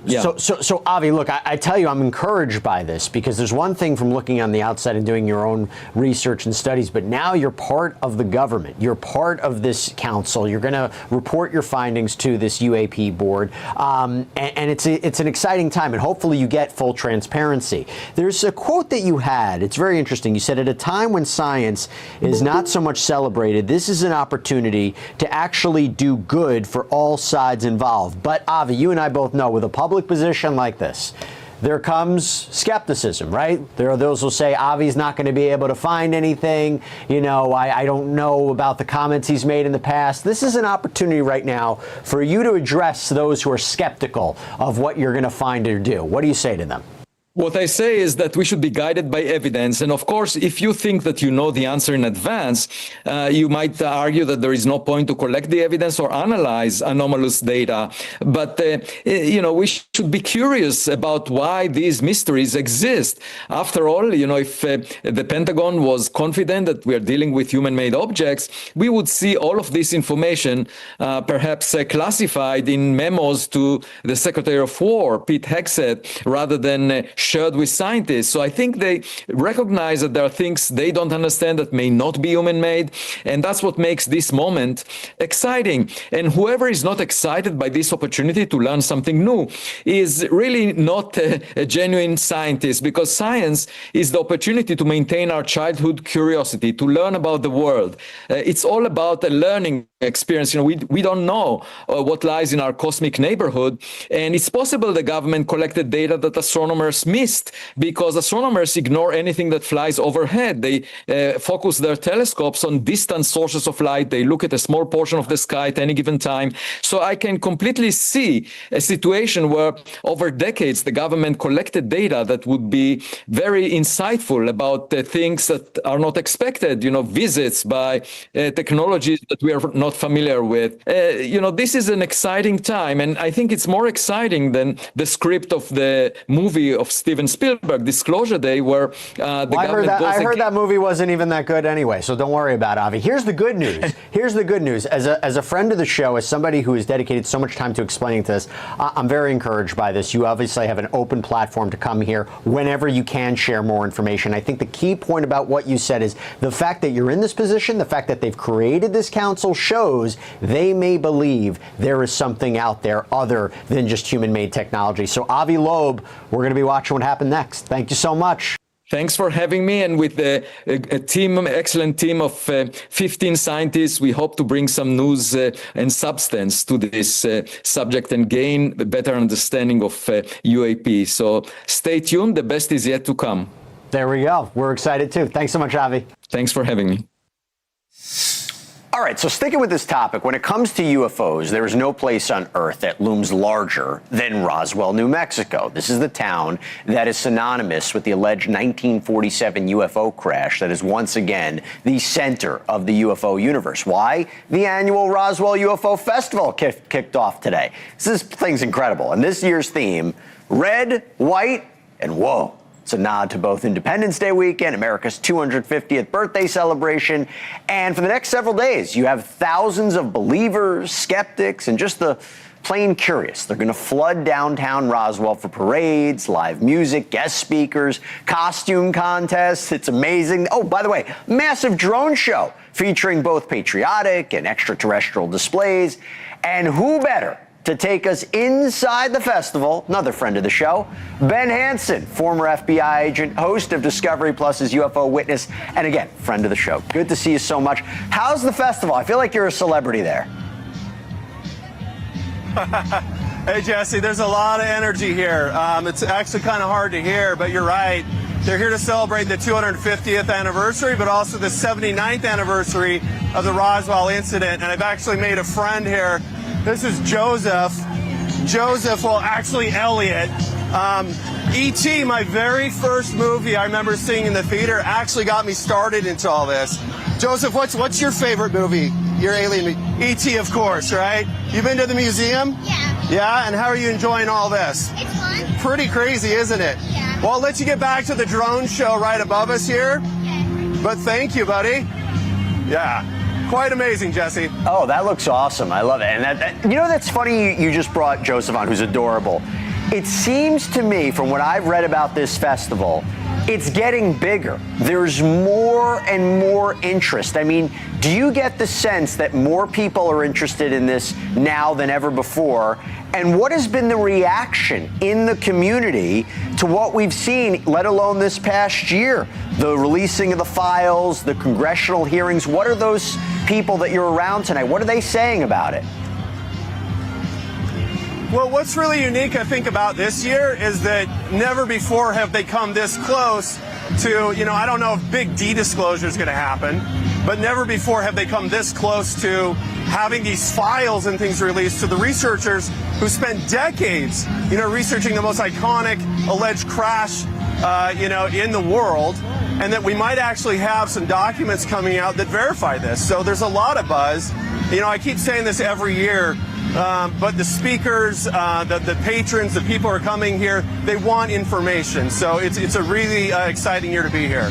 Yeah. So Avi, look, I tell you, I'm encouraged by this, because there's one thing from looking on the outside and doing your own research and studies, but now you're part of the government. You're part of this council. You're going to report your findings to this UAP board, and it's an exciting time, and hopefully you get full transparency. There's a quote that you had. It's very interesting. You said, at a time when science is not so much celebrated, this is an opportunity to actually do good for all sides involved. But Avi, you and I both know, with a public position like this, there comes skepticism, right? There are those who say Avi's not going to be able to find anything. I don't know about the comments he's made in the past. This is an opportunity right now for you to address those who are skeptical of what you're going to find or do. What do you say to them? What I say is that we should be guided by evidence. And of course, if you think that you know the answer in advance, you might argue that there is no point to collect the evidence or analyze anomalous data. But, we should be curious about why these mysteries exist. After all, if the Pentagon was confident that we are dealing with human-made objects, we would see all of this information perhaps classified in memos to the Secretary of War, Pete Hegseth, rather than shared with scientists. So I think they recognize that there are things they don't understand that may not be human-made, and that's what makes this moment exciting. And whoever is not excited by this opportunity to learn something new is really not a genuine scientist, because science is the opportunity to maintain our childhood curiosity, to learn about the world. It's all about a learning experience. We don't know what lies in our cosmic neighborhood, and it's possible the government collected data that astronomers missed, because astronomers ignore anything that flies overhead. They focus their telescopes on distant sources of light. They look at a small portion of the sky at any given time. So I can completely see a situation where over decades the government collected data that would be very insightful about things that are not expected, visits by technologies that we are not familiar with. This is an exciting time, and I think it's more exciting than the script of the movie of Steven Spielberg, Disclosure Day, where the government goes I heard that movie wasn't even that good anyway, so don't worry about it, Avi. Here's the good news. Here's the good news. As a friend of the show, as somebody who has dedicated so much time to explaining this, I'm very encouraged by this. You obviously have an open platform to come here whenever you can share more information. I think the key point about what you said is the fact that you're in this position, the fact that they've created this council shows they may believe there is something out there other than just human-made technology. So Avi Loeb, we're going to be watching what happens next. Thank you so much. Thanks for having me. And with a excellent team of 15 scientists, we hope to bring some news and substance to this subject and gain a better understanding of UAP. So stay tuned. The best is yet to come. There we go. We're excited too. Thanks so much, Avi. Thanks for having me. All right, so sticking with this topic, when it comes to UFOs, there is no place on Earth that looms larger than Roswell, New Mexico. This is the town that is synonymous with the alleged 1947 UFO crash that is once again the center of the UFO universe. Why? The annual Roswell UFO Festival kicked off today. This thing's incredible. And this year's theme, red, white, and whoa. It's a nod to both Independence Day weekend, America's 250th birthday celebration, and for the next several days, you have thousands of believers, skeptics, and just the plain curious. They're going to flood downtown Roswell for parades, live music, guest speakers, costume contests. It's amazing. Oh, by the way, massive drone show featuring both patriotic and extraterrestrial displays. And who better to take us inside the festival, another friend of the show, Ben Hansen, former FBI agent, host of Discovery Plus's UFO Witness, and again, friend of the show. Good to see you so much. How's the festival? I feel like you're a celebrity there. Hey, Jesse, there's a lot of energy here. It's actually kind of hard to hear, but you're right. They're here to celebrate the 250th anniversary, but also the 79th anniversary of the Roswell incident. And I've actually made a friend here. This is Joseph. Actually Elliot. E.T., my very first movie I remember seeing in the theater, actually got me started into all this. Joseph, what's your favorite movie? Your alien movie? E.T., of course, right? You've been to the museum? Yeah. Yeah? And how are you enjoying all this? It's fun. Pretty crazy, isn't it? Yeah. Well, I'll let you get back to the drone show right above us here. Okay. But thank you, buddy. Yeah. Quite amazing, Jesse. Oh, that looks awesome. I love it. And that's funny you just brought Joseph on, who's adorable. It seems to me, from what I've read about this festival, it's getting bigger. There's more and more interest. I mean, do you get the sense that more people are interested in this now than ever before? And what has been the reaction in the community to what we've seen, let alone this past year? The releasing of the files, the congressional hearings. What are those people that you're around tonight? What are they saying about it? Well, what's really unique, I think, about this year is that never before have they come this close to, I don't know if big disclosure is going to happen, but never before have they come this close to having these files and things released to the researchers who spent decades, researching the most iconic alleged crash, in the world, and that we might actually have some documents coming out that verify this. So there's a lot of buzz. I keep saying this every year. But the speakers, the patrons, the people who are coming here, they want information. So it's a really exciting year to be here.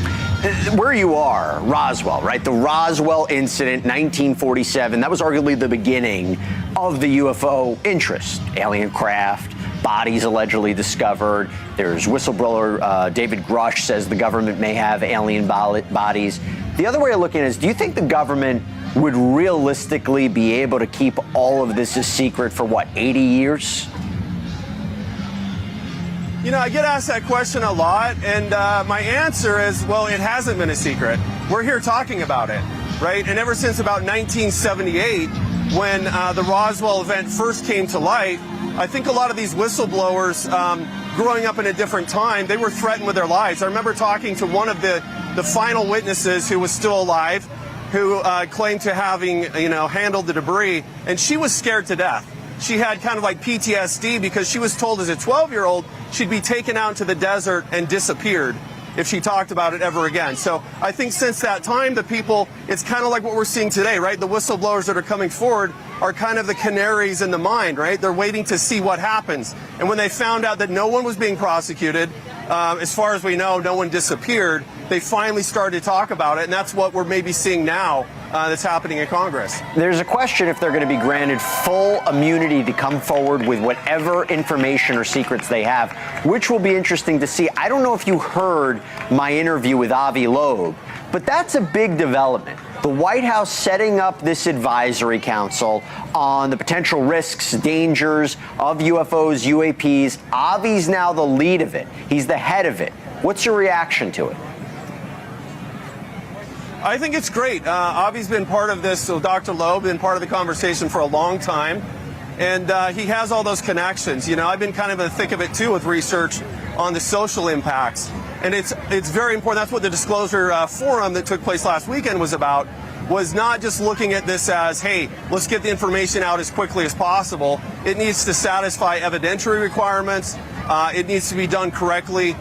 Where you are, Roswell, right? The Roswell incident, 1947, that was arguably the beginning of the UFO interest. Alien craft, bodies allegedly discovered. There's whistleblower David Grush says the government may have alien bodies. The other way of looking at it is, do you think the government would realistically be able to keep all of this a secret for, 80 years? I get asked that question a lot, and my answer is, well, it hasn't been a secret. We're here talking about it, right? And ever since about 1978, when the Roswell event first came to light, I think a lot of these whistleblowers, growing up in a different time, they were threatened with their lives. I remember talking to one of the final witnesses who was still alive, who claimed to having, handled the debris, and she was scared to death. She had kind of like PTSD because she was told as a 12-year-old she'd be taken out into the desert and disappeared if she talked about it ever again. So I think since that time, the people, it's kind of like what we're seeing today, right? The whistleblowers that are coming forward are kind of the canaries in the mine, right? They're waiting to see what happens. And when they found out that no one was being prosecuted, as far as we know, no one disappeared, they finally started to talk about it, and that's what we're maybe seeing now that's happening in Congress. There's a question if they're going to be granted full immunity to come forward with whatever information or secrets they have, which will be interesting to see. I don't know if you heard my interview with Avi Loeb, but that's a big development. The White House setting up this advisory council on the potential risks, dangers of UFOs, UAPs. Avi's now the lead of it. He's the head of it. What's your reaction to it? I think it's great. Avi's been part of this, so Dr. Loeb, been part of the conversation for a long time. And he has all those connections. I've been kind of in the thick of it, too, with research on the social impacts. And it's very important. That's what the Disclosure Forum that took place last weekend was about, was not just looking at this as, hey, let's get the information out as quickly as possible. It needs to satisfy evidentiary requirements. It needs to be done correctly,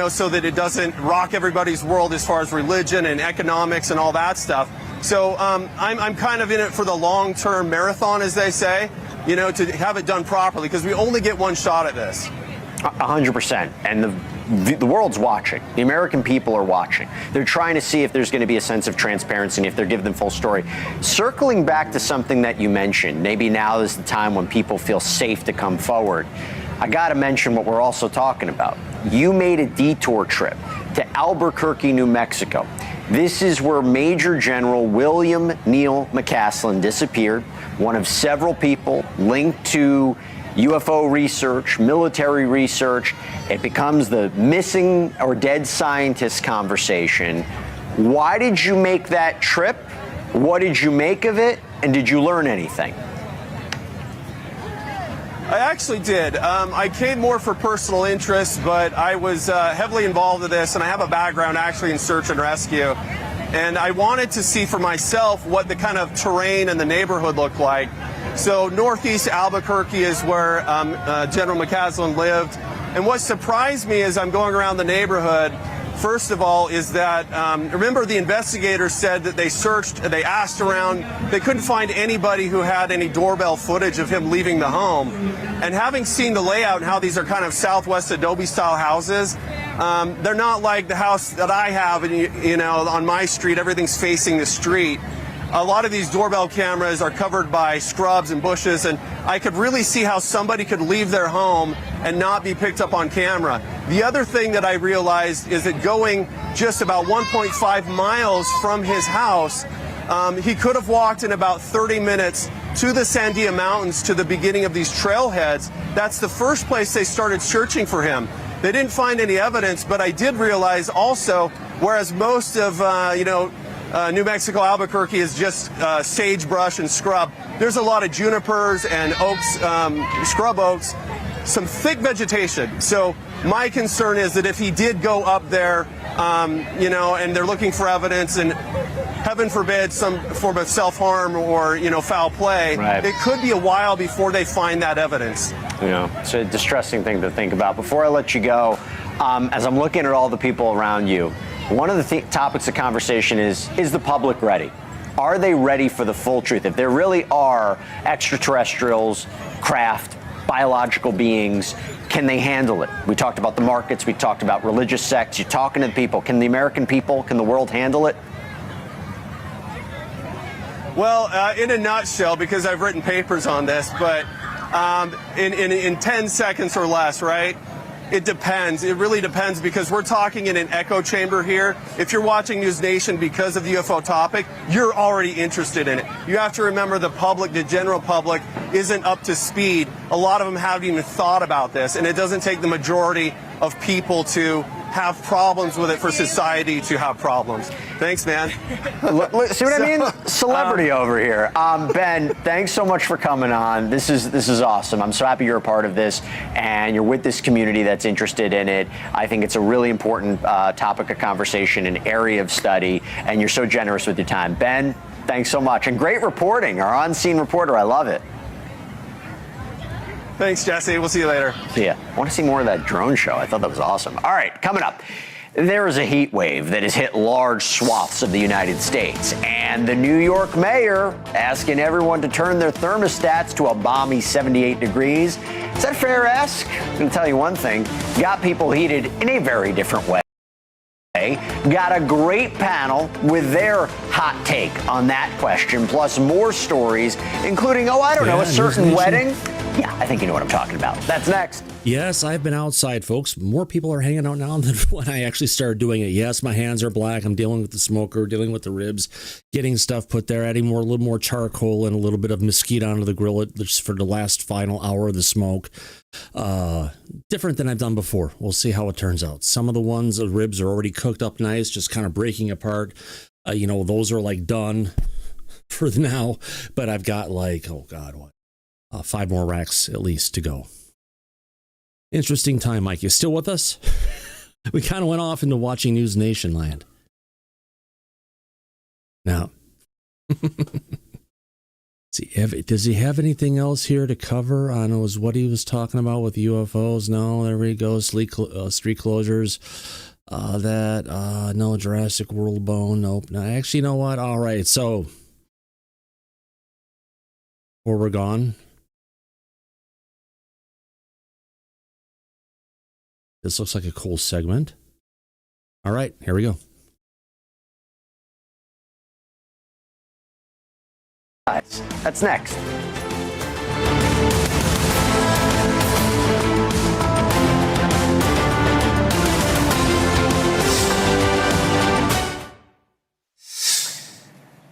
so that it doesn't rock everybody's world as far as religion and economics and all that stuff. So I'm kind of in it for the long-term marathon, as they say, to have it done properly, because we only get one shot at this. 100%. And the world's watching. The American people are watching. They're trying to see if there's going to be a sense of transparency and if they're giving the full story. Circling back to something that you mentioned, maybe now is the time when people feel safe to come forward. I got to mention what we're also talking about. You made a detour trip to Albuquerque, New Mexico. This is where Major General William Neal McCaslin disappeared, one of several people linked to UFO research, military research. It becomes the missing or dead scientist conversation. Why did you make that trip? What did you make of it? And did you learn anything? I actually did. I came more for personal interest, but I was heavily involved in this, and I have a background actually in search and rescue. And I wanted to see for myself what the kind of terrain and the neighborhood looked like. So northeast Albuquerque is where General McCaslin lived. And what surprised me as I'm going around the neighborhood, first of all, is that, remember the investigators said that they searched, they asked around, they couldn't find anybody who had any doorbell footage of him leaving the home. And having seen the layout and how these are kind of Southwest Adobe style houses, they're not like the house that I have, and you know, on my street, everything's facing the street. A lot of these doorbell cameras are covered by scrubs and bushes, and I could really see how somebody could leave their home and not be picked up on camera. The other thing that I realized is that going just about 1.5 miles from his house, he could have walked in about 30 minutes to the Sandia Mountains to the beginning of these trailheads. That's the first place they started searching for him. They didn't find any evidence, but I did realize also, whereas most of, New Mexico, Albuquerque is just sagebrush and scrub. There's a lot of junipers and oaks, scrub oaks, some thick vegetation. So my concern is that if he did go up there, and they're looking for evidence, and heaven forbid some form of self-harm or, foul play, right, it could be a while before they find that evidence. Yeah, it's a distressing thing to think about. Before I let you go, as I'm looking at all the people around you, one of the topics of conversation is the public ready? Are they ready for the full truth? If there really are extraterrestrials, craft, biological beings, can they handle it? We talked about the markets, we talked about religious sects, you're talking to the people. Can the American people, can the world handle it? Well, in a nutshell, because I've written papers on this, but in 10 seconds or less, right? It depends. It really depends, because we're talking in an echo chamber here. If you're watching News Nation because of the UFO topic, you're already interested in it. You have to remember the public, the general public, isn't up to speed. A lot of them haven't even thought about this, and it doesn't take the majority of people to have problems with it for society to have problems. Thanks, man. See what I mean? Celebrity over here. Ben, thanks so much for coming on. This is awesome. I'm so happy you're a part of this, and you're with this community that's interested in it. I think it's a really important topic of conversation, an area of study, and you're so generous with your time. Ben, thanks so much. And great reporting, our on-scene reporter. I love it. Thanks, Jesse. We'll see you later. See ya. I want to see more of that drone show. I thought that was awesome. All right, coming up. There is a heat wave that has hit large swaths of the United States, and the New York mayor asking everyone to turn their thermostats to a balmy 78 degrees. Is that a fair ask? I'm going to tell you one thing. Got people heated in a very different way. Got a great panel with their hot take on that question, plus more stories, including, a certain wedding. Yeah, I think you know what I'm talking about. That's next. Yes, I've been outside, folks. More people are hanging out now than when I actually started doing it. Yes, my hands are black. I'm dealing with the smoker, dealing with the ribs, getting stuff put there, adding a little more charcoal and a little bit of mesquite onto the grill just for the last final hour of the smoke. Different than I've done before. We'll see how it turns out. Some of the ones, the ribs are already cooked up nice, just kind of breaking apart. Those are like done for now, but I've got 5 more racks at least to go. Interesting time, Mike. You still with us? We kind of went off into watching News Nation land. Now, does he have anything else here to cover on what he was talking about with UFOs? No, there we go. Street closures. No Jurassic World bone. Nope. No, actually, you know what? All right. So, before we're gone, this looks like a cool segment. All right, here we go. That's next.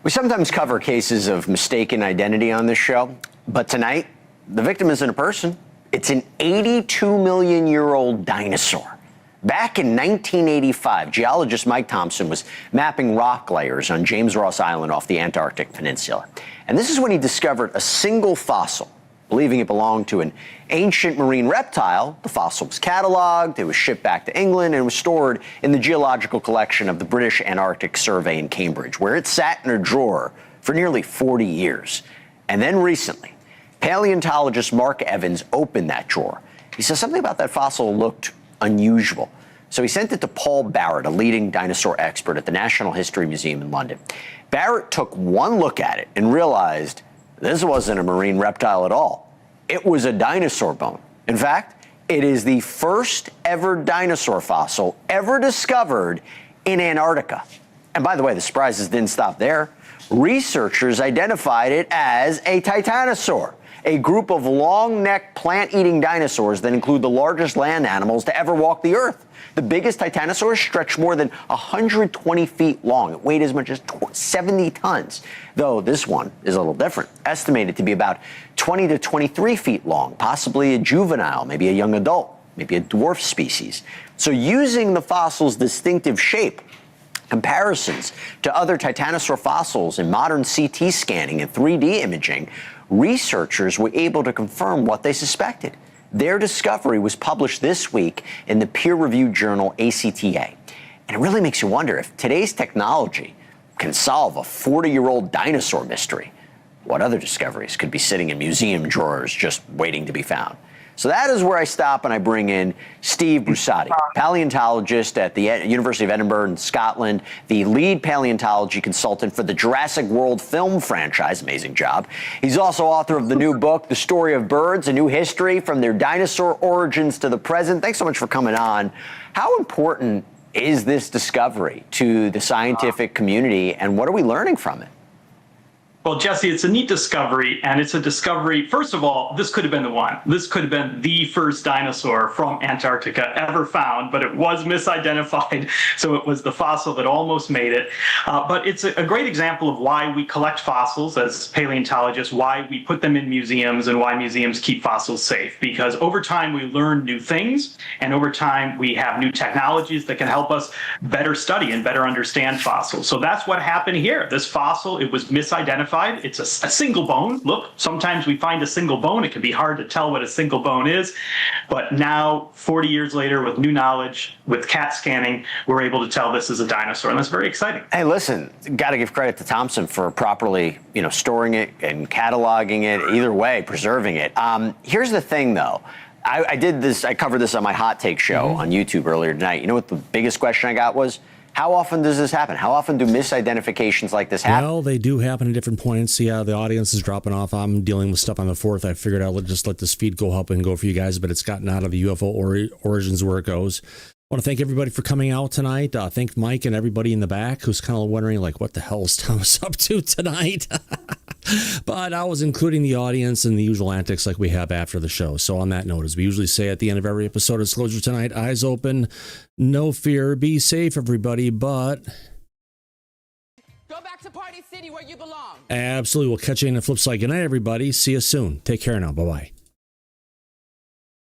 We We sometimes cover cases of mistaken identity on this show, but tonight, the victim isn't a person. It's an 82-million-year-old dinosaur. Back in 1985, geologist Mike Thompson was mapping rock layers on James Ross Island off the Antarctic Peninsula. And this is when he discovered a single fossil. Believing it belonged to an ancient marine reptile, the fossil was cataloged, it was shipped back to England, and was stored in the geological collection of the British Antarctic Survey in Cambridge, where it sat in a drawer for nearly 40 years. And then recently, paleontologist Mark Evans opened that drawer. He says something about that fossil looked unusual. So he sent it to Paul Barrett, a leading dinosaur expert at the National History Museum in London. Barrett took one look at it and realized this wasn't a marine reptile at all. It was a dinosaur bone. In fact, it is the first ever dinosaur fossil ever discovered in Antarctica. And by the way, the surprises didn't stop there. Researchers identified it as a titanosaur, a group of long-necked plant-eating dinosaurs that include the largest land animals to ever walk the earth. The biggest titanosaurs stretched more than 120 feet long. It weighed as much as 70 tons, though this one is a little different, estimated to be about 20 to 23 feet long, possibly a juvenile, maybe a young adult, maybe a dwarf species. So using the fossil's distinctive shape, comparisons to other titanosaur fossils in modern CT scanning and 3D imaging, researchers were able to confirm what they suspected. Their discovery was published this week in the peer-reviewed journal ACTA. And it really makes you wonder if today's technology can solve a 40-year-old dinosaur mystery, what other discoveries could be sitting in museum drawers just waiting to be found? So that is where I stop and I bring in Steve Brusatte, paleontologist at the University of Edinburgh in Scotland, the lead paleontology consultant for the Jurassic World film franchise. Amazing job. He's also author of the new book, The Story of Birds, A New History from Their Dinosaur Origins to the Present. Thanks so much for coming on. How important is this discovery to the scientific community, and what are we learning from it? Well, Jesse, it's a neat discovery, and it's a discovery. First of all, this could have been the one. This could have been the first dinosaur from Antarctica ever found, but it was misidentified, so it was the fossil that almost made it. But it's a great example of why we collect fossils as paleontologists, why we put them in museums, and why museums keep fossils safe. Because over time, we learn new things, and over time, we have new technologies that can help us better study and better understand fossils. So that's what happened here. This fossil, it was misidentified. It's a single bone. Look, sometimes we find a single bone. It can be hard to tell what a single bone is. But now, 40 years later, with new knowledge, with CAT scanning, we're able to tell this is a dinosaur. And that's very exciting. Hey, listen, got to give credit to Thompson for properly, storing it and cataloging it. Either way, preserving it. Here's the thing, though. I did this. I covered this on my Hot Take show on YouTube earlier tonight. You know what the biggest question I got was? How often does this happen? How often do misidentifications like this happen? Well, they do happen at different points. Yeah, the audience is dropping off. I'm dealing with stuff on the 4th. I figured I'll just let this feed go up and go for you guys, but it's gotten out of the UFO origins where it goes. I want to thank everybody for coming out tonight. Thank Mike and everybody in the back who's kind of wondering, what the hell is Thomas up to tonight? But I was including the audience in the usual antics like we have after the show. So on that note, as we usually say at the end of every episode of Disclosure tonight, eyes open, no fear, be safe, everybody, but... Go back to Party City where you belong. Absolutely. We'll catch you in the flip side. Good night, everybody. See you soon. Take care now. Bye-bye.